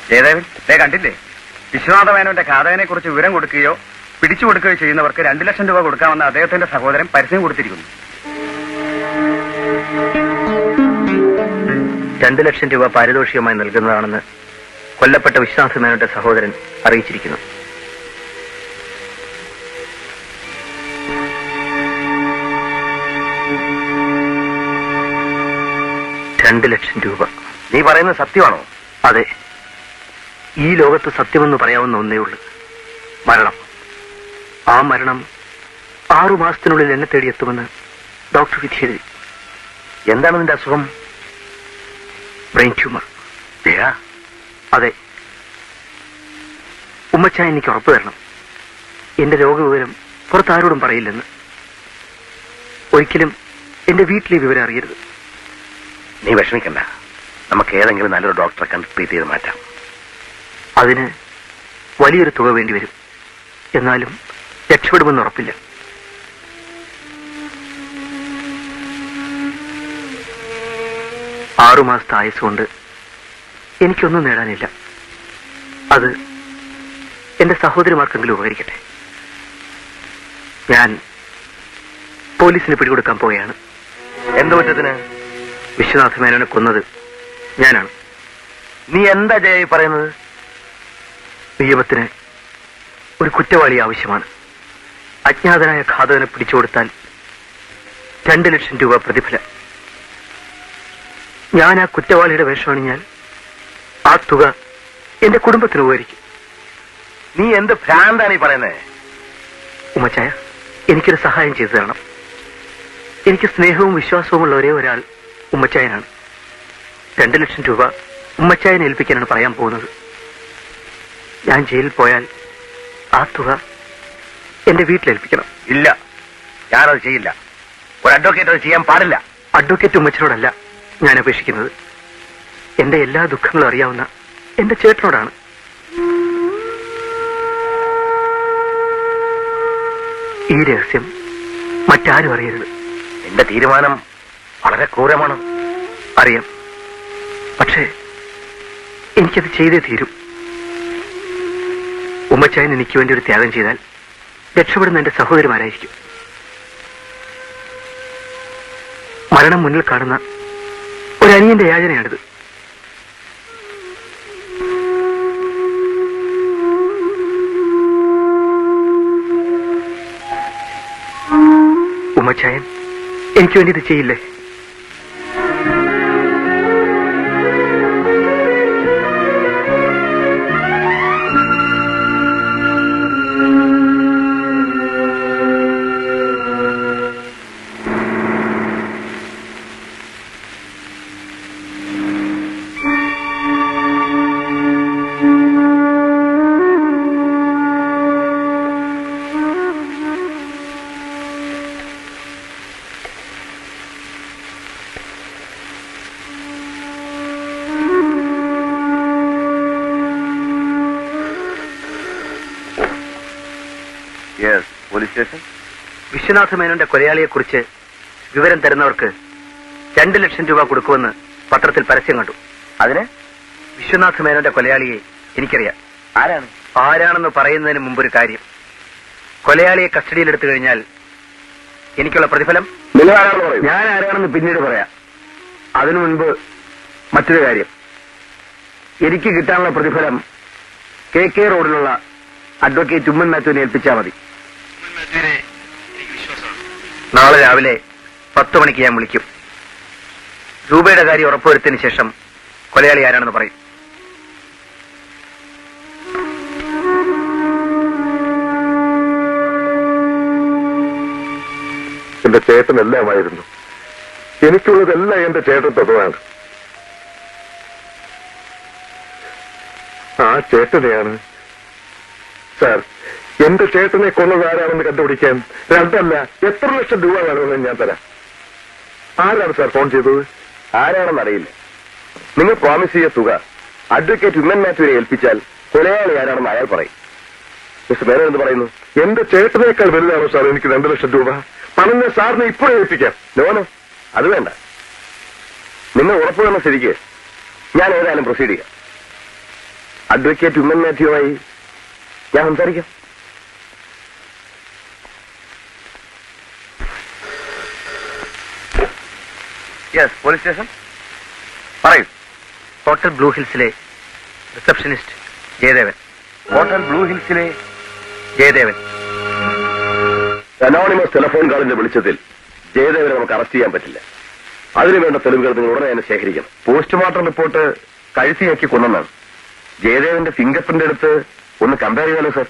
ജയദേവൻ, കണ്ടില്ലേ, വിശ്വനാഥ മേനോന്റെ ഘാതകനെ കുറിച്ച് വിവരം കൊടുക്കുകയോ പിടിച്ചു കൊടുക്കുകയോ ചെയ്യുന്നവർക്ക് 2 ലക്ഷം രൂപ കൊടുക്കാമെന്ന് അദ്ദേഹത്തിന്റെ സഹോദരൻ പരസ്യം കൊടുത്തിരിക്കുന്നു. 2 ലക്ഷം രൂപ പാരിതോഷികമായി നൽകുന്നതാണെന്ന് കൊല്ലപ്പെട്ട വിശ്വനാഥ മേനോന്റെ സഹോദരൻ അറിയിച്ചിരിക്കുന്നു. $2 ലക്ഷം രൂപ. നീ പറയുന്നത് സത്യമാണോ? അതെ, ഈ ലോകത്ത് സത്യമെന്ന് പറയാവുന്ന ഒന്നേ ഉള്ളൂ, മരണം. ആ മരണം 6 മാസത്തിനുള്ളിൽ എന്നെ തേടിയെത്തുമെന്ന് ഡോക്ടർ വിധി എഴുതി. എന്താണ് നിന്റെ അസുഖം? Brain tumour. അതെ. ഉമ്മച്ചാൻ എനിക്ക് ഉറപ്പ് തരണം, എന്റെ രോഗവിവരം പുറത്താരോടും പറയില്ലെന്ന്. ഒരിക്കലും എന്റെ വീട്ടിലെ വിവരം അറിയരുത്. നീ വിഷമിക്കണ്ട, നമുക്ക് ഏതെങ്കിലും നല്ലൊരു ഡോക്ടറെ കണ്ട് ട്രീറ്റ് ചെയ്ത് മാറ്റാം. അതിന് വലിയൊരു തുക വേണ്ടിവരും. എന്നാലും രക്ഷപ്പെടുമെന്ന് ഉറപ്പില്ല. ആറുമാസത്തെ ആയുസ് കൊണ്ട് എനിക്കൊന്നും നേടാനില്ല. അത് എന്റെ സഹോദരിമാർക്കെങ്കിലും ഉപകരിക്കട്ടെ. ഞാൻ പോലീസിന് പിടികൊടുക്കാൻ പോവുകയാണ്. എന്ത് കുറ്റത്തിന്? വിശ്വനാഥ മേനോനെ കൊന്നത് ഞാനാണ്. നീ എന്താ ജയ പറയുന്നത്? നിയമത്തിന് ഒരു കുറ്റവാളി ആവശ്യമാണ്. അജ്ഞാതനായ ഘാതകനെ പിടിച്ചുകൊടുത്താൽ 2 ലക്ഷം രൂപ പ്രതിഫലം. ഞാൻ ആ കുറ്റവാളിയുടെ വേഷമണിഞ്ഞാൽ ആ തുക എന്റെ കുടുംബത്തിന് ഉപകരിക്കും. നീ എന്ത് ഭ്രാന്താണ് ഈ പറയുന്നത്? ഉമ്മച്ചായ, എനിക്കൊരു സഹായം ചെയ്തു തരണം. എനിക്ക് സ്നേഹവും വിശ്വാസവുമുള്ള ഒരേ ഒരാൾ ഉമ്മച്ചായനാണ്. 2 ലക്ഷം രൂപ ഉമ്മച്ചായനെ ഏൽപ്പിക്കാനാണ് പറയാൻ പോകുന്നത്. ഞാൻ ജയിലിൽ പോയാൽ ആ തുക എന്റെ വീട്ടിലേൽപ്പിക്കണം. ഇല്ല, ഞാനത് ചെയ്യില്ല. ഒരു അഡ്വക്കേറ്റ് അത് ചെയ്യാൻ പാടില്ല. അഡ്വക്കേറ്റ് ഉമ്മച്ചനോടല്ല ഞാൻ അപേക്ഷിക്കുന്നത്. എന്റെ എല്ലാ ദുഃഖങ്ങളും അറിയാവുന്ന എന്റെ ചേട്ടനോടാണ്. ഈ രഹസ്യം മറ്റാരും അറിയരുത്. എന്റെ തീരുമാനം വളരെ ക്രൂരമാണ്. അറിയാം, പക്ഷേ എനിക്കത് ചെയ്തേ തീരും. ഉമ്മച്ചായൻ എനിക്ക് വേണ്ടി ഒരു ത്യാഗം ചെയ്താൽ രക്ഷപ്പെടുന്ന എന്റെ സഹോദരിമാരായിരിക്കും. മരണം മുന്നിൽ കാണുന്ന ഒരു അനിയന്റെ യാചനയാണിത്. ഉമ്മച്ചായൻ എനിക്ക് വേണ്ടി ഇത് ചെയ്യില്ലേ? Police station. വിശ്വനാഥ മേനോന്റെ കൊലയാളിയെക്കുറിച്ച് വിവരം തരുന്നവർക്ക് 2 ലക്ഷം രൂപ കൊടുക്കുമെന്ന് പത്രത്തിൽ പരസ്യം കണ്ടു. അതിന്? വിശ്വനാഥ മേനോന്റെ കൊലയാളിയെ എനിക്കറിയാം. ആരാണെന്ന് പറയുന്നതിന് മുമ്പൊരു കാര്യം. കൊലയാളിയെ കസ്റ്റഡിയിലെടുത്തു കഴിഞ്ഞാൽ എനിക്കുള്ള പ്രതിഫലം ഞാൻ ആരാണെന്ന് പിന്നീട് പറയാം. അതിനു മുൻപ് മറ്റൊരു കാര്യം. എനിക്ക് കിട്ടാനുള്ള പ്രതിഫലം KK റോഡിലുള്ള അഡ്വക്കേറ്റ് ഉമ്മൻ മാത്യുവിനെ ഏൽപ്പിച്ചാൽ മതി. നാളെ രാവിലെ 10 മണിക്ക് ഞാൻ വിളിക്കും. രൂപയുടെ കാര്യം ഉറപ്പുവരുത്തിയതിനു ശേഷം കൊലയാളി ആരാണെന്ന് പറയും. എന്റെ ചേട്ടനെല്ലാമായിരുന്നു. എനിക്കുള്ളതെല്ലാം എന്റെ ചേട്ടൻ തന്നതാണ്. ആ ചേട്ടനെയാണ് സാർ, എന്റെ ചേട്ടനെ കൊന്നത് ആരാണെന്ന് കണ്ടുപിടിക്കാൻ 2 അല്ല എത്ര ലക്ഷം രൂപ വേണമെന്ന് ഞാൻ തരാം. ആരാണ് സാർ ഫോൺ ചെയ്തത്? ആരാണെന്ന് അറിയില്ല. നിങ്ങൾ പ്രോമിസ് ചെയ്ത തുക അഡ്വക്കേറ്റ് ഉമ്മൻ മാത്യുവിനെ ഏൽപ്പിച്ചാൽ കൊലയാളി ആരാണെന്ന് അയാൾ പറയും. മിസ്റ്റർ മേനോൻ എന്ത് പറയുന്നു? എന്റെ ചേട്ടനേക്കാൾ വലുതാണോ സാർ എനിക്ക് 2 ലക്ഷം രൂപ? പണം ഞാൻ സാറിനെ ഇപ്പോഴും ഏൽപ്പിക്കാം. നോനോ, അത് വേണ്ട. നിങ്ങൾ ഉറപ്പ് തന്ന സ്ഥിതിക്ക് ഞാൻ ഏതായാലും പ്രൊസീഡ് ചെയ്യാം. അഡ്വക്കേറ്റ് ഉമ്മൻ മാത്യുവുമായി ഞാൻ സംസാരിക്കാം. Yes, police station. പറയൂ. ഹോട്ടൽ ബ്ലൂ ഹിൽസിലെ റിസപ്ഷനിസ്റ്റ് ജയദേവൻ. ഹോട്ടൽ ബ്ലൂ ഹിൽസിലെ ജയദേവൻ. അനോണിമസ് ടെലിഫോൺ കാളിന്റെ വെളിച്ചത്തിൽ ജയദേവനെ നമുക്ക് അറസ്റ്റ് ചെയ്യാൻ പറ്റില്ല. അതിനുവേണ്ട തെളിവുകൾ നിങ്ങൾ ഉടനെ തന്നെ ശേഖരിക്കണം. പോസ്റ്റ്മോർട്ടം റിപ്പോർട്ട് കഴുത്തിയാക്കി കൊന്നെന്നാണ്. ജയദേവന്റെ ഫിംഗർ പ്രിന്റ് എടുത്ത് ഒന്ന് കമ്പയർ ചെയ്യാലോ sir?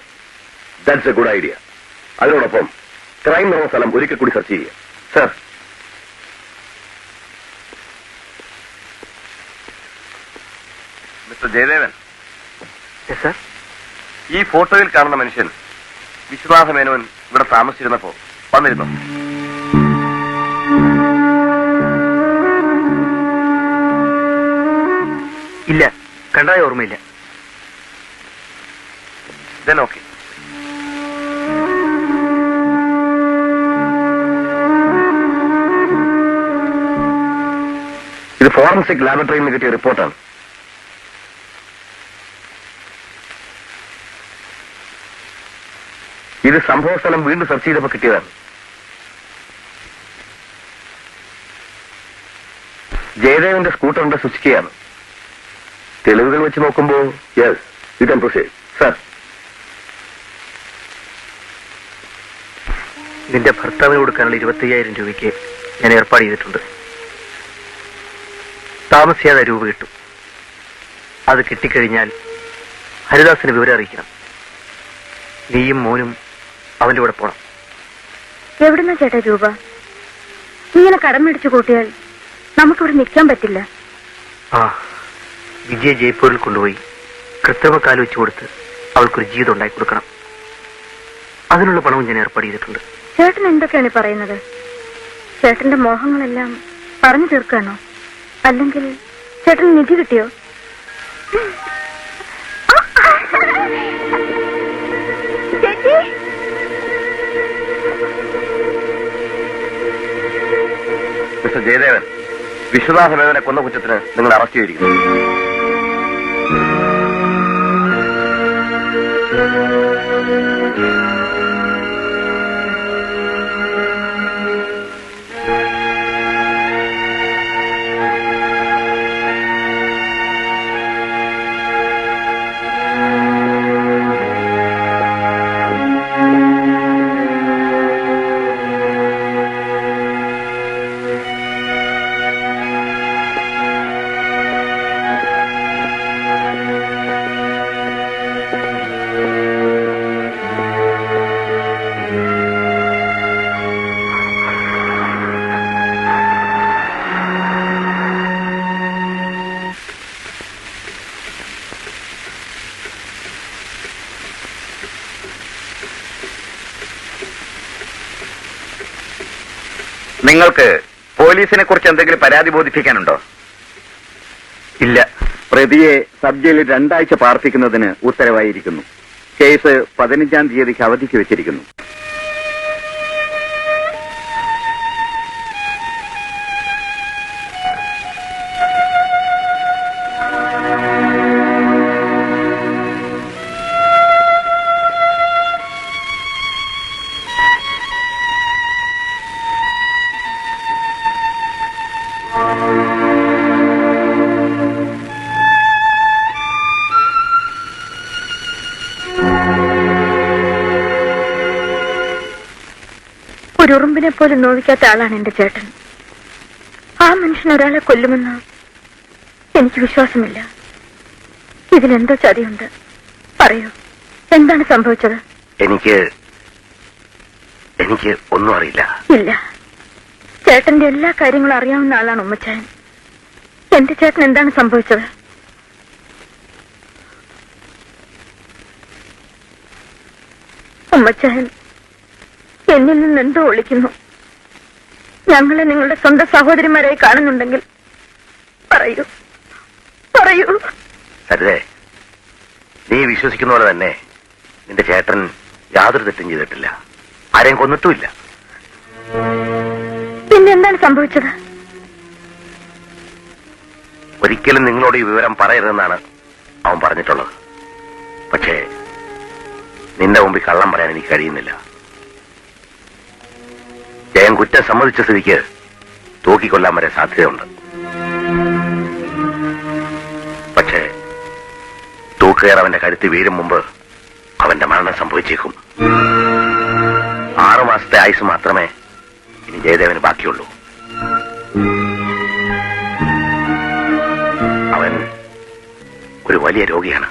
That's a good idea. അതിനോടൊപ്പം ക്രൈം നടന്ന സ്ഥലം ഒരിക്കൽ കൂടി സെർച്ച് ചെയ്യുക സർ. മിസ്റ്റർ ജയദേവൻ, സാർ, ഈ ഫോട്ടോയിൽ കാണുന്ന മനുഷ്യൻ വിശ്വനാഥ മേനോൻ ഇവിടെ താമസിച്ചിരുന്നപ്പോ വന്നിരുന്നു? ഇല്ല, കണ്ടതായ ഓർമ്മയില്ല. Then okay. ഇത് ഫോറൻസിക് ലാബറട്ടറിയിൽ നിന്ന് കിട്ടിയ റിപ്പോർട്ടാണ്. ഇത് സംഭവ സ്ഥലം വീണ്ടും സെർച്ച് ചെയ്തപ്പോൾ കിട്ടിയതാണ്. ജയദേവന്റെ സ്കൂട്ടറിന്റെ സ്വിച്ച് കീയാണ്. തെളിവുകൾ വെച്ച് നോക്കുമ്പോൾ yes, you can proceed sir. നിന്റെ ഭർത്താവിന് കൊടുക്കാനുള്ള 25,000 രൂപയ്ക്ക് ഞാൻ ഏർപ്പാട് ചെയ്തിട്ടുണ്ട്. താമസിയാതെ രൂപ കിട്ടും. അത് കിട്ടിക്കഴിഞ്ഞാൽ ഹരിദാസിന് വിവരം അറിയിക്കണം. നീയും മോനും അവന്റെ കൂടെ പോണം. എവിടുന്ന ചേട്ടാ രൂപ? ഇങ്ങനെ കടം മേടിച്ചു കൂട്ടിയാൽ നമുക്കിവിടെ നിൽക്കാൻ പറ്റില്ല. ആ, വിജയ ജയ്പൂരിൽ കൊണ്ടുപോയി കൃത്രിമ കാല് വെച്ചു കൊടുത്ത് അവൾക്കൊരു ജീവിതം ഉണ്ടാക്കി കൊടുക്കണം. അതിനുള്ള പണവും ഞാൻ ഏർപ്പാട് ചെയ്തിട്ടുണ്ട്. ചേട്ടൻ എന്തൊക്കെയാണ് പറയുന്നത്? ചേട്ടന്റെ മോഹങ്ങളെല്ലാം പറഞ്ഞു തീർക്കാണോ? അല്ലെങ്കിൽ ചേട്ടന് നിധി കിട്ടിയോ? മിസ്റ്റർ ജയദേവൻ, വിശ്വനാഥമേനോനെ കൊന്ന കുറ്റത്തിന് നിങ്ങൾ അറസ്റ്റ് ചെയ്തിരിക്കുന്നു. നിങ്ങൾക്ക് പോലീസിനെ കുറിച്ച് എന്തെങ്കിലും പരാതി ബോധിപ്പിക്കാനുണ്ടോ? ഇല്ല. പ്രതിയെ സബ് ജയിലിൽ 2 ആഴ്ച പാർപ്പിക്കുന്നതിന് ഉത്തരവായിരിക്കുന്നു. കേസ് 15-ാം തീയതിക്ക് അവധിക്ക് വെച്ചിരിക്കുന്നു. ഒരു ഉറുമ്പിനെ പോലും നോവിക്കാത്ത ആളാണ് എന്റെ ചേട്ടൻ. ആ മനുഷ്യൻ ഒരാളെ കൊല്ലുമെന്ന് എനിക്ക് വിശ്വാസമില്ല. ഇതിലെന്തോ ചതിയുണ്ട്. പറയൂ, എന്താണ് സംഭവിച്ചത്? എനിക്ക് ഒന്നും അറിയില്ല. ഇല്ല, ചേട്ടന്റെ എല്ലാ കാര്യങ്ങളും അറിയാവുന്ന ആളാണ് ഉമ്മച്ചായൻ. എന്റെ ചേട്ടൻ എന്താണ് സംഭവിച്ചത്? ഉമ്മച്ചായൻ എന്നിൽ നിന്ന് എന്തോ ഒളിക്കുന്നു. ഞങ്ങളെ നിങ്ങളുടെ സ്വന്തം സഹോദരിമാരായി കാണുന്നുണ്ടെങ്കിൽ പറയൂ, പറയൂ. സരിതേ, നീ വിശ്വസിക്കുന്ന പോലെ തന്നെ നിന്റെ ചേട്ടൻ യാതൊരു തെറ്റും ചെയ്തിട്ടില്ല. ആരെയും കൊന്നിട്ടുമില്ല. പിന്നെ എന്താണ് സംഭവിച്ചത്? ഒരിക്കലും നിങ്ങളോട് ഈ വിവരം പറയരുതെന്നാണ് അവൻ പറഞ്ഞിട്ടുള്ളത്. പക്ഷേ നിന്റെ മുമ്പിൽ കള്ളം പറയാൻ എനിക്ക് കഴിയുന്നില്ല. ജയൻ കുറ്റം സമ്മതിച്ച സ്ഥിതിക്ക് തൂക്കിക്കൊല്ലാൻ വരെ സാധ്യതയുണ്ട്. പക്ഷേ തൂക്കുകയർ അവന്റെ കഴുത്തിൽ വീഴും മുമ്പ് അവന്റെ മരണം സംഭവിച്ചേക്കും. 6 മാസത്തെ ആയുസ് മാത്രമേ ഇനി ജയദേവന് ബാക്കിയുള്ളൂ. അവൻ ഒരു വലിയ രോഗിയാണ്.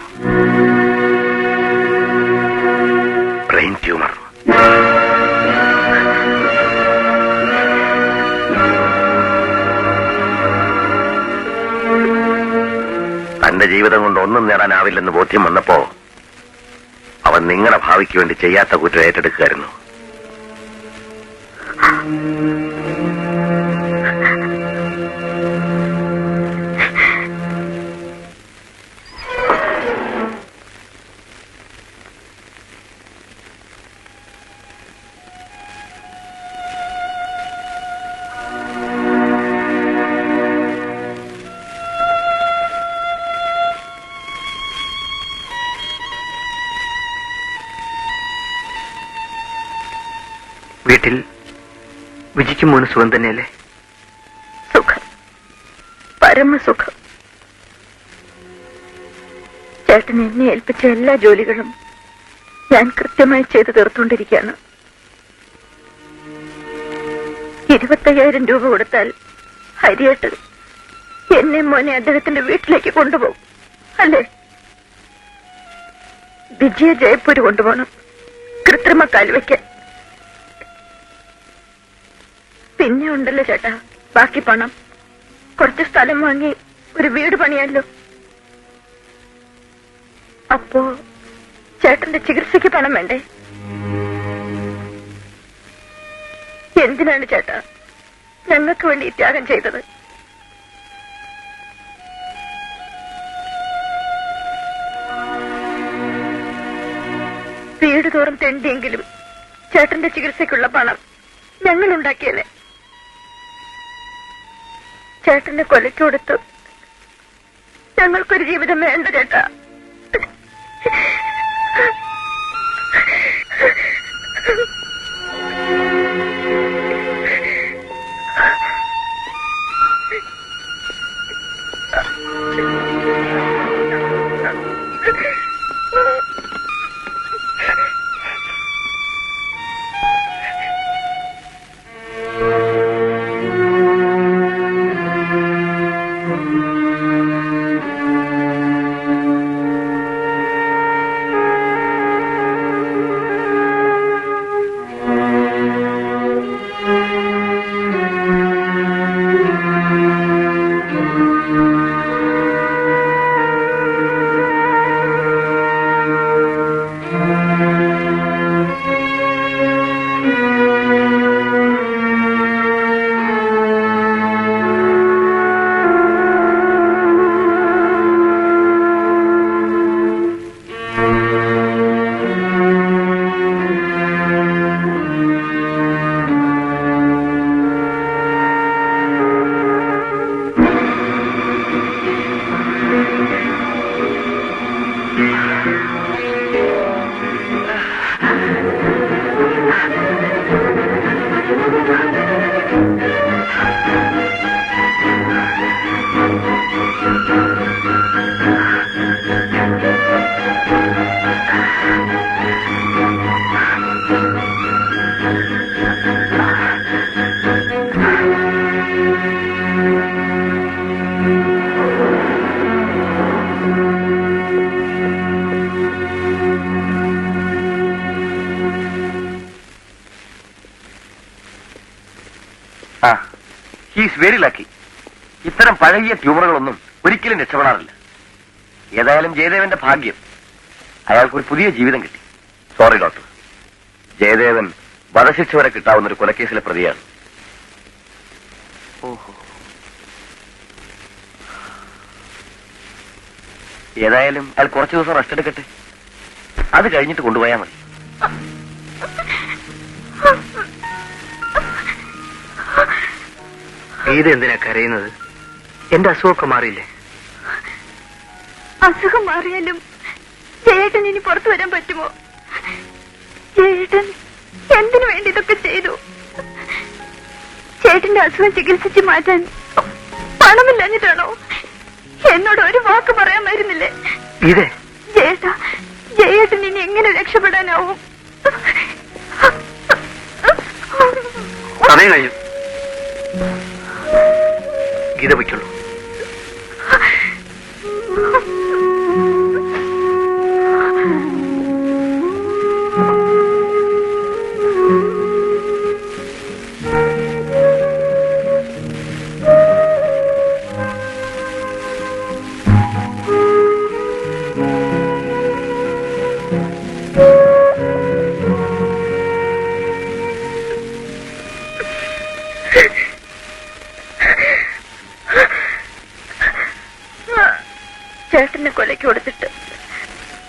Brain tumour. തന്റെ ജീവിതം കൊണ്ട് ഒന്നും നേടാനാവില്ലെന്ന് ബോധ്യം വന്നപ്പോ അവൻ നിങ്ങളുടെ ഭാവിക്ക് വേണ്ടി ചെയ്യാത്ത കുറ്റം ഏറ്റെടുക്കുകയായിരുന്നു. വീട്ടിൽ വിജിക്കും മോന് സുഖം തന്നെയല്ലേ? സുഖം, പരമസുഖം. ചേട്ടൻ എന്നെ ഏൽപ്പിച്ച എല്ലാ ജോലികളും ഞാൻ കൃത്യമായി ചെയ്തു തീർത്തുകൊണ്ടിരിക്കുകയാണ്. 25,000 രൂപ കൊടുത്താൽ ഹരിയേട്ടൻ എന്നെ മോനെ അദ്ദേഹത്തിന്റെ വീട്ടിലേക്ക് കൊണ്ടുപോകും, അല്ലേ? വിജയ ജയപ്പൂര് കൊണ്ടുപോകണം, കൃത്രിമ കാൽവയ്ക്കാൻ. പിന്നെ ഉണ്ടല്ലോ ചേട്ടാ ബാക്കി പണം. കുറച്ച് സ്ഥലം വാങ്ങി ഒരു വീട് പണിയാലോ. അപ്പോ ചേട്ടന്റെ ചികിത്സയ്ക്ക് പണം വേണ്ടേ? എന്തിനാണ് ചേട്ടാ ഞങ്ങൾക്ക് വേണ്ടി ഈ ത്യാഗം ചെയ്തത്? വീട് തോറും തെണ്ടിയെങ്കിലും ചേട്ടന്റെ ചികിത്സയ്ക്കുള്ള പണം ഞങ്ങൾ ഉണ്ടാക്കിയല്ലേ? ചേട്ടന്റെ കൊലയ്ക്ക് കൊടുത്തു. ഞങ്ങൾക്കൊരു ജീവിതം വേണ്ട ചേട്ടാ. He's very lucky. ഇത്തരം പഴകിയ ട്യൂമറുകളൊന്നും ഒരിക്കലും രക്ഷപ്പെടാറില്ല. ഏതായാലും ജയദേവന്റെ ഭാഗ്യം, അയാൾക്കൊരു പുതിയ ജീവിതം കിട്ടി. സോറി ഡോക്ടർ, ജയദേവൻ വധശിക്ഷ വരെ കിട്ടാവുന്ന ഒരു കൊലക്കേസിലെ പ്രതിയാണ്. ഏതായാലും അയാൾ കുറച്ചു ദിവസം റെസ്റ്റ് എടുക്കട്ടെ. അത് കഴിഞ്ഞിട്ട് കൊണ്ടുപോയാൽ മതി. ഗീത എന്തിനാ കരയുന്നത്? എന്റെ അസുഖമൊക്കെ മാറിയില്ലേ? അസുഖം മാറിയാലും ചേട്ടൻ ഇനി പുറത്തു വരാൻ പറ്റുമോ? ചേട്ടൻ എന്തിനു വേണ്ടി ഇതൊക്കെ ചെയ്തു? ചേട്ടന്റെ അസുഖം ചികിത്സിച്ച് മാറ്റാൻ പണമില്ലഞ്ഞിട്ടാണോ? എന്നോട് ഒരു വാക്ക് പറയാമായിരുന്നില്ലേ? ഇതേ ജയേട്ടൻ ഇനി എങ്ങനെ രക്ഷപ്പെടാനാവും? സമയം കഴിഞ്ഞു. ഗീത വയ്ക്കുള്ളൂ. ചേട്ടനെ കൊലയ്ക്ക് കൊടുത്തിട്ട്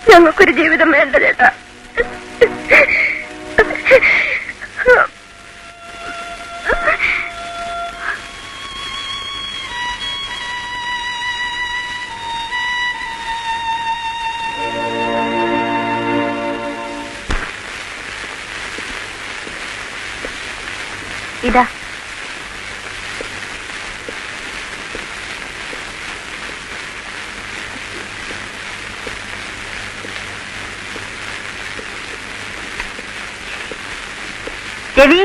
ഞങ്ങൾക്കൊരു ജീവിതം വേണ്ട ചേട്ടാ. ഇതാ രവി,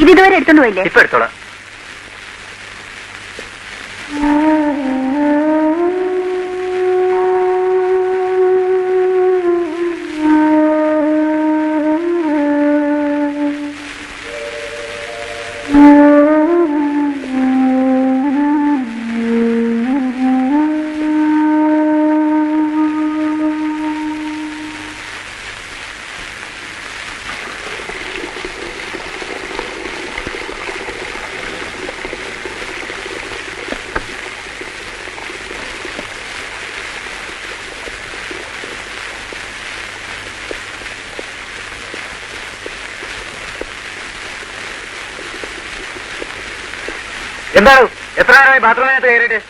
ഇതുവരെ എടുത്തോണ്ട് പോയില്ലേ? ഇപ്പൊ എടുത്തോളാം. എന്താണ് എത്ര നേരമായി ബാത്റൂമിനകത്ത് കയറിയിട്ട്?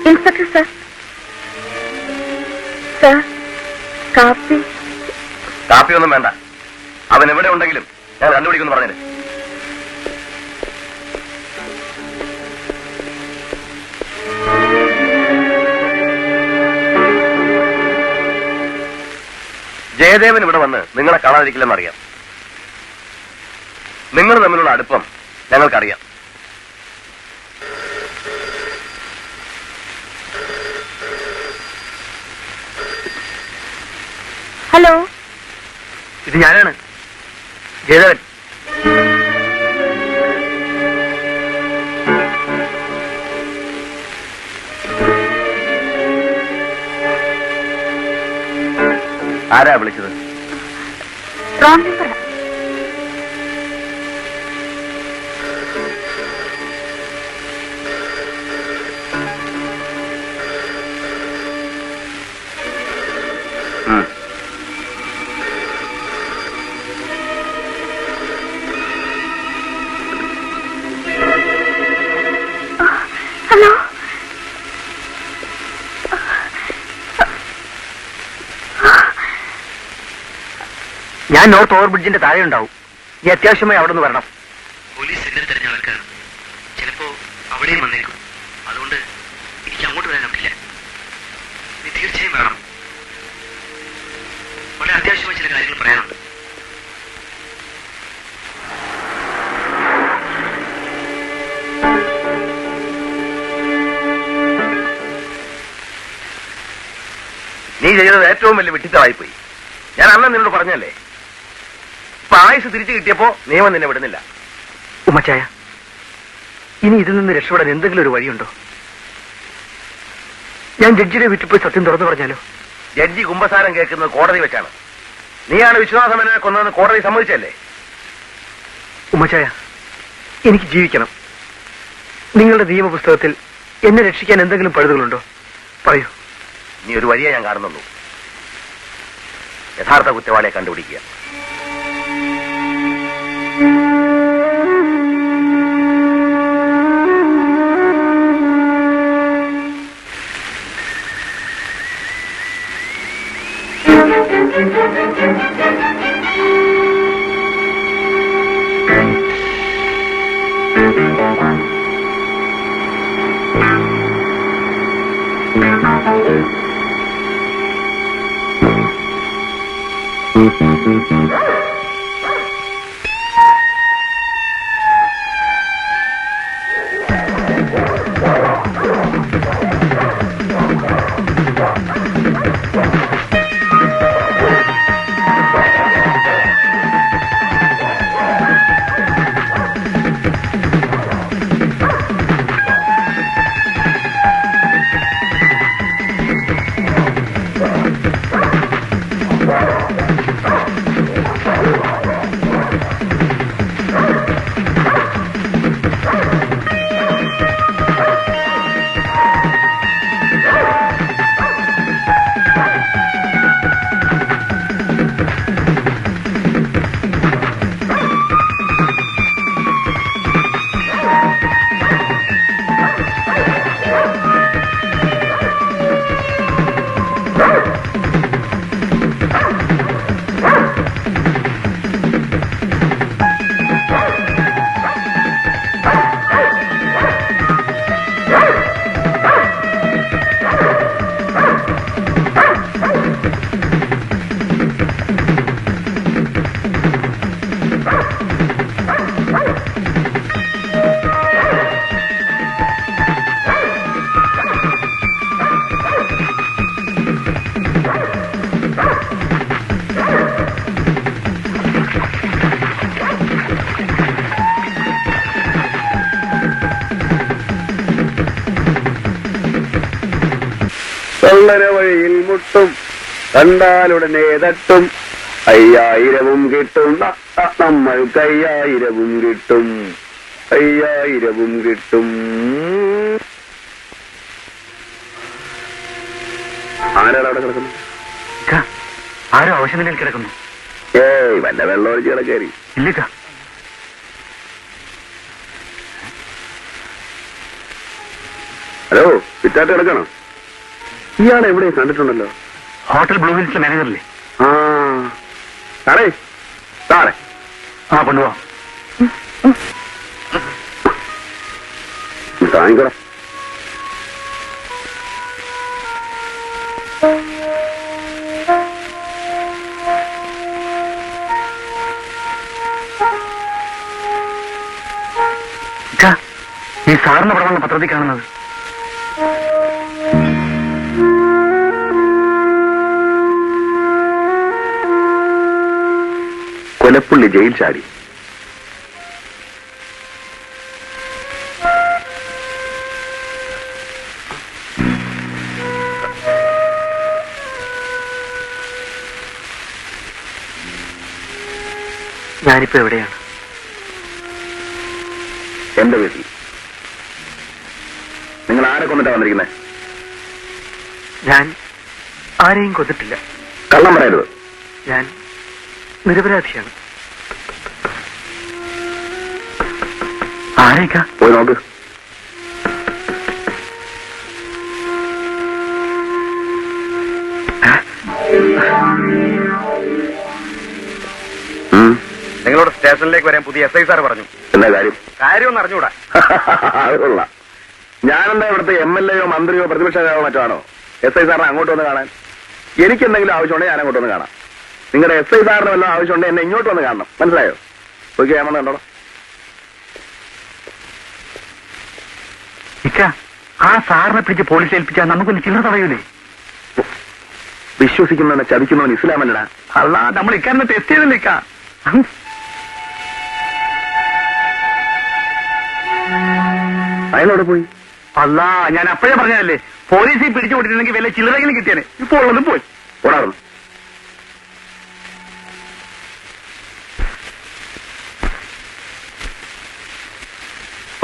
ഇൻസ്പെക്ടർ സർ, സർ കാപ്പി. കാപ്പിയൊന്നും വേണ്ട. അവൻ എവിടെ ഉണ്ടെങ്കിലും ഞാൻ കണ്ടുപിടിക്കുമെന്ന് പറഞ്ഞിട്ട്. ജയദേവൻ ഇവിടെ വന്ന് നിങ്ങളെ കാണാതിരിക്കില്ലെന്നറിയാം. നിങ്ങൾ തമ്മിലുള്ള അടുപ്പം ഞങ്ങൾക്കറിയാം. ഹലോ, ഇത് ഞാനാണ്, ജയദേവൻ. ആരാ വിളിച്ചത്? Wrong number. ഹലോ, ഞാൻ നോർത്ത് ഓവർ ബ്രിഡ്ജിന്റെ താഴെ ഉണ്ടാവും. ഈ അത്യാവശ്യമായി അവിടെ നിന്ന് വരണം. പോലീസ് എന്നെ തെരഞ്ഞ ആൾക്കാർ ചിലപ്പോ അവിടെയും വന്നേക്കും. അതുകൊണ്ട് എനിക്ക് അങ്ങോട്ട് വരാൻ പറ്റില്ല. നീ തീർച്ചയായും വേണം. വളരെ അത്യാവശ്യമായ ചില കാര്യങ്ങൾ പറയാനുണ്ട്. നീ ചെയ്തത് ഏറ്റവും വലിയ വിട്ടിത്തമായിപ്പോയി. ഞാൻ അന്ന് നിന്നോട് പറഞ്ഞല്ലേ, ഇപ്പൊ ആയുസ് തിരിച്ചു കിട്ടിയപ്പോ നിയമം നിന്നെ വിടുന്നില്ല. ഉമ്മച്ചായ, ഇനി ഇതിൽ നിന്ന് രക്ഷപ്പെടാൻ എന്തെങ്കിലും ഒരു വഴിയുണ്ടോ? ഞാൻ ജഡ്ജിയുടെ വീട്ടിൽ പോയി സത്യം തുറന്നു പറഞ്ഞാലോ? ജഡ്ജി കുമ്പസാരം കേൾക്കുന്നത് കോടതി വെച്ചാണ്. നീയാണ് വിശ്വാസമനെ കൊന്നതെന്ന് കോടതി സമ്മതിച്ചല്ലേ? ഉമ്മച്ചായ, എനിക്ക് ജീവിക്കണം. നിങ്ങളുടെ നിയമപുസ്തകത്തിൽ എന്നെ രക്ഷിക്കാൻ എന്തെങ്കിലും പഴുതുകളുണ്ടോ? പറയൂ. നീ ഒരു വഴിയെ ഞാൻ കാണുന്നുള്ളൂ. യഥാർത്ഥ കുറ്റവാളിയെ കണ്ടുപിടിക്കുക. കള്ളന വഴിയിൽ മുട്ടും, കണ്ടാലുടനെ തട്ടും. 5000 കിട്ടും, നമ്മൾക്ക് 5000 കിട്ടും, 5000 കിട്ടും. ആരാണ് അവിടെ കിടക്കുന്നത്? ആരോ ആവശ്യം നിലയിൽ കിടക്കുന്നു. ഏയ് വല്ല വെള്ളം ഒഴിച്ച് കിടക്കേറി. ഇല്ലിക്ക. ഹലോ, പിറ്റാട്ട് കിടക്കണം. ഇയാളെ എവിടെ കണ്ടിട്ടുണ്ടല്ലോ? ഹോട്ടൽ ബ്ലൂ ഹിൽസിലെ മാനേജറില്ലേ? ആ സാറേ, സാറേ ആ കൊണ്ടുപോവാം. താങ്കളെ ഈ സാറിന്റെ പടമാണ് പത്രത്തിൽ കാണുന്നത്. കൊലപ്പുള്ളി ജയിൽ ചാടി. ഞാനിപ്പോ എവിടെയാണ്? എന്റെ വീട്ടിൽ. നിങ്ങൾ ആരെ കൊന്നിട്ടാ വന്നിരിക്കുന്നത്? ഞാൻ ആരെയും കൊന്നിട്ടില്ല. കള്ളം പറയരുത്. ഞാൻ നിരപരാധിയാണ്. ആരേക്കാ? പോയി നോക്ക്. നിങ്ങളോട് സ്റ്റേഷനിലേക്ക് വരാൻ പുതിയ SI സാർ പറഞ്ഞു. എന്താ കാര്യം? കാര്യമൊന്നും അറിഞ്ഞൂടാ. അത് കൊള്ളാം. ഞാനെന്താ ഇവിടുത്തെ MLA യോ മന്ത്രിയോ പ്രതിപക്ഷ നേതാവോ മറ്റോ ആണോ SI സാറിനെ അങ്ങോട്ട് വന്ന് കാണാൻ? എനിക്ക് എന്തെങ്കിലും ആവശ്യമുണ്ടെങ്കിൽ ഞാൻ അങ്ങോട്ട് വന്ന് കാണാം. നിങ്ങളുടെ SI സാറിന് വല്ല ആവശ്യമുണ്ടെങ്കിൽ എന്നെ ഇങ്ങോട്ട് വന്ന് കാണണം. മനസ്സിലായോ? ഓക്കെ, ഞാൻ വന്ന് കണ്ടോ. ഇക്ക, ആ സാറിനെ പിടിച്ച് പോലീസ് ഏൽപ്പിച്ചാൽ നമുക്കൊന്ന് ചില്ലറ തടയൂലേ? വിശ്വസിക്കുന്നവനെ ചതിക്കുന്നവൻ ഇസ്ലാമല്ലടാ. അല്ല, നമ്മൾ ഇക്കാരനെ ടെസ്റ്റ് ചെയ്തില്ല ഇക്ക. അയാളോട് പോയി. അല്ല, ഞാൻ അപ്പോഴേ പറഞ്ഞതല്ലേ, പോലീസിൽ പിടിച്ചു കൊടുത്തിട്ടുണ്ടെങ്കിൽ വല്ല ചില്ലറെങ്കിലും കിട്ടിയാനെ. ഇപ്പോൾ ഉള്ളതും പോയി. ഓടാറുന്നു.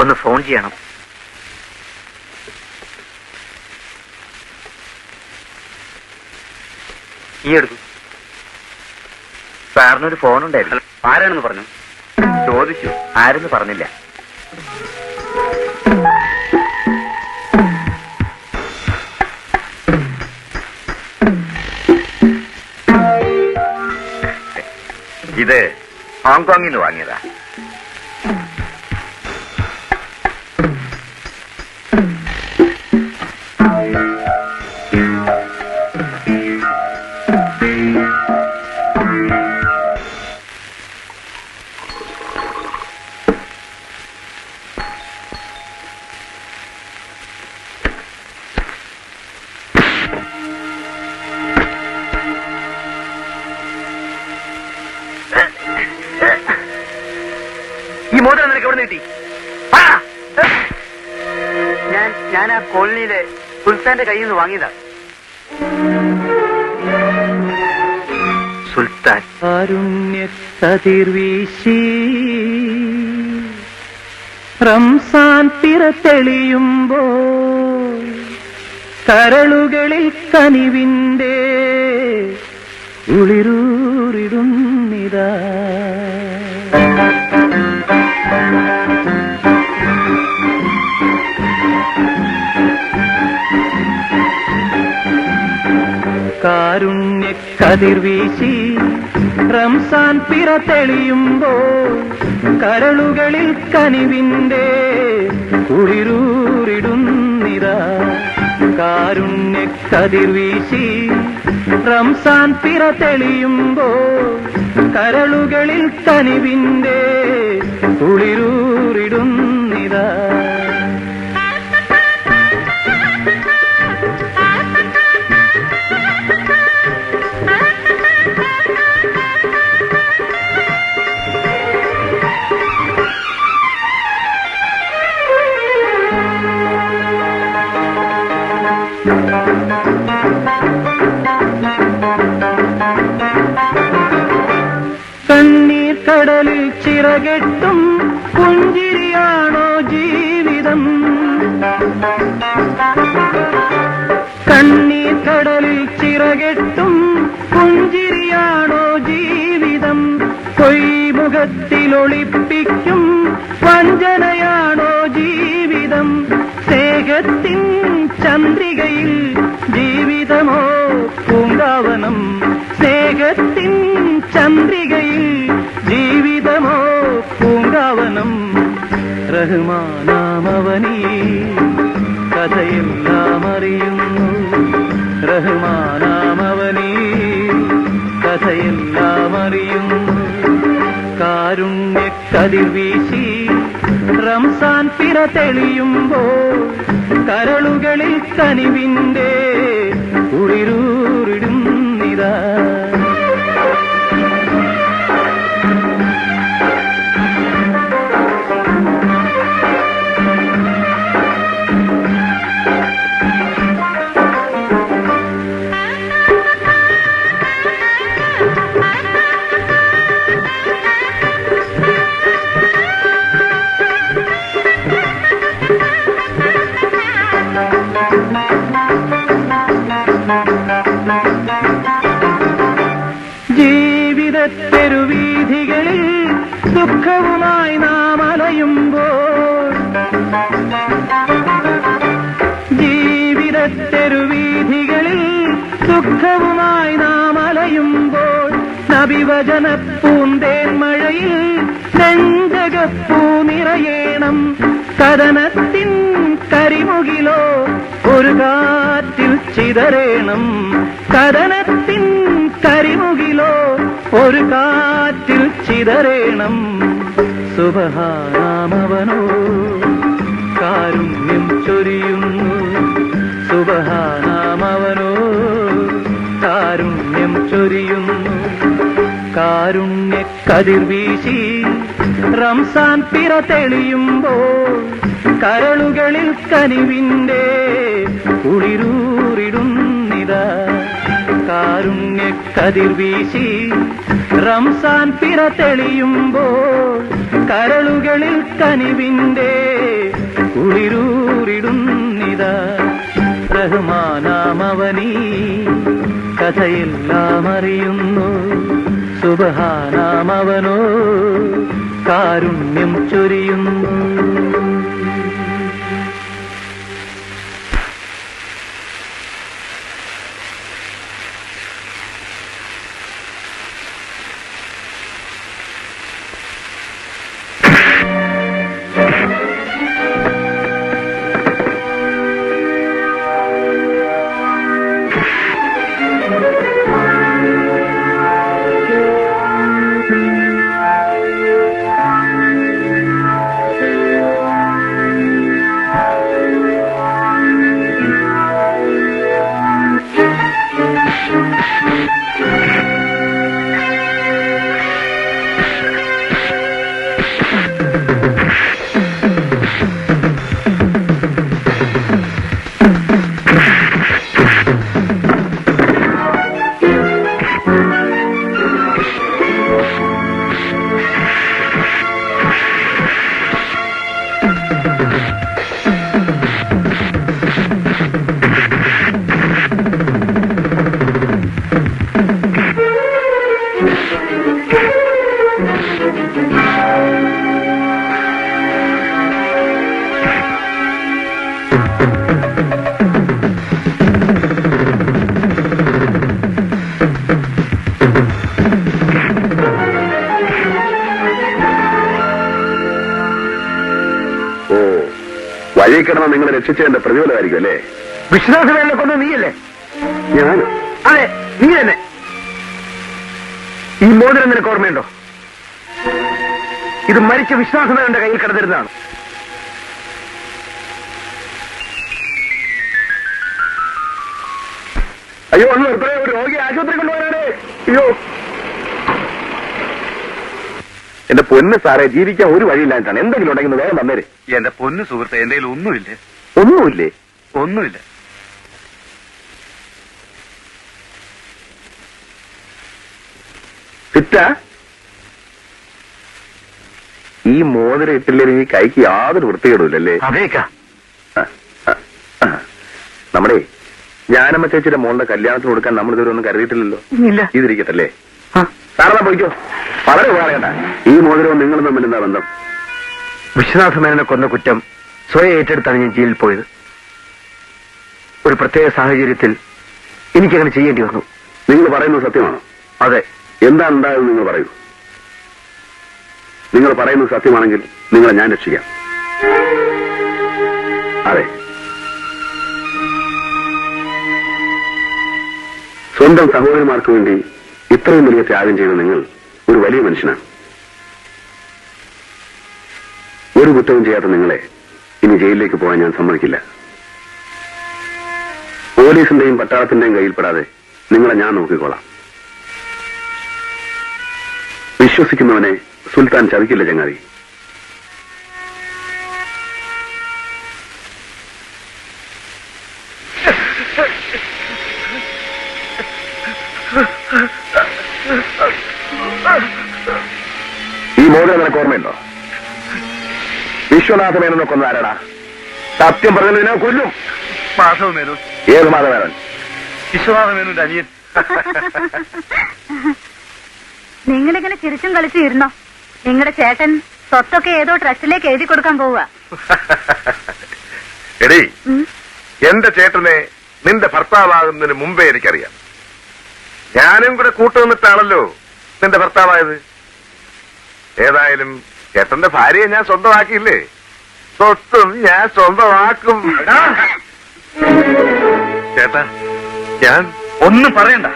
ഒന്ന് ഫോൺ ചെയ്യണം. ഈ എടുക്കും. സാറിനൊരു ഫോൺ ഉണ്ടായിരുന്നു. ആരാണെന്ന് പറഞ്ഞു? ചോദിച്ചു, ആരെന്ന് പറഞ്ഞില്ല. ഇത് ഹോങ്കോങ്ങിൽ നിന്ന് വാങ്ങിയതാ. ഈ മോതിരം നിനക്ക് എവിടെ കിട്ടി? ഞാൻ ആ കോളനിയിലെ സുൽത്താന്റെ കയ്യിൽ നിന്ന് വാങ്ങിയതാ. സുൽത്താൻ കാരുണ്യക്കതിർവീശി റംസാൻ പിറ തെളിയുമ്പോൾ കരളുകളിൽ കനിവിന്റെ ഉളിരൂറിടുന്നിതാ. കാരുണ്യക്കതിർവീശി റംസാൻ പിറ തെളിയുമ്പോൾ കരളുകളിൽ കനിവിന്റെ കുളിരൂറിടുന്നിതാ. കാരുണ്യക്കതിർവീശി റംസാൻ പിറ തെളിയുമ്പോൾ കരളുകളിൽ കനിവിന്റെ കുളിരൂറിടുന്നിതാ. റഹ്മാനാമവനീ കഥയെല്ലാം അറിയുന്നു. റഹ്മാനാമവനീ കഥയെല്ലാം അറിയുന്നു. കാരുണ്യക്കതിർ വീശി റംസാൻ പിറ തെളിയുമ്പോൾ കരളുകളിൽ കനിവിന്റെ കുളിരൂറിടുന്നിതാ. ജീവിതത്തെരുവീഥികളിൽ ദുഃഖവുമായി നാം അലയുമ്പോൾ, ജീവിതത്തെരുവീഥികളിൽ ദുഃഖവുമായി നാം അലയുമ്പോൾ, നബിവചന പൂന്തേൻ മഴയിൽ നെഞ്ചകപ്പൂ നിറയേണം. കഥനത്തിൻ കരിമുകിലോ ഒരു കാറ്റിൽ ചിതറേണം. കഥനത്തിൻ കരിമുകിലോ ഒരു കാറ്റിൽ ചിതറേണം. സുബ്ഹാനവനോ കാരുണ്യം ചൊരിയുന്നു. സുബ്ഹാനവനോ കാരുണ്യം ചൊരിയുന്നു. കാരുണ്യക്കതിർ വീശി റംസാൻ പിറ തെളിയുമ്പോൾ കരളുകളിൽ കനിവിന്റെ കുളിരൂറിടുന്നിതാ. കാരുണ്യക്കതിർ വീശി റംസാൻ പിറ തെളിയുമ്പോൾ കരളുകളിൽ കനിവിന്റെ കുളിരൂറിടുന്നിതാ. റഹ്മാനാമവനീ കഥയെല്ലാം അറിയുന്നു. സുബ്ഹാനവനോ കാരുണ്യം ചൊരിയുന്നു. വഴി കിടന്ന് നിങ്ങളെ രക്ഷിച്ചതിന്റെ പ്രതിഫലമായിരിക്കും അല്ലേ? വിശ്വാസമേനെ കൊന്നു നീയല്ലേ? ഞാൻ അതെ, നീ തന്നെ. ഈ മോതിരം നിനക്ക് ഓർമ്മയുണ്ടോ? ഇത് മരിച്ച വിശ്വാസമേന്റെ കയ്യിൽ കിടന്നിരുന്നതാണ്. അയ്യോ ഒന്ന് എത്രയോ ഒരു രോഗി ആശുപത്രി കൊണ്ടുപോകാനേ. അയ്യോ എന്റെ പൊന്ന് സാറേ, ജീവിക്കാൻ ഒരു വഴിയില്ലായിട്ടാണ്. എന്തെങ്കിലും ഉണ്ടെങ്കിൽ വേഗം തന്നേര്. എന്റെ പൊന്നു സുഹൃത്തെ, എന്തെങ്കിലും ഒന്നുമില്ലേ? ഒന്നുമില്ലേ? ഒന്നുമില്ല. സിറ്റ, ഈ മോതിരം ഇട്ടില്ലെങ്കിൽ ഈ കൈക്ക് യാതൊരു വൃത്തികേടുമില്ലല്ലേ? അതേക്കാ. നമ്മുടെ ഞാനമ്മ ചേച്ചിയുടെ മോളുടെ കല്യാണത്തിന് കൊടുക്കാൻ നമ്മൾ ഇതുവരെ ഒന്നും കരുതിയിട്ടില്ലല്ലോ. ഇല്ല. ഇതിരിക്കട്ടല്ലേ? സാറെന്നാ പോയിക്കോ. വളരെ ഉപകാരണ്ട. ഈ മോതിരവും നിങ്ങളും തമ്മിൽ എന്താ ബന്ധം? വിശ്വനാഥമേനനെ കൊന്ന കുറ്റം സ്വയം ഏറ്റെടുത്താണ് ഞാൻ ജയിലിൽ പോയത്. ഒരു പ്രത്യേക സാഹചര്യത്തിൽ എനിക്കങ്ങനെ ചെയ്യേണ്ടി വന്നു. നിങ്ങൾ പറയുന്നത് സത്യമാണോ? അതെ. എന്താണ് ഉണ്ടായത് നിങ്ങൾ പറയൂ. നിങ്ങൾ പറയുന്നത് സത്യമാണെങ്കിൽ നിങ്ങളെ ഞാൻ രക്ഷിക്കാം. അതെ, സ്വന്തം സഹോദരന്മാർക്ക് വേണ്ടി ഇത്രയും വലിയ ത്യാഗം ചെയ്ത നിങ്ങൾ ഒരു വലിയ മനുഷ്യനാണ്. ഒരു കുറ്റവും ചെയ്യാത്ത നിങ്ങളെ ഇനി ജയിലിലേക്ക് പോകാൻ ഞാൻ സമ്മതിക്കില്ല. പോലീസിന്റെയും പട്ടാളത്തിന്റെയും കയ്യിൽപ്പെടാതെ നിങ്ങളെ ഞാൻ നോക്കിക്കോളാം. വിശ്വസിക്കുന്നവനെ സുൽത്താൻ ചതിക്കില്ല ചങ്ങാതി. ഈ മോതിരം നിനക്ക് ഓർമ്മയുണ്ടോ? വിശ്വനാഥമേനോനെ കൊന്ന ആരാടാ? സത്യം പറഞ്ഞതിനെ കൊല്ലും. മാധവമേനോൻ. ഏത് മാധവമേനോൻ? വിശ്വനാഥമേനോന്റെ അനിയൻ. നിങ്ങളിങ്ങനെ ചിരിച്ചും കളിച്ചും ഇരുന്നോ? നിങ്ങളുടെ ചേട്ടൻ സ്വത്തൊക്കെ ഏതോ ട്രസ്റ്റിലേക്ക് എഴുതി കൊടുക്കാൻ പോവുക. എടീ, എന്റെ ചേട്ടനെ നിന്റെ ഭർത്താവാകുന്നതിന് മുമ്പേ എനിക്കറിയാം. ഞാനും കൂടെ കൂട്ടുനിന്നിട്ടാണല്ലോ നിന്റെ ഭർത്താവായത്. ഏതായാലും ചേട്ടന്റെ ഭാര്യയെ ഞാൻ സ്വന്തമാക്കിയില്ലേ, സ്വത്തും ഞാൻ സ്വന്തമാക്കും. ചേട്ടാ, ഞാൻ ഒന്നും പറയണ്ട.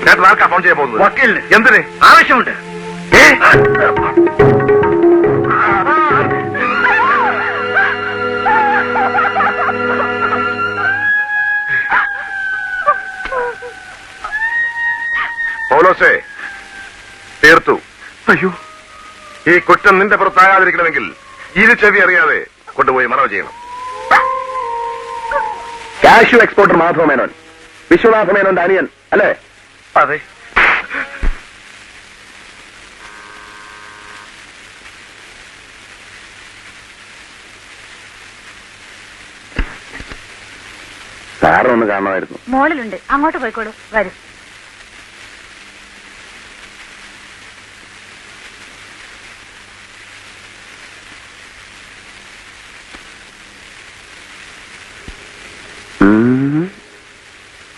ചേട്ടൻ ആർക്കാ ഫോൺ ചെയ്യാൻ പോകുന്നത്? വക്കീലിന്. എന്തിന്? ആവശ്യമുണ്ട്. പൗലോസേ, തീർത്തു. അയ്യോ, ഈ കുറ്റം നിന്റെ പുറത്താകാതിരിക്കണമെങ്കിൽ ഇരു ചെവി അറിയാതെ കൊണ്ടുപോയി മറവ് ചെയ്യണം. കാഷ്യൂ എക്സ്പോർട്ടർ മാധവമേനോൻ, വിശ്വനാഥമേനോന്റെ അനിയൻ അല്ലേ? അതെ. സാറിനെ ഒന്ന് കാണണമായിരുന്നു. മോളിലുണ്ട്, അങ്ങോട്ട് പോയിക്കോളൂ. വരൂ.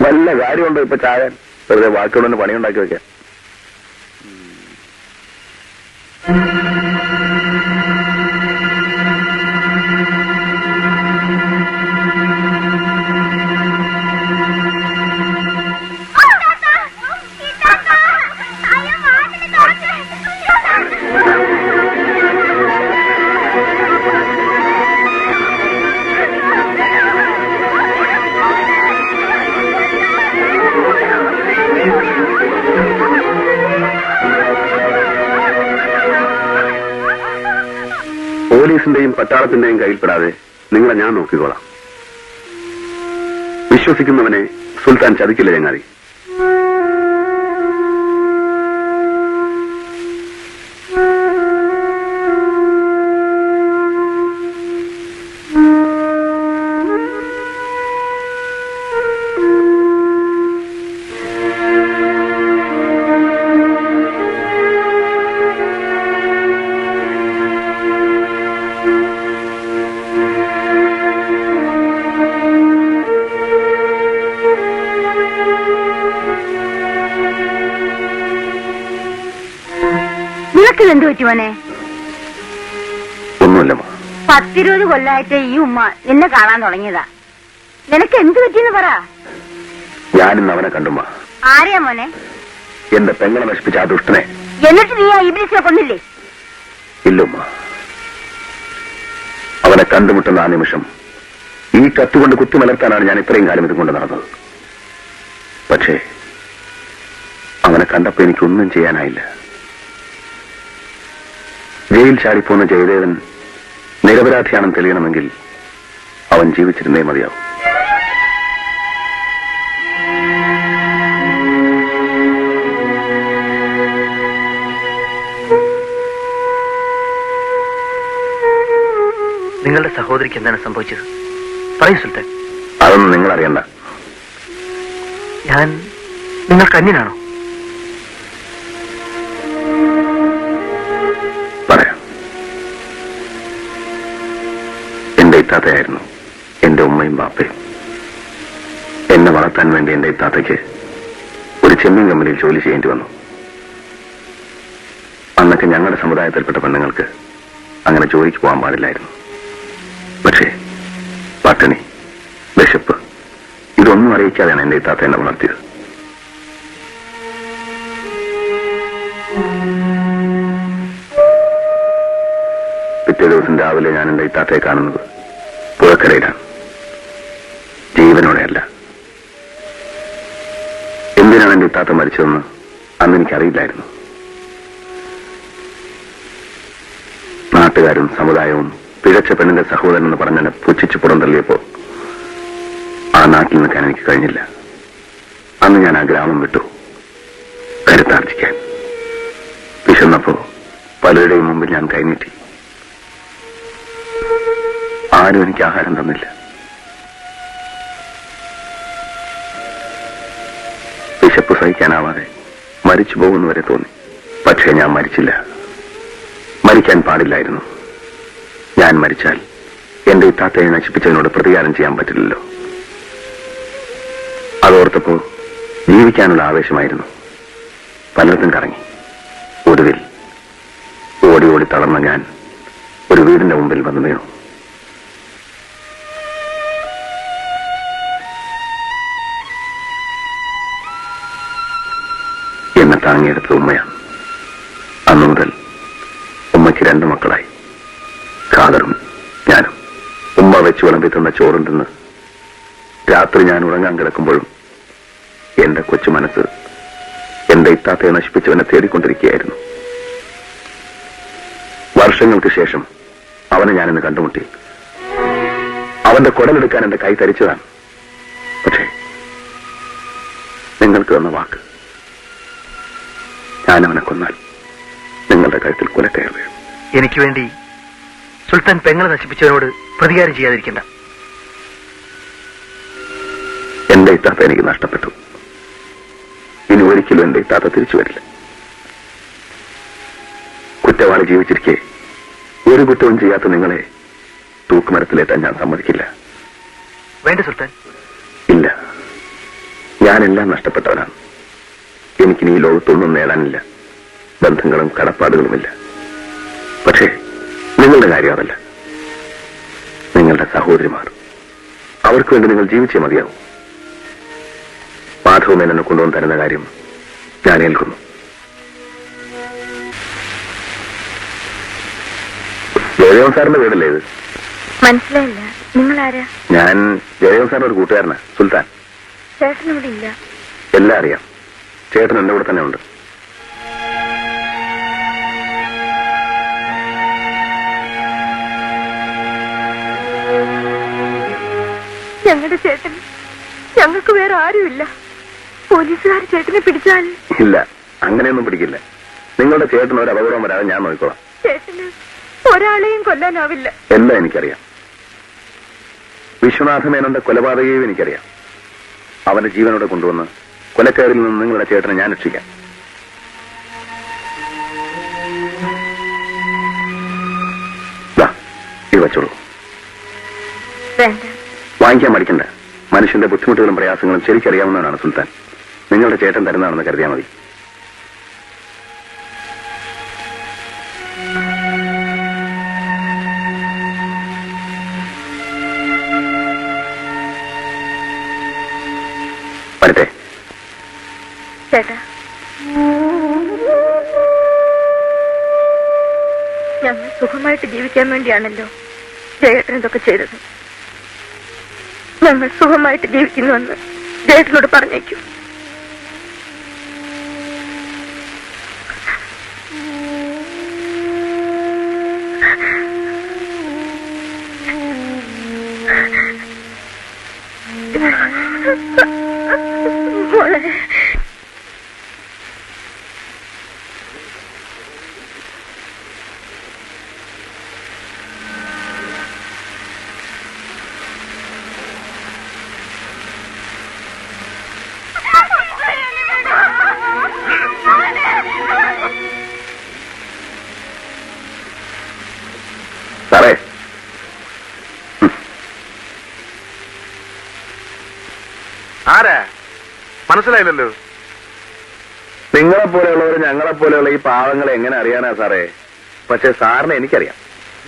വല്ല കാര്യമുണ്ടോ ഇപ്പൊ ചാകാൻ? വെറുതെ വാക്കുകൊണ്ടൊന്ന് പണിയുണ്ടാക്കി വെക്കാൻ. പോലീസിന്റെയും പട്ടാളത്തിന്റെയും കയ്യിൽപ്പെടാതെ നിങ്ങളെ ഞാൻ നോക്കിക്കോളാം. വിശ്വസിക്കുന്നവനെ സുൽത്താൻ ചതിക്കില്ല ചങ്ങാതി. എന്ത് പറ്റി മോനെ? ഒന്നുമില്ല. 10-20 കൊല്ലായിട്ട് ഈ ഉമ്മ നിന്നെ കാണാൻ തുടങ്ങിയതാ. നിനക്ക് എന്ത് പറ്റിയെന്ന് പറ. ഞാനിന്ന് അവനെ കണ്ടുമ്മ. ആരെയാ മോനെ? എന്റെ പെങ്ങളെ നശിപ്പിച്ച ആ ദുഷ്ടനെ. എന്നിട്ട് നീ ആ ഇബ്ലീസിനെ കൊന്നില്ലേ? ഇല്ലുമ്മ. അവനെ കണ്ടുമുട്ടുന്ന ആ നിമിഷം ഈ കത്തുകൊണ്ട് കുത്തിമലർത്താനാണ് ഞാൻ ഇത്രയും കാലം ഇതുകൊണ്ട് നടന്നത്. പക്ഷേ അവനെ കണ്ടപ്പോ എനിക്കൊന്നും ചെയ്യാനായില്ല. ജയിൽ ചാടിപ്പോന്ന ജയദേവൻ നിരപരാധിയാണെന്ന് തെളിയണമെങ്കിൽ അവൻ ജീവിച്ചിരുന്നേ മതിയാവും. നിങ്ങളുടെ സഹോദരിക്ക് എന്താണ് സംഭവിച്ചത്? പറയൂ സുൽത്താൻ. അതൊന്നും നിങ്ങൾ അറിയണ്ട. ഞാൻ നിങ്ങൾക്ക് അന്യനാണോ? പറയാം. എന്റെ ഇത്താത്തയായിരുന്നു എന്റെ ഉമ്മയും ബാപ്പയും. എന്നെ വളർത്താൻ വേണ്ടി എന്റെ ഇത്താത്തയ്ക്ക് ഒരു ചെമ്മീൻ കമ്പനിയിൽ ജോലി ചെയ്യേണ്ടി വന്നു. അന്നൊക്കെ ഞങ്ങളുടെ സമുദായത്തിൽപ്പെട്ട പെണ്ണുങ്ങൾക്ക് അങ്ങനെ ജോലിക്ക് പോകാൻ പാടില്ലായിരുന്നു. പക്ഷേ പട്ടിണി, വിശപ്പ് ഇതൊന്നും അറിയിക്കാതെയാണ് എന്റെ ഇത്താത്ത എന്നെ വളർത്തിയത്. പിറ്റേ ദിവസം രാവിലെ ഞാൻ എന്റെ ഇത്താത്തയെ കാണുന്നത് പുഴക്കരയിലാണ്, ജീവനോടെയല്ല. എന്തിനാണ് എന്റെ ഇത്താത്ത മരിച്ചതെന്ന് അന്ന് എനിക്കറിയില്ലായിരുന്നു. നാട്ടുകാരും സമുദായവും പിഴച്ച പെണ്ണിന്റെ സഹോദരൻ എന്ന് പറഞ്ഞെന്നെ പുച്ഛിച്ചു പുറന്തള്ളിയപ്പോ ആ നാട്ടിൽ നിൽക്കാൻ എനിക്ക് കഴിഞ്ഞില്ല. അന്ന് ഞാൻ ആ ഗ്രാമം വിട്ടു, കരുത്താർജിക്കാൻ. വിശന്നപ്പോ പലരുടെയും മുമ്പിൽ ഞാൻ കൈനീട്ടി. ആരും എനിക്ക് ആഹാരം തന്നില്ല. വിശപ്പ് സഹിക്കാനാവാതെ മരിച്ചു പോകുന്നവരെ തോന്നി. പക്ഷേ ഞാൻ മരിച്ചില്ല. മരിക്കാൻ പാടില്ലായിരുന്നു. ഞാൻ മരിച്ചാൽ എന്റെ ഇത്താത്തയെ നശിപ്പിച്ചതിനോട് പ്രതികാരം ചെയ്യാൻ പറ്റില്ലല്ലോ. അതോർത്തപ്പോ ജീവിക്കാനുള്ള ആവേശമായിരുന്നു. പലർക്കും കറങ്ങി. ഒടുവിൽ ഓടി ഓടി തളർന്ന ഞാൻ ഒരു വീടിന്റെ മുമ്പിൽ വന്നു വീണു. എന്നെ താങ്ങിയെടുത്തത് ഉമ്മയാണ്. അന്നു മുതൽ ഉമ്മയ്ക്ക് 2 മക്കളായി, ഖാദറും ഞാനും. ഉമ്മ വെച്ച് വിളമ്പി തന്ന ചോറും തിന്ന് രാത്രി ഞാൻ ഉറങ്ങാൻ കിടക്കുമ്പോഴും എന്റെ കൊച്ചു മനസ്സ് എന്റെ ഇത്താത്തയെ നശിപ്പിച്ചവനെ തേടിക്കൊണ്ടിരിക്കുകയായിരുന്നു. വർഷങ്ങൾക്ക് ശേഷം അവനെ ഞാനിന്ന് കണ്ടുമുട്ടി. അവന്റെ കുടലെടുക്കാൻ എന്റെ കൈ തരിച്ചതാണ്. പക്ഷേ നിങ്ങൾക്ക് തന്ന വാക്ക്, ഞാൻ അവനെ കൊന്നാൽ നിങ്ങളുടെ കഴുത്തിൽ കുലക്കയർ വീഴും. എനിക്ക് വേണ്ടി സുൽത്താൻ പെങ്ങളെ നശിപ്പിച്ചവനോട് പ്രതികാരം ചെയ്യാതിരിക്കണ്ട. എന്റെ ഇത്താത്ത എനിക്ക് നഷ്ടപ്പെട്ടു. ഇനി ഒരിക്കലും എന്റെ ഇത്താത്ത തിരിച്ചു വരില്ല. കുറ്റവാളി ജീവിച്ചിരിക്കെ ഒരു കുറ്റവും ചെയ്യാത്ത നിങ്ങളെ തൂക്കുമരത്തിലേറ്റാൻ ഞാൻ സമ്മതിക്കില്ല. വേണ്ട സുൽത്താൻ. ഇല്ല, ഞാനെല്ലാം നഷ്ടപ്പെട്ടവനാണ്. എനിക്കിനി ഈ ലോകത്തൊന്നും നേടാനില്ല. ബന്ധങ്ങളും കടപ്പാടുകളുമില്ല. പക്ഷേ നിങ്ങളുടെ കാര്യം അതല്ല. നിങ്ങളുടെ സഹോദരിമാർ, അവർക്ക് വേണ്ടി നിങ്ങൾ ജീവിച്ചേ മതിയാവും. മാധവമേനനെ കൊണ്ടുവന്ന് തരുന്ന കാര്യം ഞാൻ ഏൽക്കുന്നു. ജയദേവൻ സാറിന്റെ വീടല്ലേ ഇത്? മനസ്സിലായില്ല. നിങ്ങളാരാ? ഞാൻ ജയദേവൻ സാറിന്റെ ഒരു കൂട്ടുകാരനാ, സുൽത്താൻ. ചേട്ടനിവിടെ ഇല്ല. എല്ലാം അറിയാം. ചേട്ടൻ എന്റെ കൂടെ തന്നെ ഉണ്ട്. ഞങ്ങളുടെ ചേട്ടൻ, ഞങ്ങൾക്ക് വേറെ ആരുമില്ല. പോലീസുകാർ ചേട്ടനെ പിടിച്ചാൽ? ഇല്ല, അങ്ങനെയൊന്നും പിടിക്കില്ല. നിങ്ങളുടെ ചേട്ടൻ ഒരു അപകടം വരാതെ ഞാൻ നോക്കിക്കോളാം. ചേട്ടന് ഒരാളെയും കൊല്ലാനാവില്ല. എല്ലാം എനിക്കറിയാം. വിശ്വനാഥമേനന്റെ കൊലപാതകയും എനിക്കറിയാം. അവന്റെ ജീവനോടെ കൊണ്ടുവന്ന് കൊലക്കയറിൽ നിന്ന് നിങ്ങളുടെ ചേട്ടനെ ഞാൻ രക്ഷിക്കാം. ഇത് വെച്ചോളൂ. വേണ്ട. വാങ്ങിക്കാൻ മടിക്കണ്ട. മനുഷ്യന്റെ ബുദ്ധിമുട്ടുകളും പ്രയാസങ്ങളും ശരിക്കറിയാവുന്നവനാണ് സുൽത്താൻ. നിങ്ങളുടെ ചേട്ടൻ തരുന്നതാണെന്ന് കരുതിയാൽ മതി. വരട്ടെ. ചേട്ടാ, ഞങ്ങൾ സുഖമായിട്ട് ജീവിക്കാൻ വേണ്ടിയാണല്ലോ ജയേട്ടൻ ഇതൊക്കെ ചെയ്തത്. ഞങ്ങൾ സുഖമായിട്ട് ജീവിക്കുന്നുവെന്ന് ജയേട്ടനോട് പറഞ്ഞേക്കൂ. മോളെ, സാറേ, ആരാ മനസ്സിലായില്ലല്ലോ? നിങ്ങളെ പോലെയുള്ളവർ ഞങ്ങളെ പോലെയുള്ള ഈ പാവങ്ങളെ എങ്ങനെ അറിയാനാ സാറേ? പക്ഷെ സാറിനെ എനിക്കറിയാം.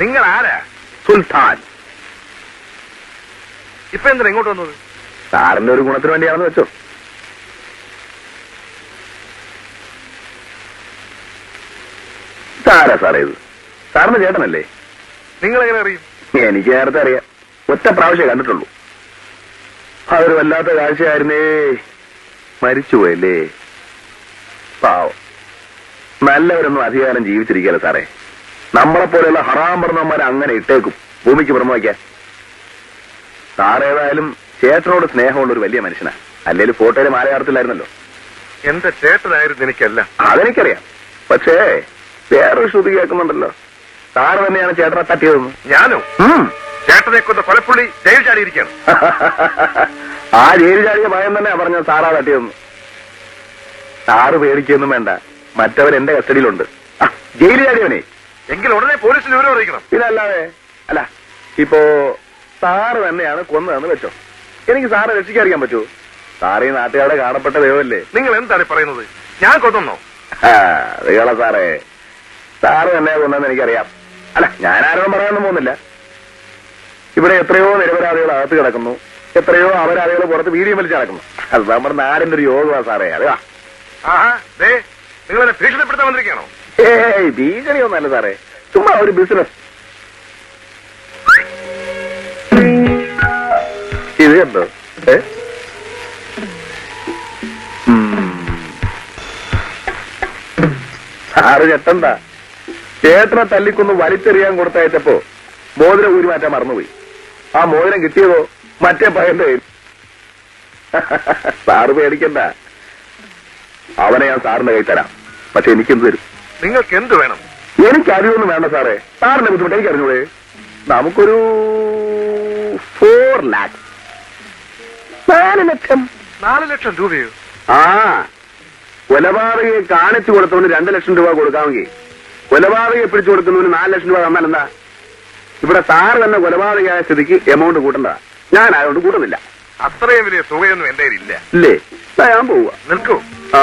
നിങ്ങൾ ആരാ? സുൽത്താൻ. ഇപ്പൊ എന്തിനാ ഇങ്ങോട്ട് വന്നത്? സാറിന്റെ ഒരു ഗുണത്തിന് വേണ്ടിയാണെന്ന് വെച്ചോ. സാറാ സാറേ ഇത്? സാറിന് ചേട്ടനല്ലേ? നിങ്ങൾ എങ്ങനെ അറിയും? എനിക്ക് നേരത്തെ അറിയാം. ഒറ്റ പ്രാവശ്യം കണ്ടിട്ടുള്ളൂ. അതൊരു വല്ലാത്ത കാഴ്ചയായിരുന്നേ. മരിച്ചുപോയല്ലേ പാവം. നല്ലവരൊന്നും അധികാരം ജീവിച്ചിരിക്കല സാറേ. നമ്മളെപ്പോലെയുള്ള ഹറാം പറഞ്ഞവന്മാരെ അങ്ങനെ ഇട്ടേക്കും ഭൂമിക്ക് പുറമെ വയ്ക്കാൻ. സാറേതായാലും ചേട്ടനോട് സ്നേഹമുള്ള ഒരു വലിയ മനുഷ്യനാ. അല്ലെങ്കിൽ ഫോട്ടോയില് മാലയാർത്തില്ലായിരുന്നല്ലോ. എന്റെ ചേട്ടനായിരുന്നു എനിക്കല്ല. അതെനിക്കറിയാം. പക്ഷേ വേറൊരു ശ്രുതി കേൾക്കുന്നുണ്ടല്ലോ. സാറ് തന്നെയാണ് ചേട്ടനെ തട്ടിയതെന്ന്. ഞാനോ? ചേട്ടനെ കൊണ്ട കൊലപ്പുള്ളി ജയിൽ ചാടിയിരിക്കുകയാണ്. ആ ജയിൽ ചാടിയ ഭയം തന്നെ പറഞ്ഞത് സാറാ തട്ടിയതെന്ന്. സാറ് പേടിക്കൊന്നും വേണ്ട. മറ്റവൻ എന്റെ കസ്റ്റഡിയിലുണ്ട്. ജയിൽ ചാടിയവനെ എങ്കിൽ ഉടനെ പോലീസിൽ വിവരം അറിയിക്കണം. ഇതല്ലാതെ അല്ല, ഇപ്പോ സാറ് തന്നെയാണ് കൊന്നതെന്ന് വെച്ചോ. എനിക്ക് സാറെ രക്ഷിക്കാറിയാൻ പറ്റുമോ? സാറ് ഈ നാട്ടുകാരുടെ കാണപ്പെട്ട ദൈവമല്ലേ. നിങ്ങൾ എന്താണ് പറയുന്നത്? ഞാൻ കൊന്നോ? അതേള സാറേ, സാറ് തന്നെ കൊന്നെന്ന് എനിക്കറിയാം. അല്ല, ഞാൻ ആരോടും പറയാനൊന്നും പോകുന്നില്ല. ഇവിടെ എത്രയോ നിരപരാധികൾ അകത്ത് കിടക്കുന്നു, എത്രയോ അപരാധികൾ പുറത്ത് വീഡിയോ വലിച്ചു നടക്കുന്നു. അത് നമ്മുടെ നാടിന്റെ ഒരു യോഗമാണ് സാറേ. അതാ നിങ്ങളെ ഭീഷണിപ്പെടുത്താൻ വന്നിരിക്കണോ? ഏയ് ഭീഷണിയൊന്നല്ല സാറേ, ചുമ്മാ ഒരു ബിസിനസ്. ഇത് കണ്ടോ? സാറ് ചെട്ടണ്ട. ചേട്ടനെ തല്ലിക്കൊന്ന് വലിച്ചെറിയാൻ കൊടുത്തയച്ചപ്പോ മോതിരം ഊരി മാറ്റാൻ മറന്നുപോയി. ആ മോതിരം കിട്ടിയതോ മറ്റേ പയ്യന്റെ കയ്യിൽ. സാറ് പേടിക്കണ്ട, അവനെ ഞാൻ സാറിന്റെ കൈ തരാം. പക്ഷെ എനിക്കെന്ത് തരും? നിങ്ങൾക്ക് എന്ത് വേണം? എനിക്കറിയൊന്നും വേണ്ട സാറേ. സാറിന്റെ ബുദ്ധിമുട്ട് എനിക്ക് അറിഞ്ഞൂടെ? നമുക്കൊരു 4 lakhs. 4 ലക്ഷം. 4 ലക്ഷം രൂപയോ? ആ, കൊലപാതകയെ കാണിച്ചു കൊടുത്തവന് 2 ലക്ഷം രൂപ കൊടുക്കാമെങ്കിൽ കൊലപാതകയെ പിടിച്ചു കൊടുക്കുന്നവന് 4 ലക്ഷം രൂപ തന്നാൽ എന്താ? ഇവിടെ സാറ് തന്നെ കൊലപാതകയായ സ്ഥിതിക്ക് എമൗണ്ട് കൂട്ടണ്ട. ഞാൻ ആയതുകൊണ്ട് കൂട്ടുന്നില്ല. അത്രയും വലിയ തുകയൊന്നും എന്റെ ഇല്ല. ഇല്ലേ? ഞാൻ പോവുക. നിൽക്കൂ. ആ,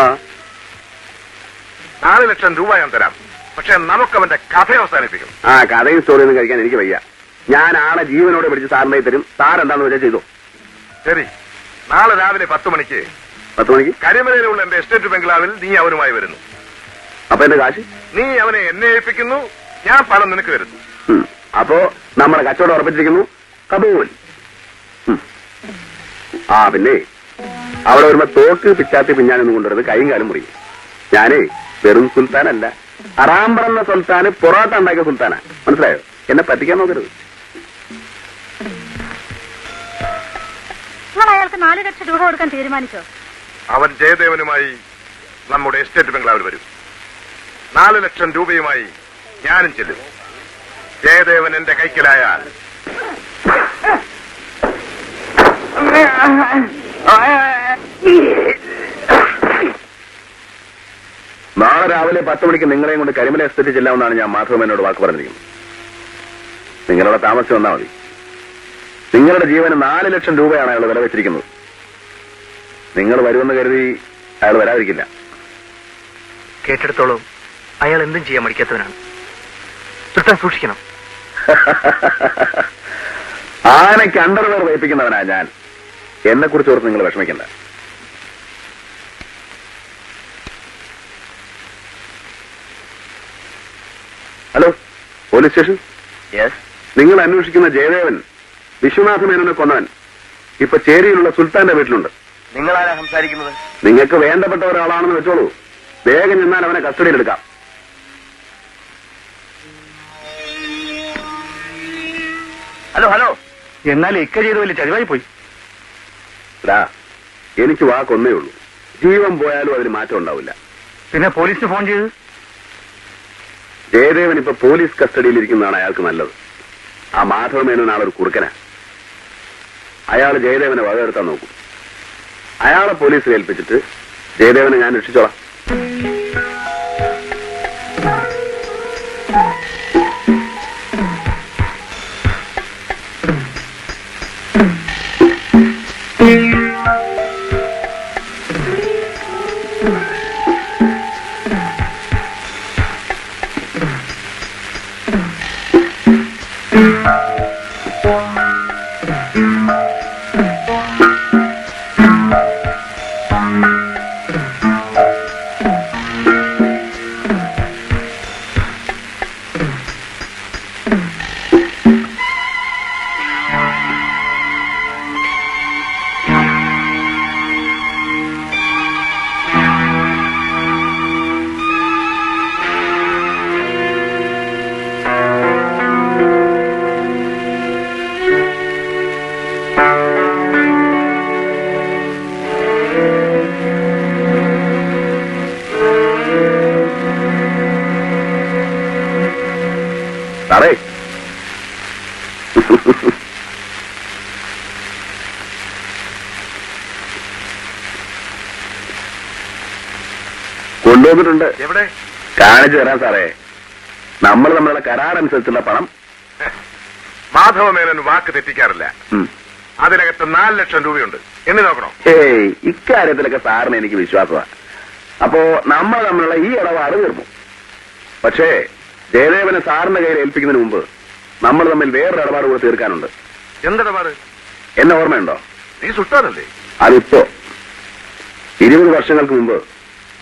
4 ലക്ഷം രൂപ ഞാൻ തരാം. പക്ഷെ നമുക്കവന്റെ കഥ അവസാനിപ്പിക്കും. ആ കഥയും സ്റ്റോറിയൊന്നും കഴിക്കാൻ എനിക്ക് വയ്യ. ഞാൻ ആളെ ജീവനോടെ പിടിച്ച് സാറിനെ തരും. സാർ എന്താന്ന് വെച്ചാൽ ചെയ്തോ. ശരി, നാളെ രാവിലെ 10 മണിക്ക് 10 മണിക്ക് കരിമലയിലുള്ള എന്റെ എസ്റ്റേറ്റ് ബംഗ്ലാവിൽ നീ അവനുമായി വരുന്നു. അപ്പൊ എന്റെ കാശ്? നീ അവനെ എന്നെ ഏൽപ്പിക്കുന്നു, ഞാൻ പണം നിനക്ക് തരുന്നു. അപ്പോ നമ്മുടെ കച്ചവടം ഉറപ്പിച്ചിരിക്കുന്നു. കബൂൽ. ആ പിന്നെ അവിടെ വരുമ്പോ തോക്ക് പിച്ചാത്തി പിഞ്ഞാനൊന്നും കൊണ്ടുവരുന്നത് കൈയും കാലും മുറിയും. ഞാനേ വെറും സുൽത്താനല്ല, അറാം പറഞ്ഞ സുൽത്താന് പൊറോട്ട ഉണ്ടാക്കിയ സുൽത്താനാ. മനസ്സിലായോ? എന്നെ പറ്റിക്കാൻ നോക്കരുത്. നിങ്ങൾ അയാൾക്ക് 4 ലക്ഷം രൂപ കൊടുക്കാൻ തീരുമാനിച്ചോ? അവൻ ജയദേവനുമായി നമ്മുടെ എസ്റ്റേറ്റ് ബംഗ്ലാവിൽ വരും. 4 ലക്ഷം രൂപയുമായി ഞാനും ചെല്ലും. ജയദേവൻ എന്റെ കൈക്കലായാൽ നാളെ രാവിലെ 10 മണിക്ക് നിങ്ങളെയും കൊണ്ട് കരിമല എസ്റ്റേറ്റ് ചെല്ലാമെന്നാണ് ഞാൻ മാധവമേനോട് വാക്ക് പറഞ്ഞിരിക്കുന്നത്. നിങ്ങളുടെ താമസിച്ച് വന്നാൽ മതി. നിങ്ങളുടെ ജീവന് 4 ലക്ഷം രൂപയാണ് അയാൾ വില വെച്ചിരിക്കുന്നത്. നിങ്ങൾ വരുമെന്ന് കരുതി അയാൾ വരാതിരിക്കില്ല. കേട്ടെടുത്തോളം അയാൾ എന്തും ചെയ്യാൻ മടിക്കാത്തവനാണ്. സുൽത്താൻ സൂക്ഷിക്കണം. ആനയ്ക്ക് അണ്ടർവെയർ വയ്പ്പിക്കുന്നവനാ ഞാൻ. എന്നെ കുറിച്ച് ഓർത്ത് നിങ്ങൾ വിഷമിക്കണ്ട. Hello, police station. നിങ്ങൾ അന്വേഷിക്കുന്ന ജയദേവൻ വിശ്വനാഥ മേനോനെ കൊന്നവൻ ഇപ്പൊ ചേരിയിലുള്ള സുൽത്താന്റെ വീട്ടിലുണ്ട്. നിങ്ങളാരാ സംസാരിക്കുന്നത്? നിങ്ങൾക്ക് വേണ്ടപ്പെട്ട ഒരാളാണെന്ന് വെച്ചോളൂ. വേഗം ചെന്നാൽ അവനെ കസ്റ്റഡിയിലെടുക്കാം. ഹലോ. എന്നാൽ ഇക്ക ചെയ്ത് വലിയ ചരിവായി പോയി. എനിക്ക് വാക്കൊന്നേ ഉള്ളൂ. ജീവൻ പോയാലും അതിന് മാറ്റം ഉണ്ടാവില്ല. പിന്നെ പോലീസിന് ഫോൺ ചെയ്ത്? ജയദേവൻ ഇപ്പൊ പോലീസ് കസ്റ്റഡിയിലിരിക്കുന്നതാണ് അയാൾക്ക് നല്ലത്. ആ മാധവ മേനോൻ ആളൊരു കുറുക്കനാ. അയാൾ ജയദേവനെ വകയെടുത്താൻ നോക്കും. അയാളെ പോലീസിൽ ഏൽപ്പിച്ചിട്ട് ജയദേവനെ ഞാൻ രക്ഷിച്ചോളാം. സാറേ, കൊണ്ടുവന്നിട്ടുണ്ട്. എവിടെ? കാണിച്ചു തരാം സാറേ. നമ്മൾ നമ്മളുടെ കരാറനുസരിച്ചുള്ള പണം. മാധവമേനൻ വാക്ക് തെറ്റിക്കാറില്ല. ഉം. അതിനകത്ത് 4 ലക്ഷം രൂപയുണ്ട്. എണ്ണി നോക്കണോ? ഏയ്, ഇക്കാര്യത്തിലൊക്കെ സാറിന് എനിക്ക് വിശ്വാസമാണ്. അപ്പോ നമ്മൾ തമ്മിലുള്ള ഈ ഇടപാട് തീർന്നു. പക്ഷേ ജയദേവനെ സാറിന്റെ കയ്യിൽ ഏൽപ്പിക്കുന്നതിന് മുമ്പ് നമ്മൾ തമ്മിൽ വേറൊരു ഇടപാട് കൂടെ തീർക്കാനുണ്ട്. എന്തിടപാട്? എന്നെ ഓർമ്മയുണ്ടോ? നീ സുൽത്താനല്ലേ? അതിപ്പോ 20 വർഷങ്ങൾക്ക് മുമ്പ്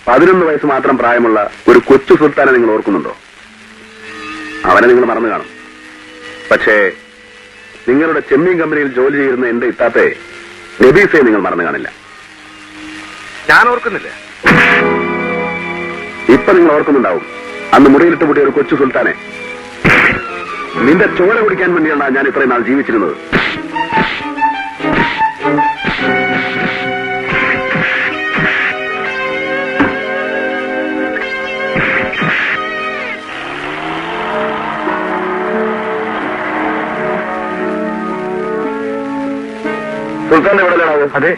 11 വയസ്സ് മാത്രം പ്രായമുള്ള ഒരു കൊച്ചു സുൽത്താനെ നിങ്ങൾ ഓർക്കുന്നുണ്ടോ? അവനെ നിങ്ങൾ മറന്നു കാണും. പക്ഷേ നിങ്ങളുടെ ചെമ്മീൻ കമ്പനിയിൽ ജോലി ചെയ്യുന്ന എന്റെ ഇത്താത്തെ നബീസയെ നിങ്ങൾ മറന്നു കാണില്ല. ഞാൻ ഓർക്കുന്നില്ല. ഇപ്പൊ നിങ്ങൾ ഓർക്കുന്നുണ്ടാവും, അന്ന് മുറിയിലിട്ട് പൂട്ടിയ ഒരു കൊച്ചു സുൽത്താനെ. നിന്റെ ചോര കുടിക്കാൻ വേണ്ടിയാണ് ഞാൻ ഇത്രയും നാൾ ജീവിച്ചിരുന്നത്. സുൽത്താൻ എവിടെയാണാവോ? അതെ,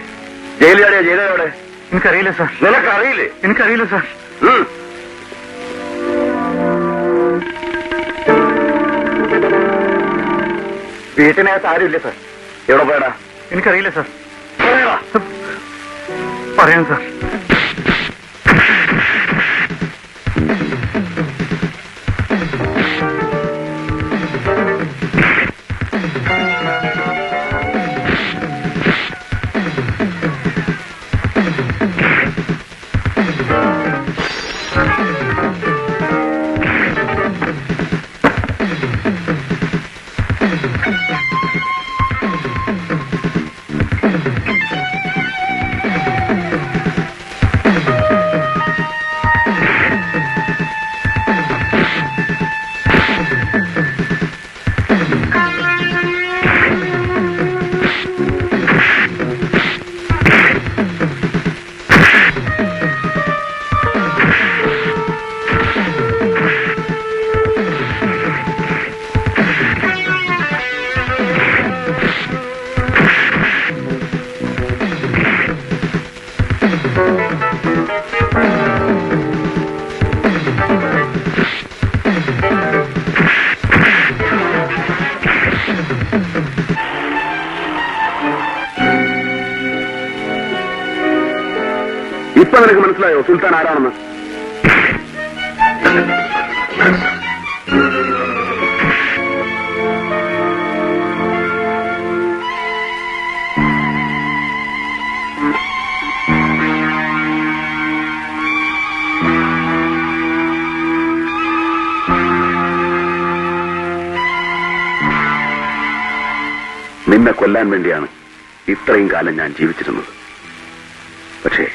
ജയിലിലാടിയാ ജയിലെ എവിടെ? എനിക്കറിയില്ല സാർ. നിനക്കറിയില്ലേ? എനിക്കറിയില്ല സാർ. വീട്ടിനകത്ത് ആരുമില്ല സാർ. എവിടെ പോയടാ? എനിക്കറിയില്ല സാർ. പറയടാ. പറയാം സാർ. ഇപ്പൊ നിനക്ക് മനസ്സിലായോ സുൽത്താൻ ആരാണെന്ന്? നിന്നെ കൊല്ലാൻ വേണ്ടിയാണ് ഇത്രയും കാലം ഞാൻ ജീവിച്ചിരുന്നത്. പക്ഷേ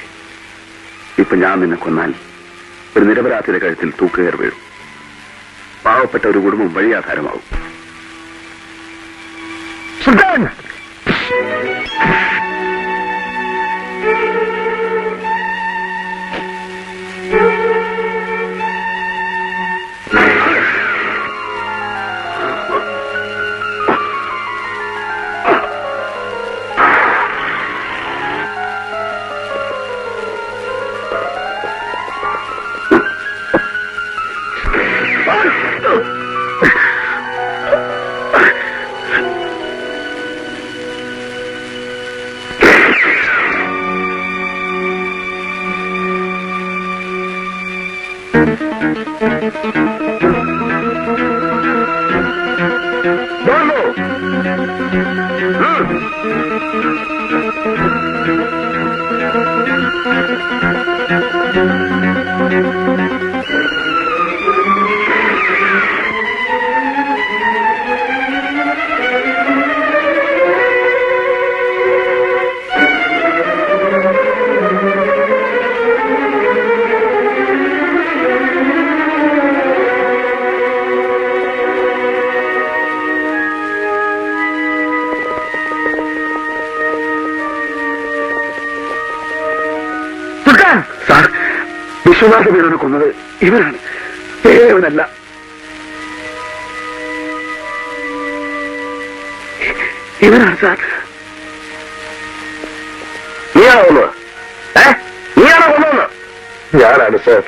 ഇപ്പൊ ഞാൻ നിന്നെ കൊന്നാൽ ഒരു നിരപരാധിയുടെ കഴുത്തിൽ തൂക്കുകയർ വീഴും. പാവപ്പെട്ട ഒരു കുടുംബം വഴിയാധാരമാവും. സുൽത്താൻ! വിശ്വനാഥ മേനോനെ കൊന്നത് ഇവനാണ്, വേറെവനല്ല. ഇവനാണ് സാർ. നീയാണോ കൊന്നത്? നീയാണോ കൊന്നത്? ഞാനാണ് സാർ.